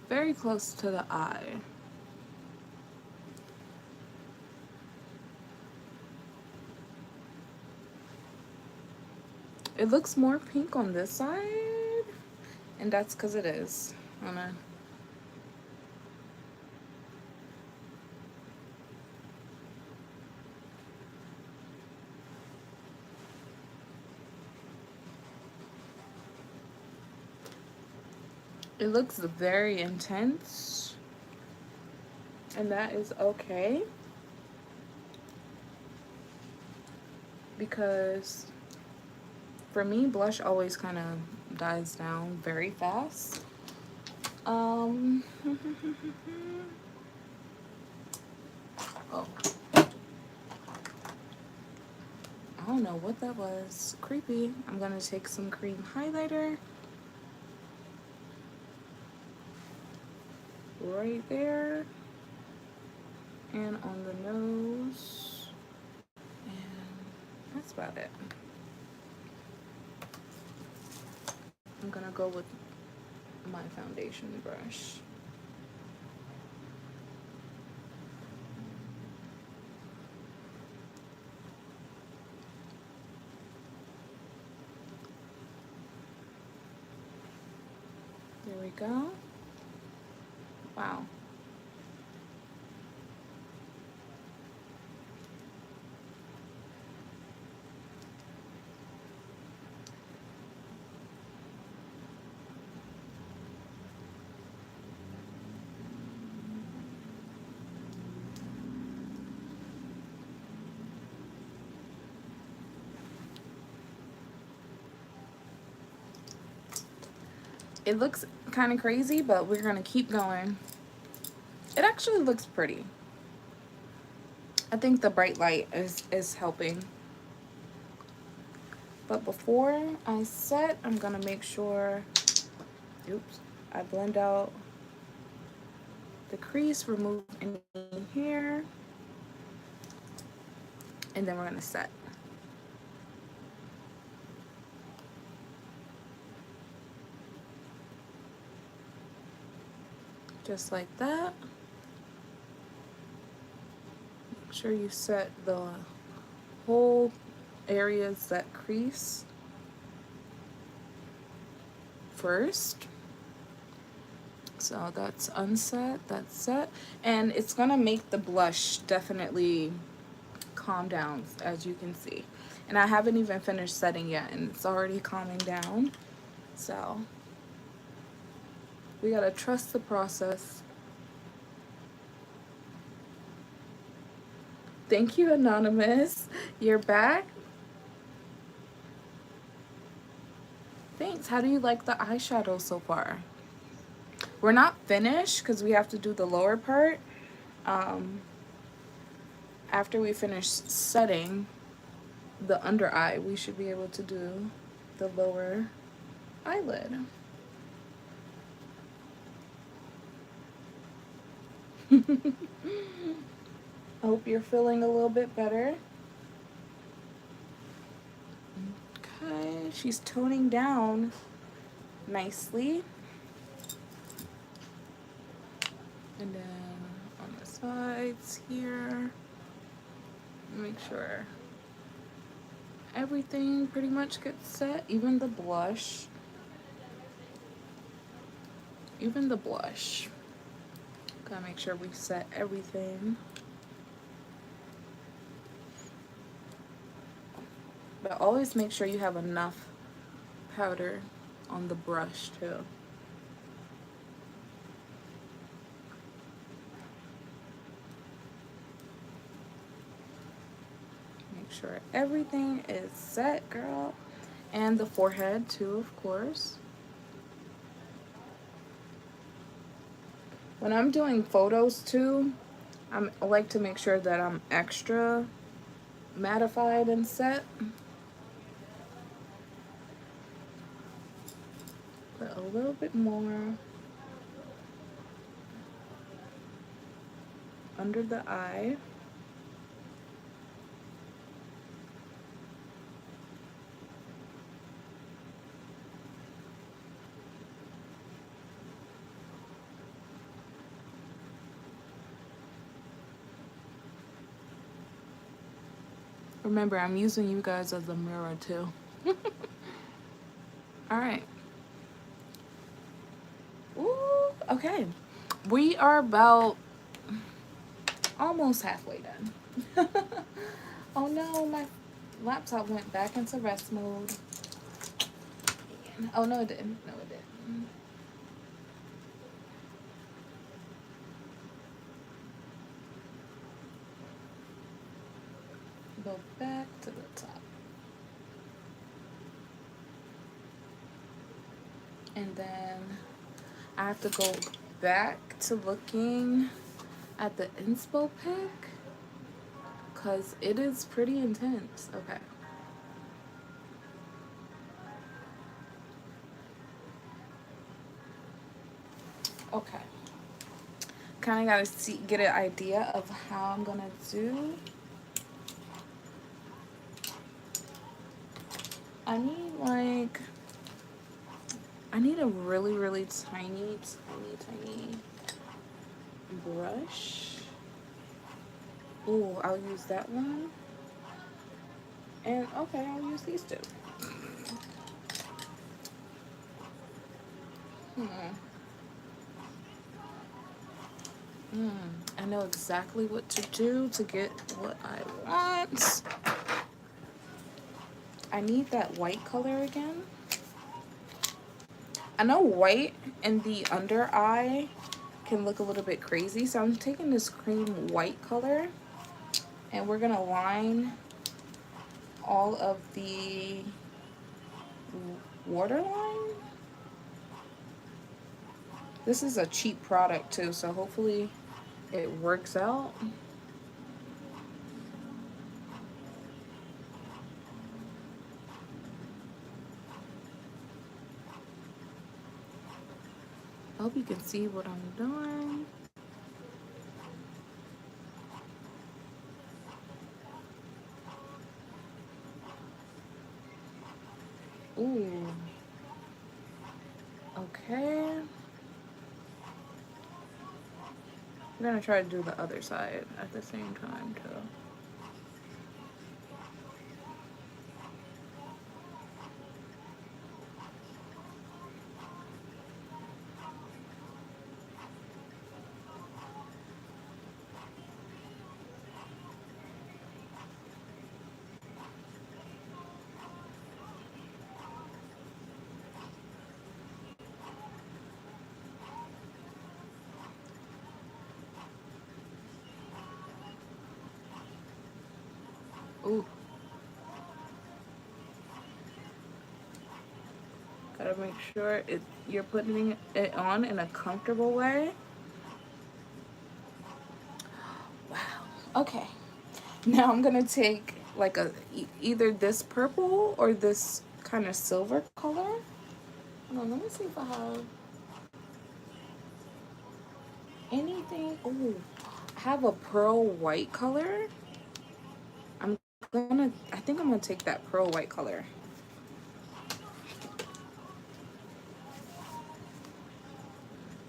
Very close to the eye. It looks more pink on this side, and that's because it is. It looks very intense, and that is okay, because for me, blush always kind of dies down very fast. Oh, I don't know what that was. Creepy. I'm gonna take some cream highlighter right there and on the nose, and that's about it. I'm gonna go with my foundation brush. There we go. Wow. It looks kind of crazy, but we're gonna keep going. It actually looks pretty. I think the bright light is helping. But before I set, I'm gonna make sure, oops, I blend out the crease, remove any hair, and then we're gonna set. Just like that. Make sure you set the whole areas that crease first. So that's unset, that's set. And it's gonna make the blush definitely calm down, as you can see. And I haven't even finished setting yet, and it's already calming down. So we gotta trust the process. Thank you, Anonymous. You're back. Thanks. How do you like the eyeshadow so far? We're not finished because we have to do the lower part. After we finish setting the under eye, we should be able to do the lower eyelid. I hope you're feeling a little bit better. Okay, she's toning down nicely. And then on the sides here, make sure everything pretty much gets set, even the blush. Even the blush. Gotta make sure we set everything. But always make sure you have enough powder on the brush too. Make sure everything is set, girl. And the forehead too, of course. When I'm doing photos too, I like to make sure that I'm extra mattified and set. Put a little bit more under the eye. Remember, I'm using you guys as a mirror too. All right. Ooh, okay. We are about almost halfway done. Oh no, my laptop went back into rest mode. Oh no, it didn't. No, it didn't. Go back to the top. And then I have to go back to looking at the inspo pic because it is pretty intense. Okay. Okay. Kind of gotta get an idea of how I'm gonna do. I need a really, really tiny brush. Ooh, I'll use that one. And okay, I'll use these two. I know exactly what to do to get what I want. I need that white color again. I know white in the under eye can look a little bit crazy, so I'm taking this cream white color and we're gonna line all of the waterline. This is a cheap product too, so hopefully it works out. hope you can see what I'm doing. Ooh. Okay. I'm gonna try to do the other side at the same time too. Ooh. Gotta make sure you're putting it on in a comfortable way. Wow. Okay. Now I'm gonna take like either this purple or this kind of silver color. Hold on, let me see if I have anything. Oh, I have a pearl white color. I think I'm gonna take that pearl white color.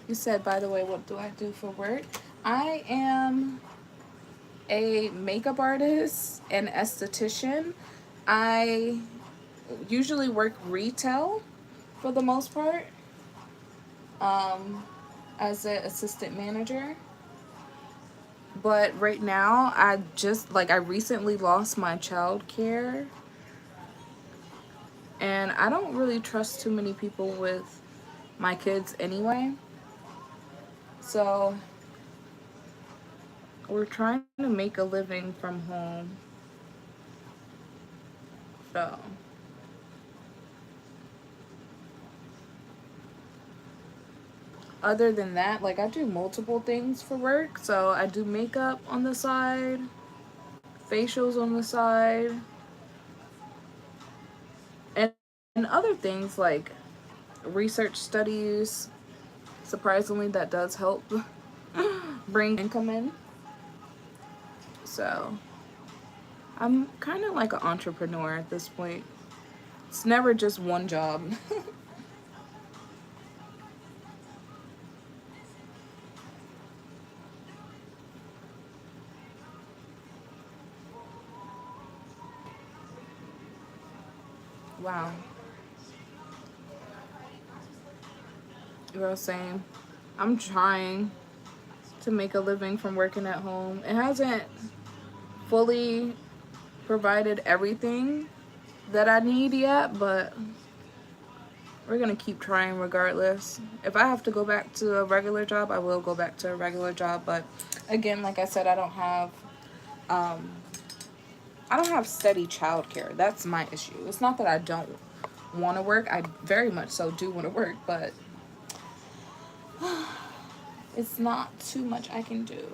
You said, by the way, what do I do for work? I am a makeup artist and esthetician. I usually work retail for the most part, as an assistant manager. But right now, I recently lost my child care, and I don't really trust too many people with my kids anyway. So we're trying to make a living from home. So other than that, like I do multiple things for work. So I do makeup on the side, facials on the side, and, and other things like research studies. Surprisingly, that does help bring income in. So I'm kind of like an entrepreneur at this point. It's never just one job. Wow. Girl, same. I'm trying to make a living from working at home. It hasn't fully provided everything that I need yet, but we're gonna keep trying regardless. If I have to go back to a regular job, I will go back to a regular job. But again, like I said, um, I don't have steady childcare. That's my issue. It's not that I don't want to work. I very much so do want to work, but it's not too much I can do.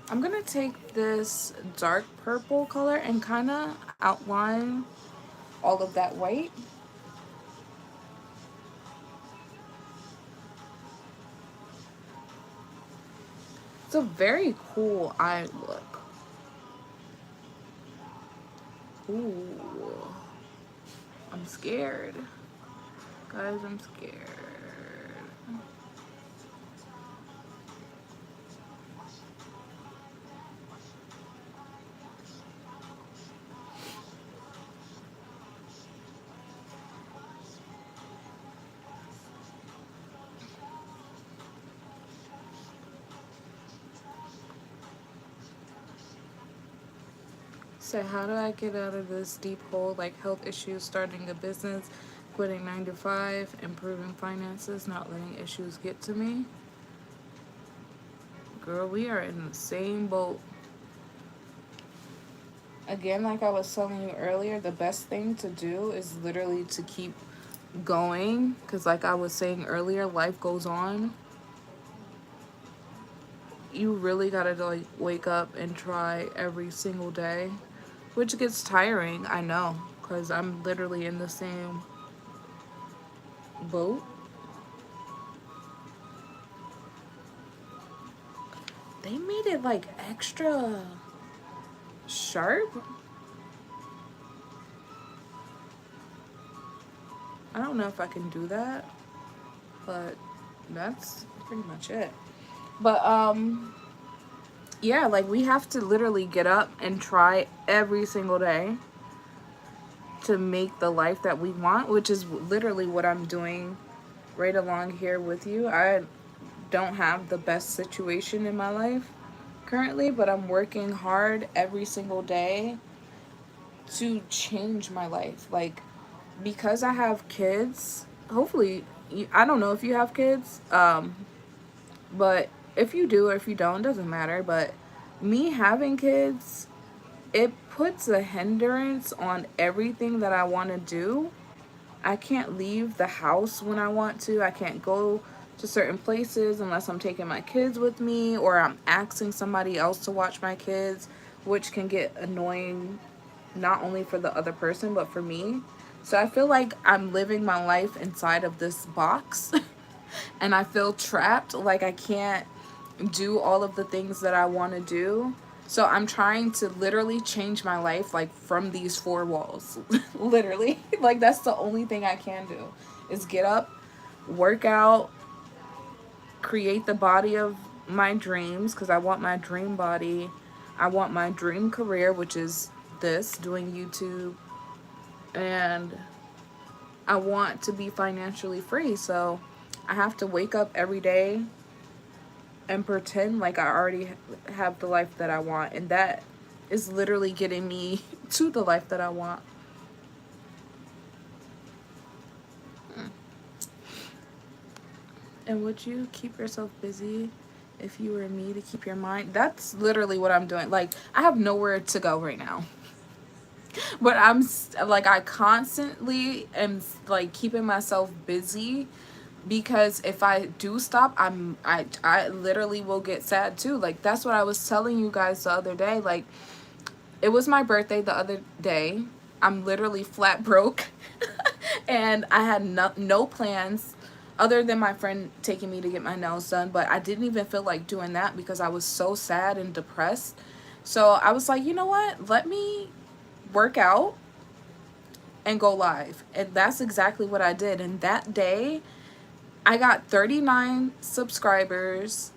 I'm gonna take this dark purple color and kind of outline all of that white. It's a very cool eye look. Ooh, I'm scared. Guys, I'm scared. So how do I get out of this deep hole, like health issues, starting a business, quitting 9 to 5, improving finances, not letting issues get to me? Girl, we are in the same boat. Again, like I was telling you earlier, the best thing to do is literally to keep going, because like I was saying earlier, life goes on. You really gotta like wake up and try every single day, which gets tiring, I know, because I'm literally in the same boat. They made it like extra sharp. I don't know if I can do that, but that's pretty much it. But yeah, like we have to literally get up and try every single day to make the life that we want, which is literally what I'm doing right along here with you. I don't have the best situation in my life currently, but I'm working hard every single day to change my life. Like, because I have kids, hopefully, I don't know if you have kids, but if you do or if you don't, doesn't matter. But me having kids, it puts a hindrance on everything that I want to do. I can't leave the house when I want to. I can't go to certain places unless I'm taking my kids with me or I'm asking somebody else to watch my kids, which can get annoying not only for the other person but for me. So I feel like I'm living my life inside of this box and I feel trapped, like I can't do all of the things that I want to do. So I'm trying to literally change my life like from these four walls. Literally. Like that's the only thing I can do is get up, work out, create the body of my dreams because I want my dream body. I want my dream career, which is this, doing YouTube, and I want to be financially free. So I have to wake up every day and pretend like I already have the life that I want. And that is literally getting me to the life that I want. And would you keep yourself busy if you were me to keep your mind? That's literally what I'm doing. Like, I have nowhere to go right now. But like, I constantly am like keeping myself busy because if I do stop, I literally will get sad too. Like that's what I was telling you guys the other day. Like it was my birthday the other day. I'm literally flat broke and I had no plans other than my friend taking me to get my nails done, but I didn't even feel like doing that because I was so sad and depressed. So I was like, you know what? Let me work out and go live. And that's exactly what I did. And that day, I got 39 subscribers.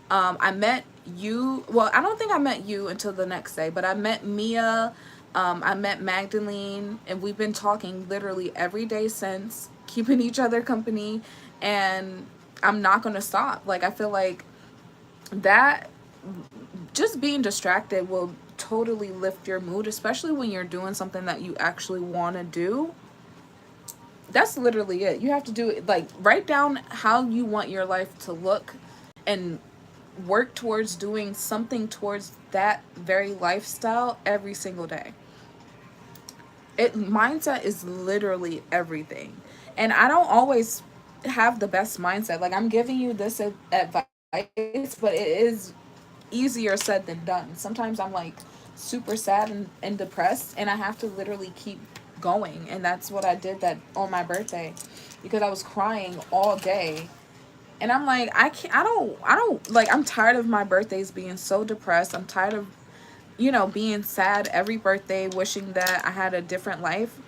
I met you. Well, I don't think I met you until the next day, but I met Mia. I met Magdalene, and we've been talking literally every day since, keeping each other company. And I'm not going to stop. Like, I feel like that just being distracted will totally lift your mood, especially when you're doing something that you actually want to do. That's literally it. You have to do it, like write down how you want your life to look and work towards doing something towards that very lifestyle every single day. It Mindset is literally everything. And I don't always have the best mindset. Like I'm giving you this advice, but it is easier said than done. Sometimes I'm like super sad and depressed and I have to literally keep going, and that's what I did that on my birthday because I was crying all day. And I'm like, I can't I don't like, I'm tired of my birthdays being so depressed. I'm tired of, being sad every birthday, wishing that I had a different life.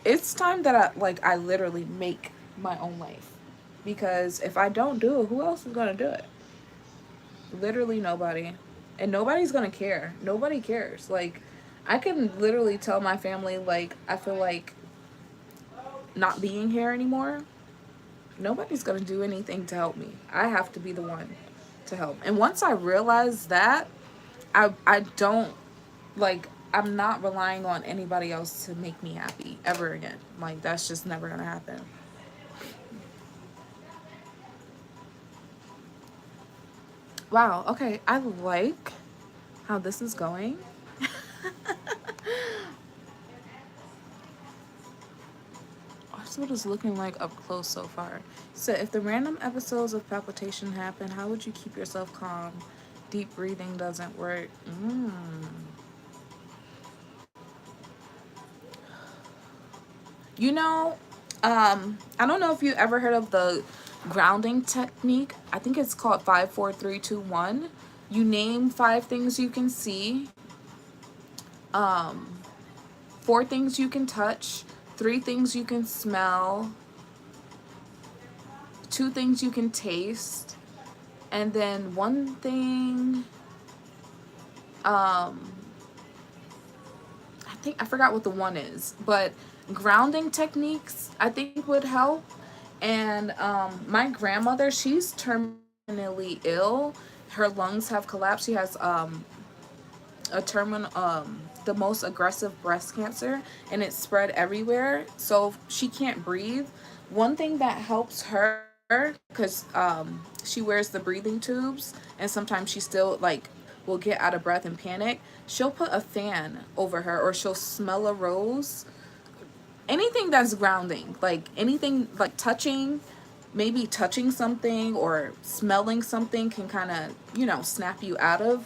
It's time that I literally make my own life. Because if I don't do it, who else is gonna do it? Literally nobody. And nobody's gonna care. Nobody cares. Like, I can literally tell my family, like, I feel like not being here anymore. Nobody's gonna do anything to help me. I have to be the one to help. And once I realize that, I don't, like, I'm not relying on anybody else to make me happy ever again. Like, that's just never gonna happen. Wow, okay. I like how this is going. That's what it's looking like up close so far. So if the random episodes of palpitation happen, how would you keep yourself calm? Deep breathing doesn't work. You know, I don't know if you ever heard of the grounding technique. I think it's called 5 4 3 2 1. You name 5 things you can see, 4 things you can touch, 3 things you can smell, 2 things you can taste, and then 1 thing, I forgot what the one is, but grounding techniques I think would help. And my grandmother, she's terminally ill. Her lungs have collapsed. She has a terminal, the most aggressive breast cancer, and it's spread everywhere. So she can't breathe. One thing that helps her, because she wears the breathing tubes, and sometimes she still like will get out of breath and panic. She'll put a fan over her, or she'll smell a rose. Anything that's grounding, like anything like touching, maybe touching something or smelling something can kind of, snap you out of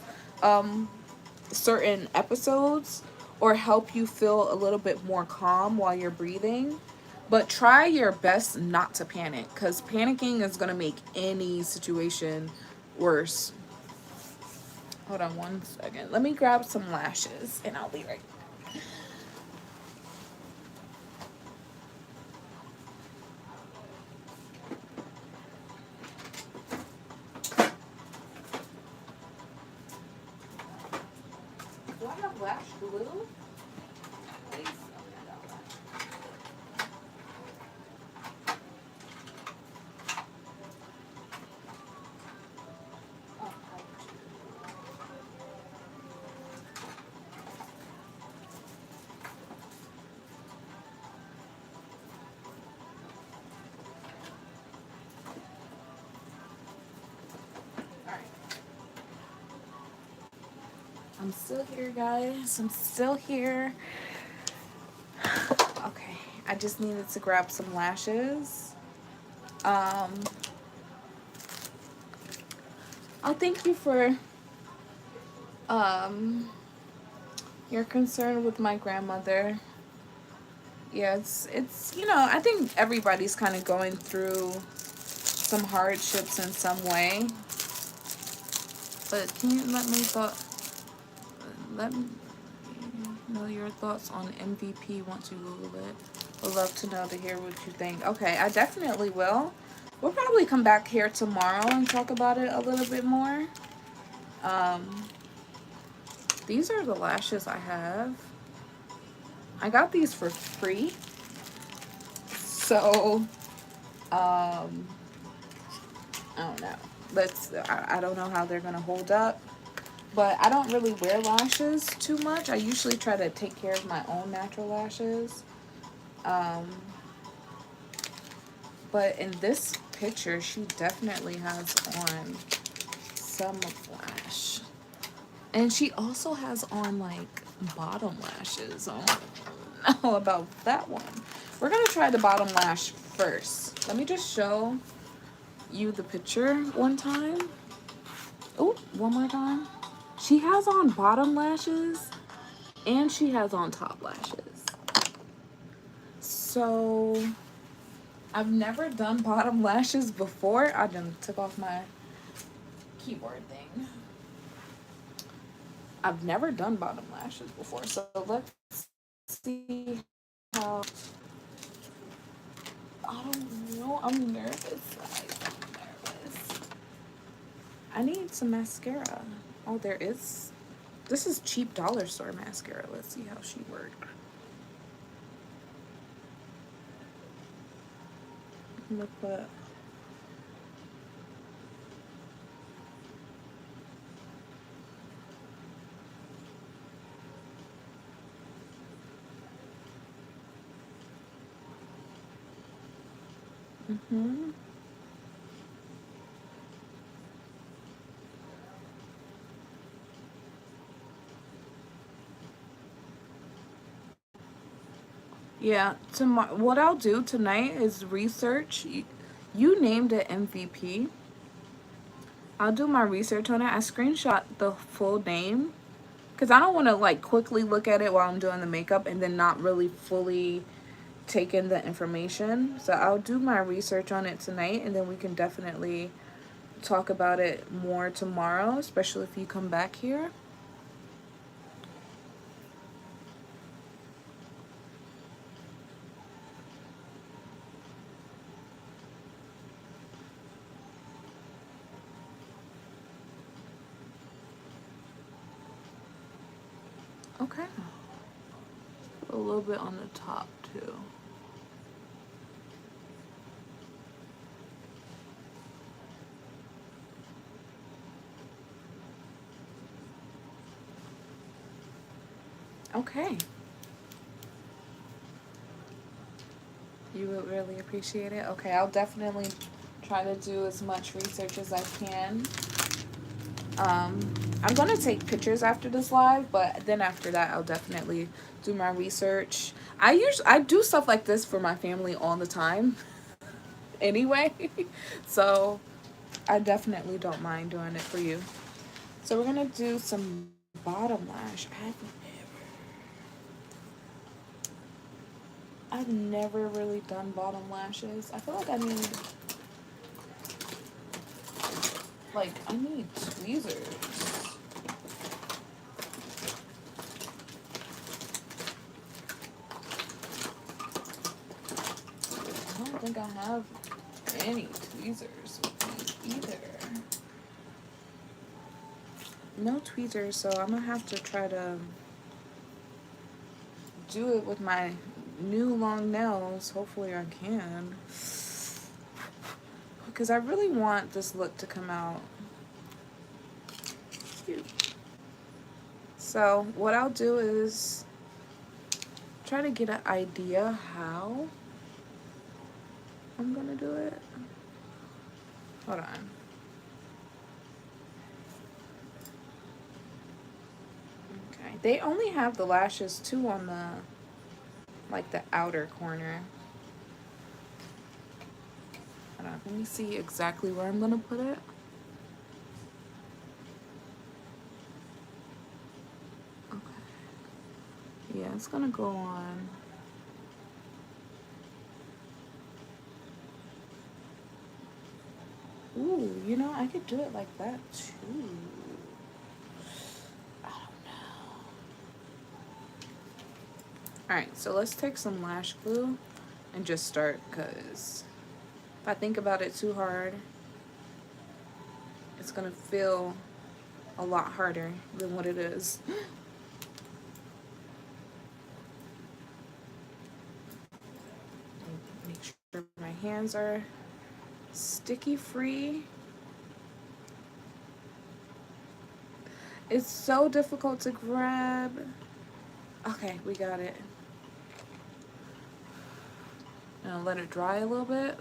certain episodes or help you feel a little bit more calm while you're breathing. But try your best not to panic, because panicking is going to make any situation worse. Hold on 1 second. Let me grab some lashes and I'll be right back. Do I have lash glue? Please. I'm still here, guys. I'm still here. Okay, I just needed to grab some lashes. Oh, thank you for your concern with my grandmother. Yeah, it's I think everybody's kind of going through some hardships in some way. But can you let me know your thoughts on MVP once you Google it? Would love to know to hear what you think. Okay, I definitely will. We'll probably come back here tomorrow and talk about it a little bit more. These are the lashes I have. I got these for free. So, I don't know. I don't know how they're going to hold up. But I don't really wear lashes too much. I usually try to take care of my own natural lashes. But in this picture, she definitely has on some lash. And she also has on like bottom lashes. I don't know about that one. We're going to try the bottom lash first. Let me just show you the picture one time. Oh, one more time. She has on bottom lashes and she has on top lashes. So I've never done bottom lashes before. I done took off my keyboard thing. I've never done bottom lashes before. So let's see how. I don't know. I'm nervous, guys. I'm nervous. I need some mascara. Oh, there is. This is cheap dollar store mascara. Let's see how she works. I'm gonna put. Yeah, tomorrow. What I'll do tonight is research. You named it MVP. I'll do my research on it. I screenshot the full name because I don't want to like quickly look at it while I'm doing the makeup and then not really fully take in the information. So I'll do my research on it tonight, and then we can definitely talk about it more tomorrow, especially if you come back here. Okay. A little bit on the top too. Okay. You would really appreciate it? Okay, I'll definitely try to do as much research as I can. I'm gonna take pictures after this live, but then after that I'll definitely do my research. I do stuff like this for my family all the time anyway. So I definitely don't mind doing it for you. So we're gonna do some bottom lash. I've never really done bottom lashes. I feel like I need tweezers. I don't think I have any tweezers with me either. No tweezers, so I'm gonna have to try to do it with my new long nails. Hopefully I can. Because I really want this look to come out cute. So what I'll do is try to get an idea how I'm gonna do it. Hold on. Okay. They only have the lashes too on the outer corner. Hold on. Let me see exactly where I'm gonna put it. Okay. Yeah, it's gonna go on. Ooh, you know, I could do it like that too. I don't know. Alright, so let's take some lash glue and just start, because if I think about it too hard, it's gonna feel a lot harder than what it is. Make sure my hands are sticky free. It's so difficult to grab. Okay, we got it. Now let it dry a little bit.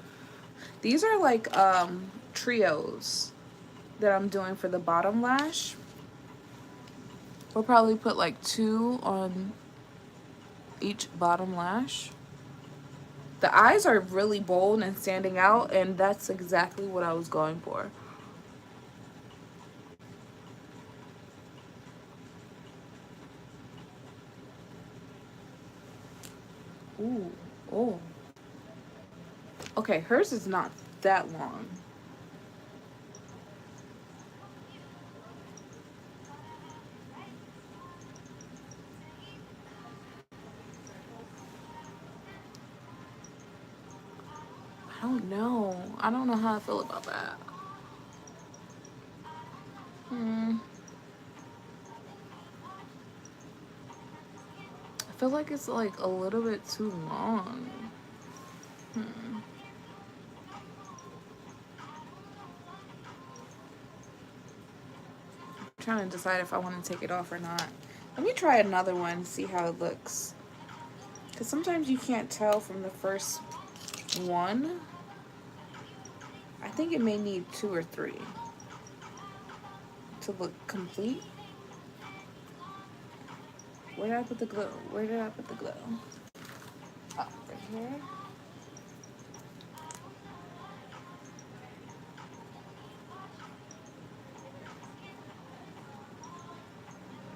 These are like trios that I'm doing for the bottom lash. We'll probably put like 2 on each bottom lash. The eyes are really bold and standing out, and that's exactly what I was going for. Ooh, oh. Okay, hers is not that long. I don't know. I don't know how I feel about that. I feel like it's like a little bit too long. I'm trying to decide if I want to take it off or not. Let me try another one, see how it looks. Because sometimes you can't tell from the first one. I think it may need 2 or 3 to look complete. Where did I put the glue? Where did I put the glue? Oh, right here.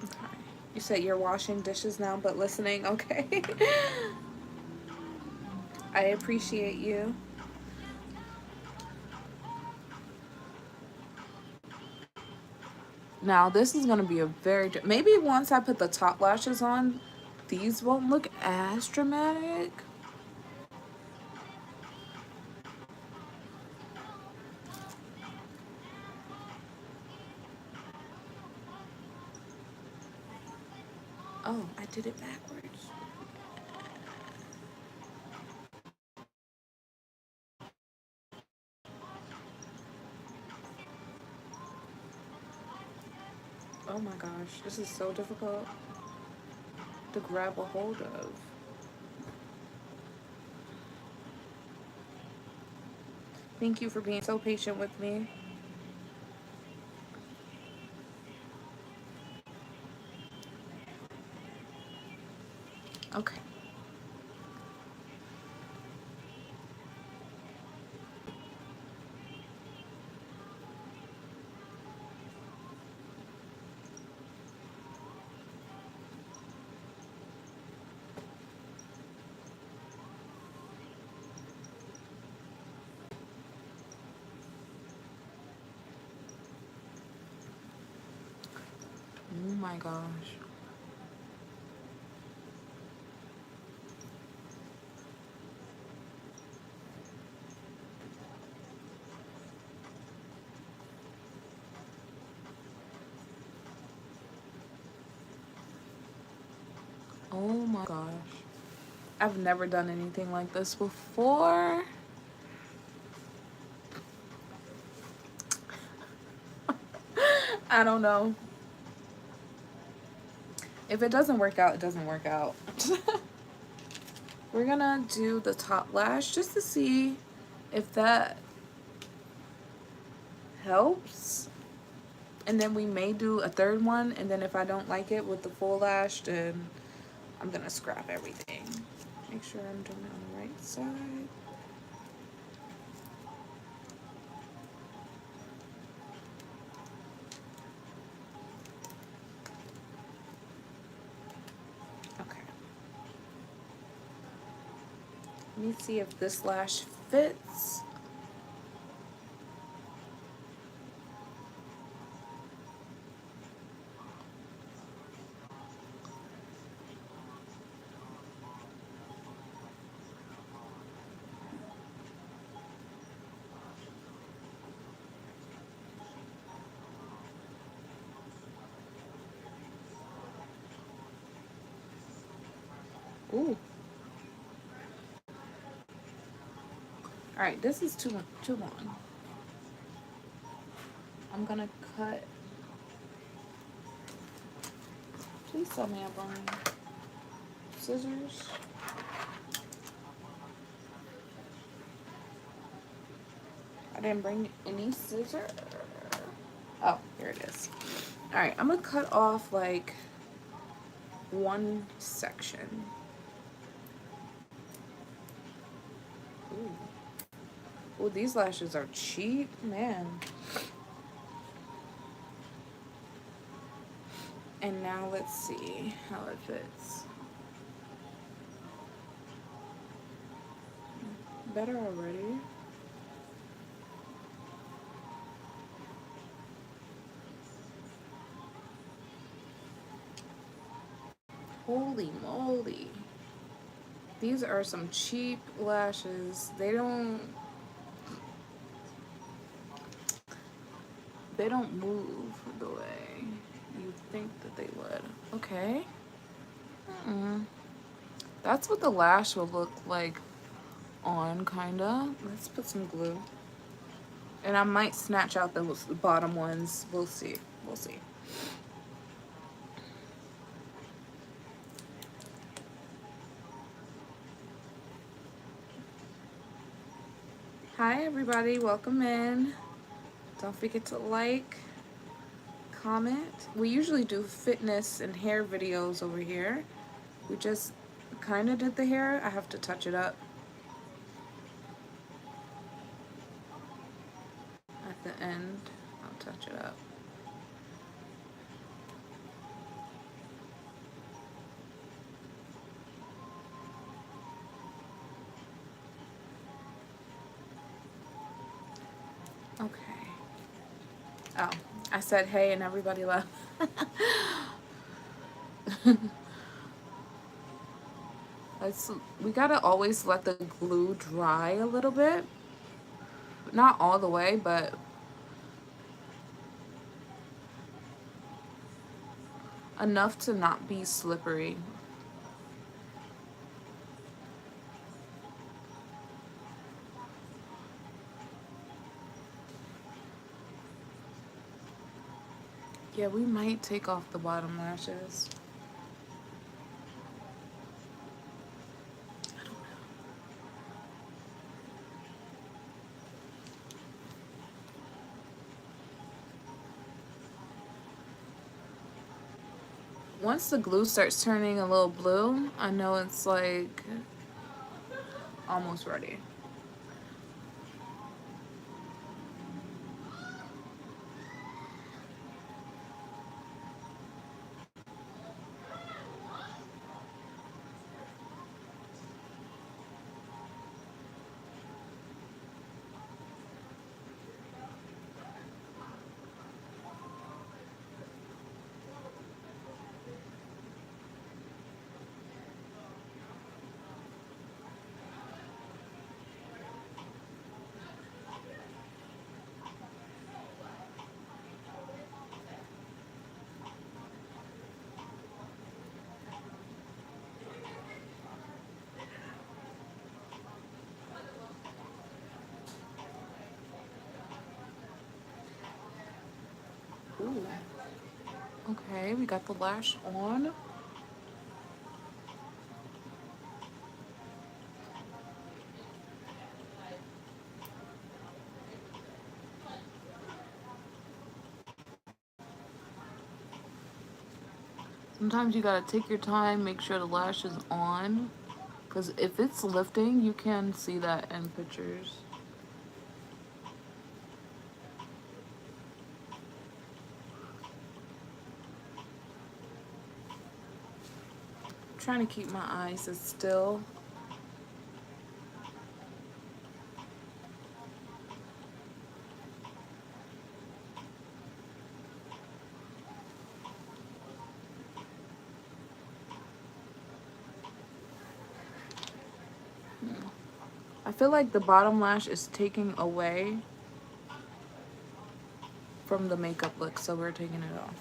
Okay. You said you're washing dishes now, but listening. Okay. I appreciate you. Now this is gonna be a very, maybe once I put the top lashes on, these won't look as dramatic. Oh, I did it backwards. Oh my gosh, this is so difficult to grab a hold of. Thank you for being so patient with me. Okay. Oh my gosh. Oh my gosh. I've never done anything like this before. I don't know. If it doesn't work out, it doesn't work out. We're gonna do the top lash just to see if that helps. And then we may do a third one. And then if I don't like it with the full lash, then I'm gonna scrap everything. Make sure I'm doing it on the right side. Okay. Let me see if this lash fits. Ooh. All right, this is too long. I'm gonna cut. Please tell me I brought scissors. I didn't bring any scissors. Oh, here it is. All right, I'm gonna cut off like one section. Ooh. Ooh, these lashes are cheap, man. And now let's see how it fits. Better already. Holy moly. These are some cheap lashes. They don't move the way you think that they would. Okay. That's what the lash will look like on, kinda. Let's put some glue. And I might snatch out the bottom ones. We'll see. We'll see. Hi everybody, welcome in. Don't forget to like, comment. We usually do fitness and hair videos over here. We just kind of did the hair. I have to touch it up at the end. I'll touch it up. Okay. Oh, I said hey and everybody left. Let's, we gotta always let the glue dry a little bit. Not all the way, but enough to not be slippery. Yeah, we might take off the bottom lashes. Once the glue starts turning a little blue, I know it's like almost ready. Ooh. Okay, we got the lash on. Sometimes you gotta take your time, make sure the lash is on. Because if it's lifting, you can see that in pictures. I'm trying to keep my eyes as still. I feel like the bottom lash is taking away from the makeup look, so we're taking it off.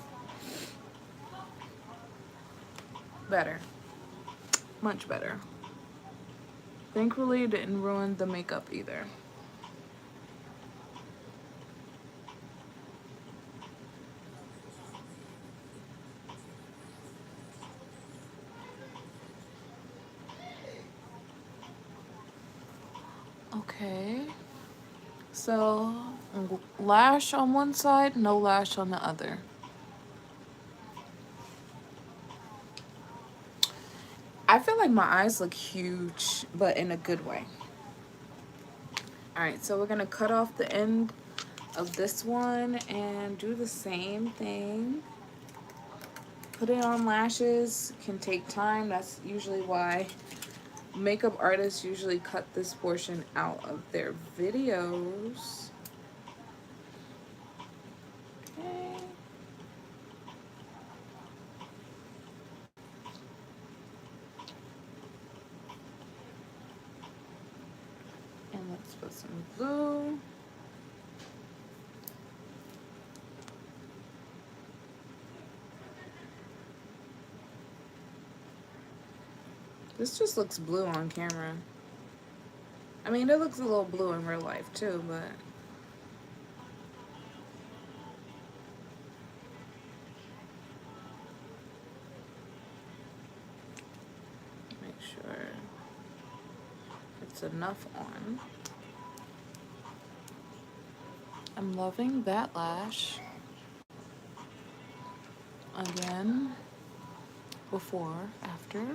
Better. Much better. Thankfully, it didn't ruin the makeup either. Okay. So, lash on one side, no lash on the other. I feel like my eyes look huge, but in a good way. Alright, so we're going to cut off the end of this one and do the same thing. Put it on lashes, can take time. That's usually why makeup artists usually cut this portion out of their videos. Okay. And let's put some glue. This just looks blue on camera. I mean, it looks a little blue in real life too, but make sure it's enough on. I'm loving that lash. Again, before, after.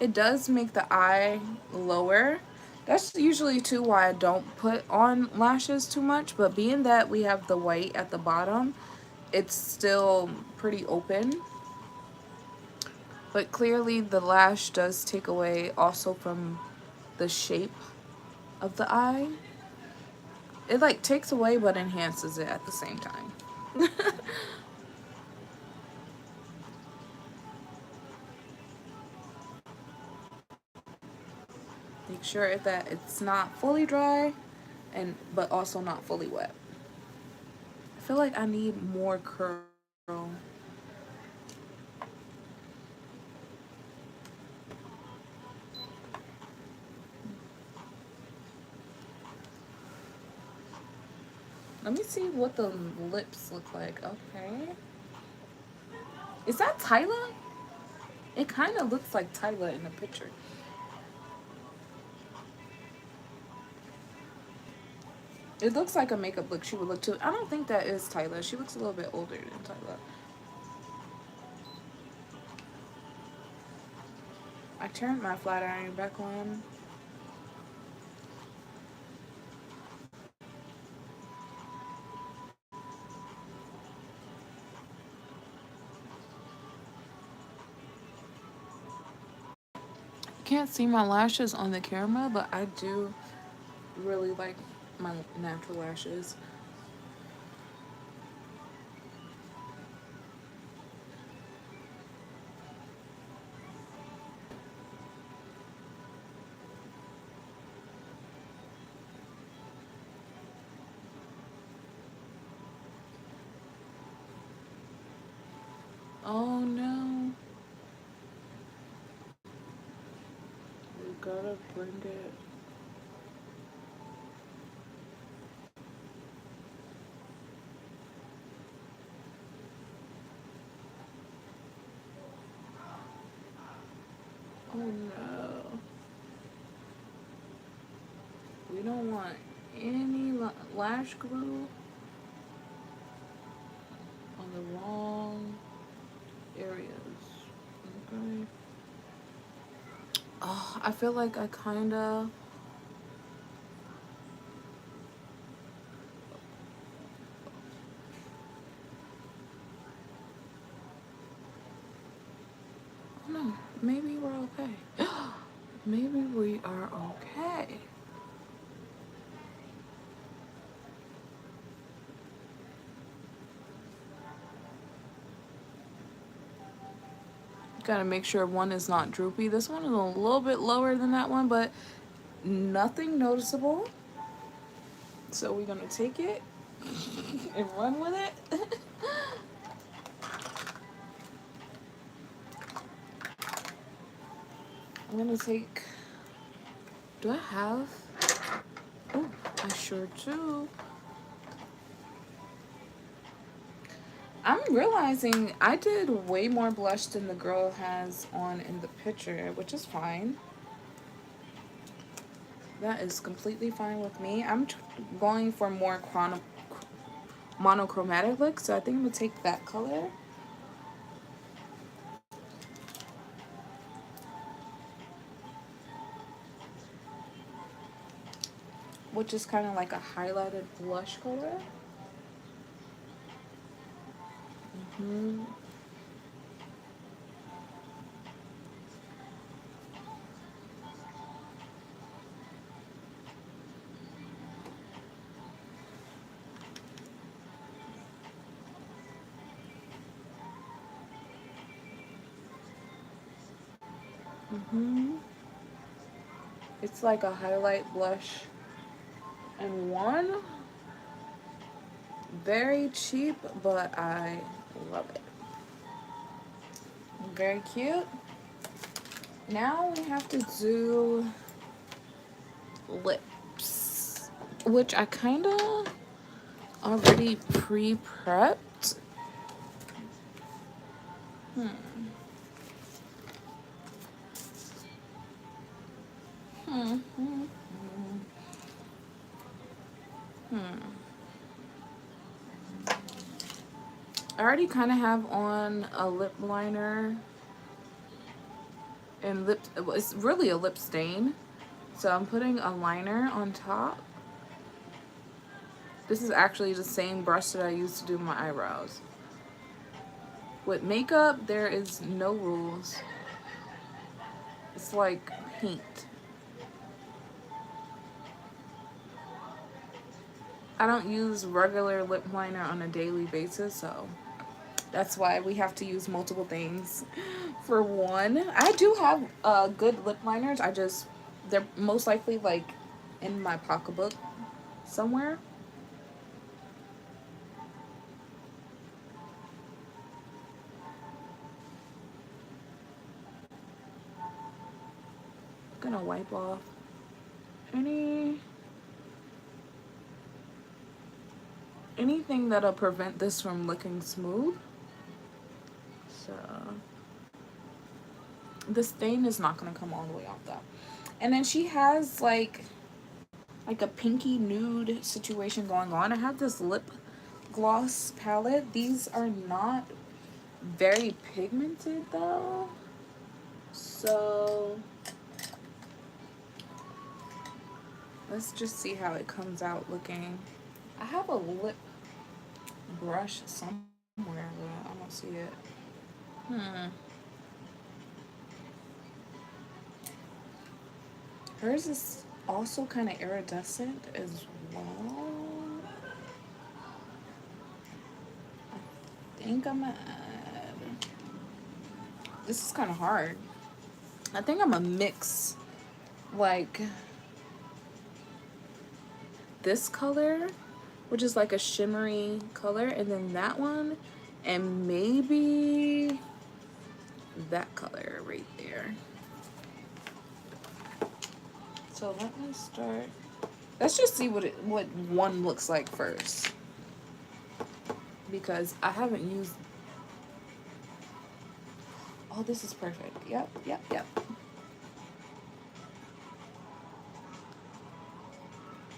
It does make the eye lower. That's usually too why I don't put on lashes too much, but being that we have the white at the bottom, it's still pretty open. But clearly the lash does take away also from the shape of the eye. It like takes away but enhances it at the same time. sure that it's not fully dry but also not fully wet. I feel like I need more curl. Let me see what the lips look like. Okay. Is that Tyla? It kind of looks like Tyla in the picture. It looks like a makeup look she would look to. I don't think that is Tyla. She looks a little bit older than Tyla. I turned my flat iron back on. Can't see my lashes on the camera, but I do really like my natural lashes. Oh no. We gotta bring it. Oh no. We don't want any lash glue on the wrong areas. Okay. Oh, I feel like I kinda. No, maybe we're okay. Maybe we are okay. Gotta make sure one is not droopy. This one is a little bit lower than that one, but nothing noticeable. So we're gonna take it and run with it. I'm gonna take. Do I have? Oh, I sure do. I'm realizing I did way more blush than the girl has on in the picture, which is fine. That is completely fine with me. I'm going for more monochromatic look, so I think I'm gonna take that color. Which is kind of like a highlighted blush color. Mm-hmm. Mm-hmm. It's like a highlight blush and one. Very cheap, but I love it. Very cute. Now we have to do lips, which I kind of already pre-prepped. Hmm. Hmm. Hmm. Hmm. I already kind of have on a lip liner and lip. It's really a lip stain, so I'm putting a liner on top. This is actually the same brush that I used to do my eyebrows. With makeup, there is no rules. It's like paint. I don't use regular lip liner on a daily basis, so that's why we have to use multiple things for one. I do have good lip liners. I just They're most likely like in my pocketbook somewhere. I'm gonna wipe off any anything that'll prevent this from looking smooth. So the stain is not gonna come all the way off though. And then she has like a pinky nude situation going on. I have this lip gloss palette. These are not very pigmented though. So let's just see how it comes out looking. I have a lip brush somewhere, but I don't see it. Hers is also kind of iridescent as well. I think I'm gonna add. This is kind of hard. I think I'm gonna mix like this color, which is like a shimmery color, and then that one, and maybe that color right there. So let me start. Let's just see what one looks like first, because I haven't used. Oh, this is perfect. Yep, yep, yep.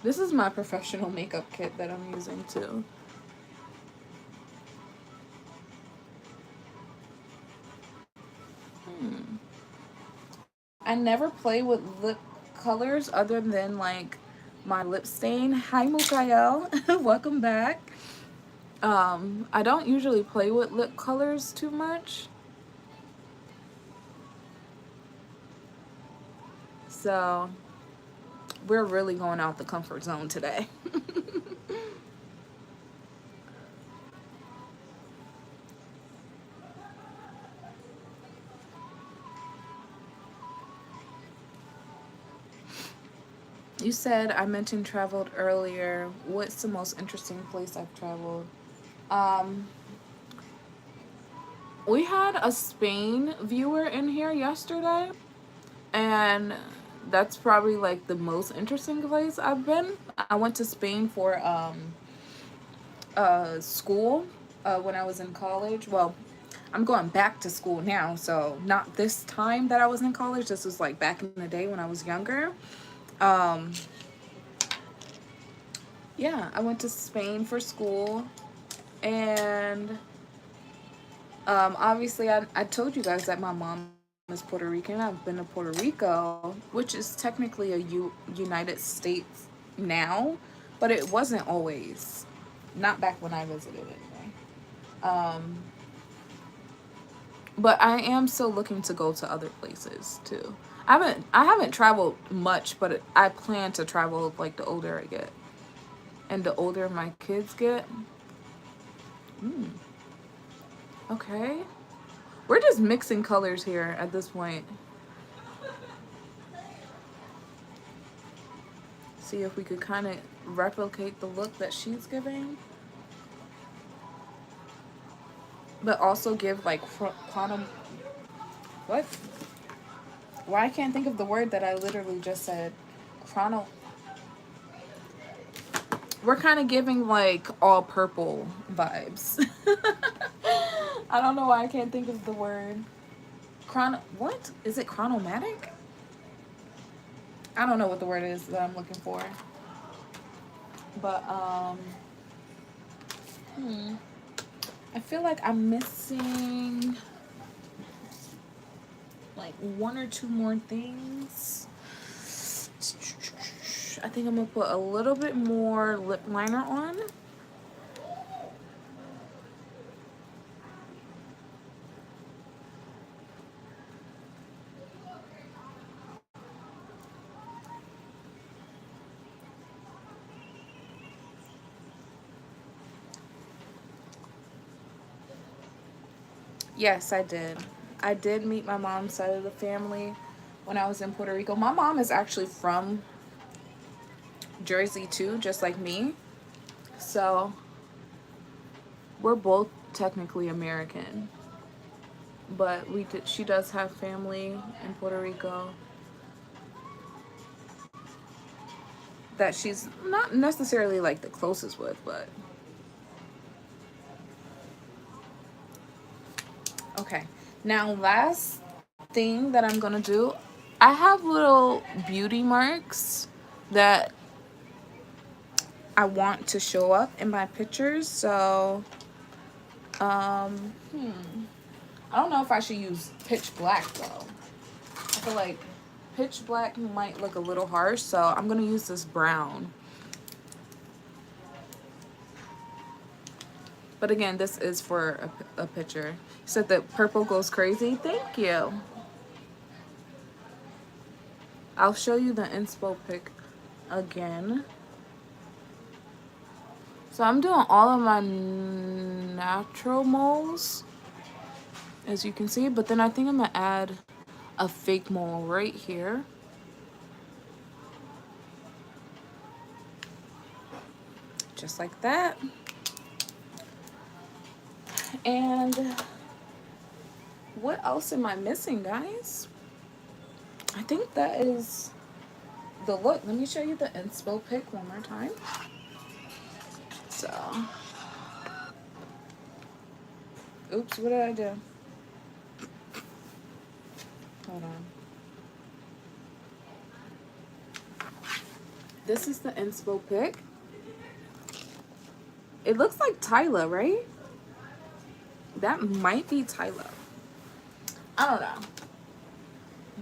This is my professional makeup kit that I'm using too. I never play with lip colors other than like my lip stain. Hi Mukael, welcome back. I don't usually play with lip colors too much. So we're really going out the comfort zone today. You said I mentioned traveled earlier. What's the most interesting place I've traveled? Um, we had a Spain viewer in here yesterday, and that's probably like the most interesting place I've been. I went to Spain for school when I was in college. Well, I'm going back to school now, so not this time that I was in college. This was like back in the day when I was younger. Um, yeah, I went to Spain for school, and obviously I told you guys that my mom is Puerto Rican. I've been to Puerto Rico, which is technically a United States now, but it wasn't always. Not back when I visited anyway. Um, but I am still looking to go to other places too. I haven't traveled much, but I plan to travel like the older I get, and the older my kids get. Mm, okay, we're just mixing colors here at this point. See if we could kind of replicate the look that she's giving, but also give like quantum. What? Why I can't think of the word that I literally just said. Chrono. We're kind of giving like all purple vibes. I don't know why I can't think of the word. What? Is it chronomatic? I don't know what the word is that I'm looking for. But I feel like I'm missing like one or two more things. I think I'm gonna put a little bit more lip liner on. Yes, I did. I did meet my mom's side of the family. when I was in Puerto Rico. My mom is actually from Jersey too, just like me. So we're both technically American, but she does have family in Puerto Rico that she's not necessarily like the closest with, but okay. Now, last thing that I'm gonna do, I have little beauty marks that I want to show up in my pictures. So, um, I don't know if I should use pitch black though. I feel like pitch black might look a little harsh, so I'm gonna use this brown. But again, this is for a picture. You said that purple goes crazy. Thank you. I'll show you the inspo pic again. So I'm doing all of my natural moles, as you can see, but then I think I'm gonna add a fake mole right here. Just like that. And what else am I missing, guys? I think that is the look. Let me show you the inspo pic one more time. So, oops, what did I do? Hold on. This is the inspo pic. It looks like Tyla, right? That might be Tyla. I don't know.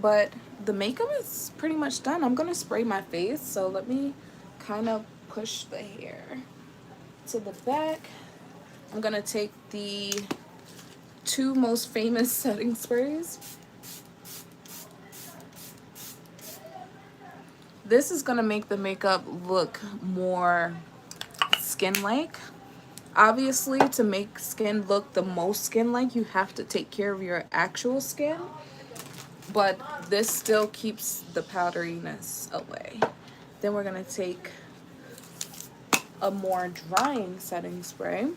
But the makeup is pretty much done. I'm gonna spray my face, so let me kind of push the hair to the back. I'm gonna take the two most famous setting sprays. This is gonna make the makeup look more skin-like. Obviously, to make skin look the most skin-like, you have to take care of your actual skin. But this still keeps the powderiness away. Then we're gonna take a more drying setting spray.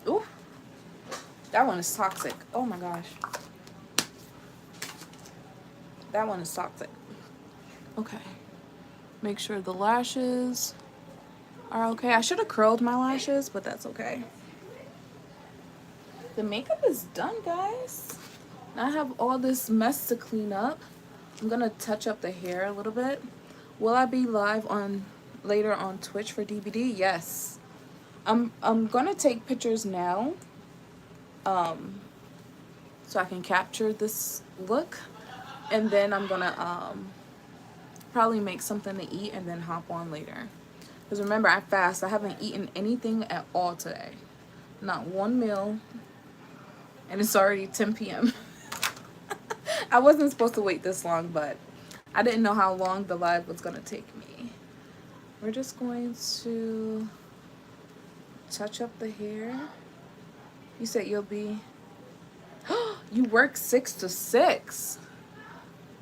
Ooh, that one is toxic. Oh my gosh. That one is toxic. Okay. Make sure the lashes are okay. I should have curled my lashes, but that's okay. The makeup is done, guys. Now I have all this mess to clean up. I'm gonna touch up the hair a little bit. Will I be live on later on Twitch for DBD? Yes. I'm gonna take pictures now, so I can capture this look, and then I'm gonna probably make something to eat and then hop on later. Because remember, I fast. I haven't eaten anything at all today. Not one meal. And it's already 10 p.m. I wasn't supposed to wait this long, but I didn't know how long the live was going to take me. We're just going to touch up the hair. You said you'll be... You work 6 to 6.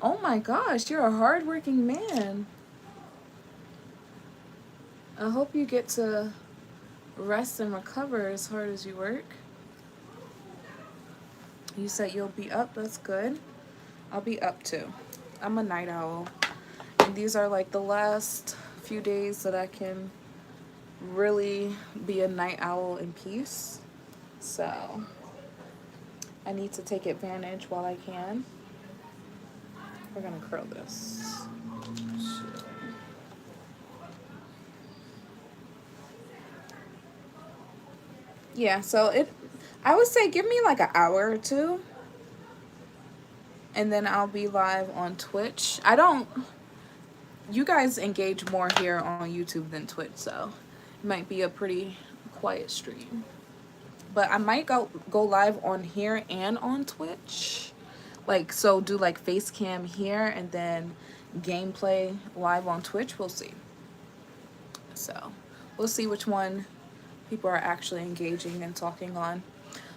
Oh my gosh, you're a hardworking man. I hope you get to rest and recover as hard as you work. You said you'll be up. That's good. I'll be up too. I'm a night owl. And these are like the last few days that I can really be a night owl in peace. So I need to take advantage while I can. We're gonna curl this. Yeah, so I would say give me like an hour or two, and then I'll be live on Twitch. You guys engage more here on YouTube than Twitch, so it might be a pretty quiet stream. But I might go live on here and on Twitch. Like, so do like face cam here and then gameplay live on Twitch. We'll see. So we'll see which one people are actually engaging and talking on.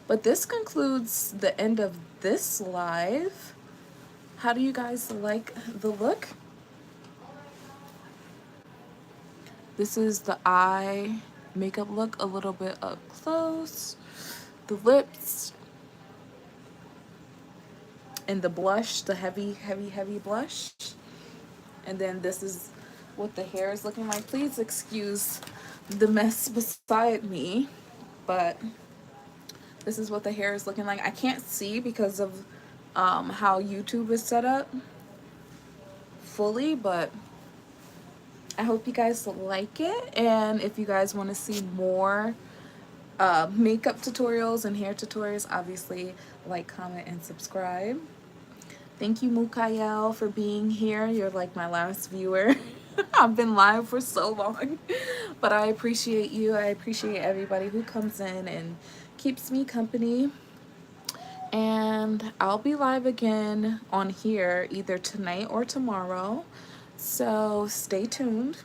But this concludes the end of this live. How do you guys like the look? This is the eye makeup look, a little bit up close. The lips and the blush, the heavy, heavy, heavy blush. And then this is what the hair is looking like. Please excuse the mess beside me, but this is what the hair is looking like. I can't see because of how YouTube is set up fully, but I hope you guys like it. And if you guys want to see more makeup tutorials and hair tutorials, obviously like, comment, and subscribe. Thank you, Mukael, for being here. You're like my last viewer. I've been live for so long, but I appreciate you. I appreciate everybody who comes in and keeps me company. And I'll be live again on here either tonight or tomorrow. So stay tuned.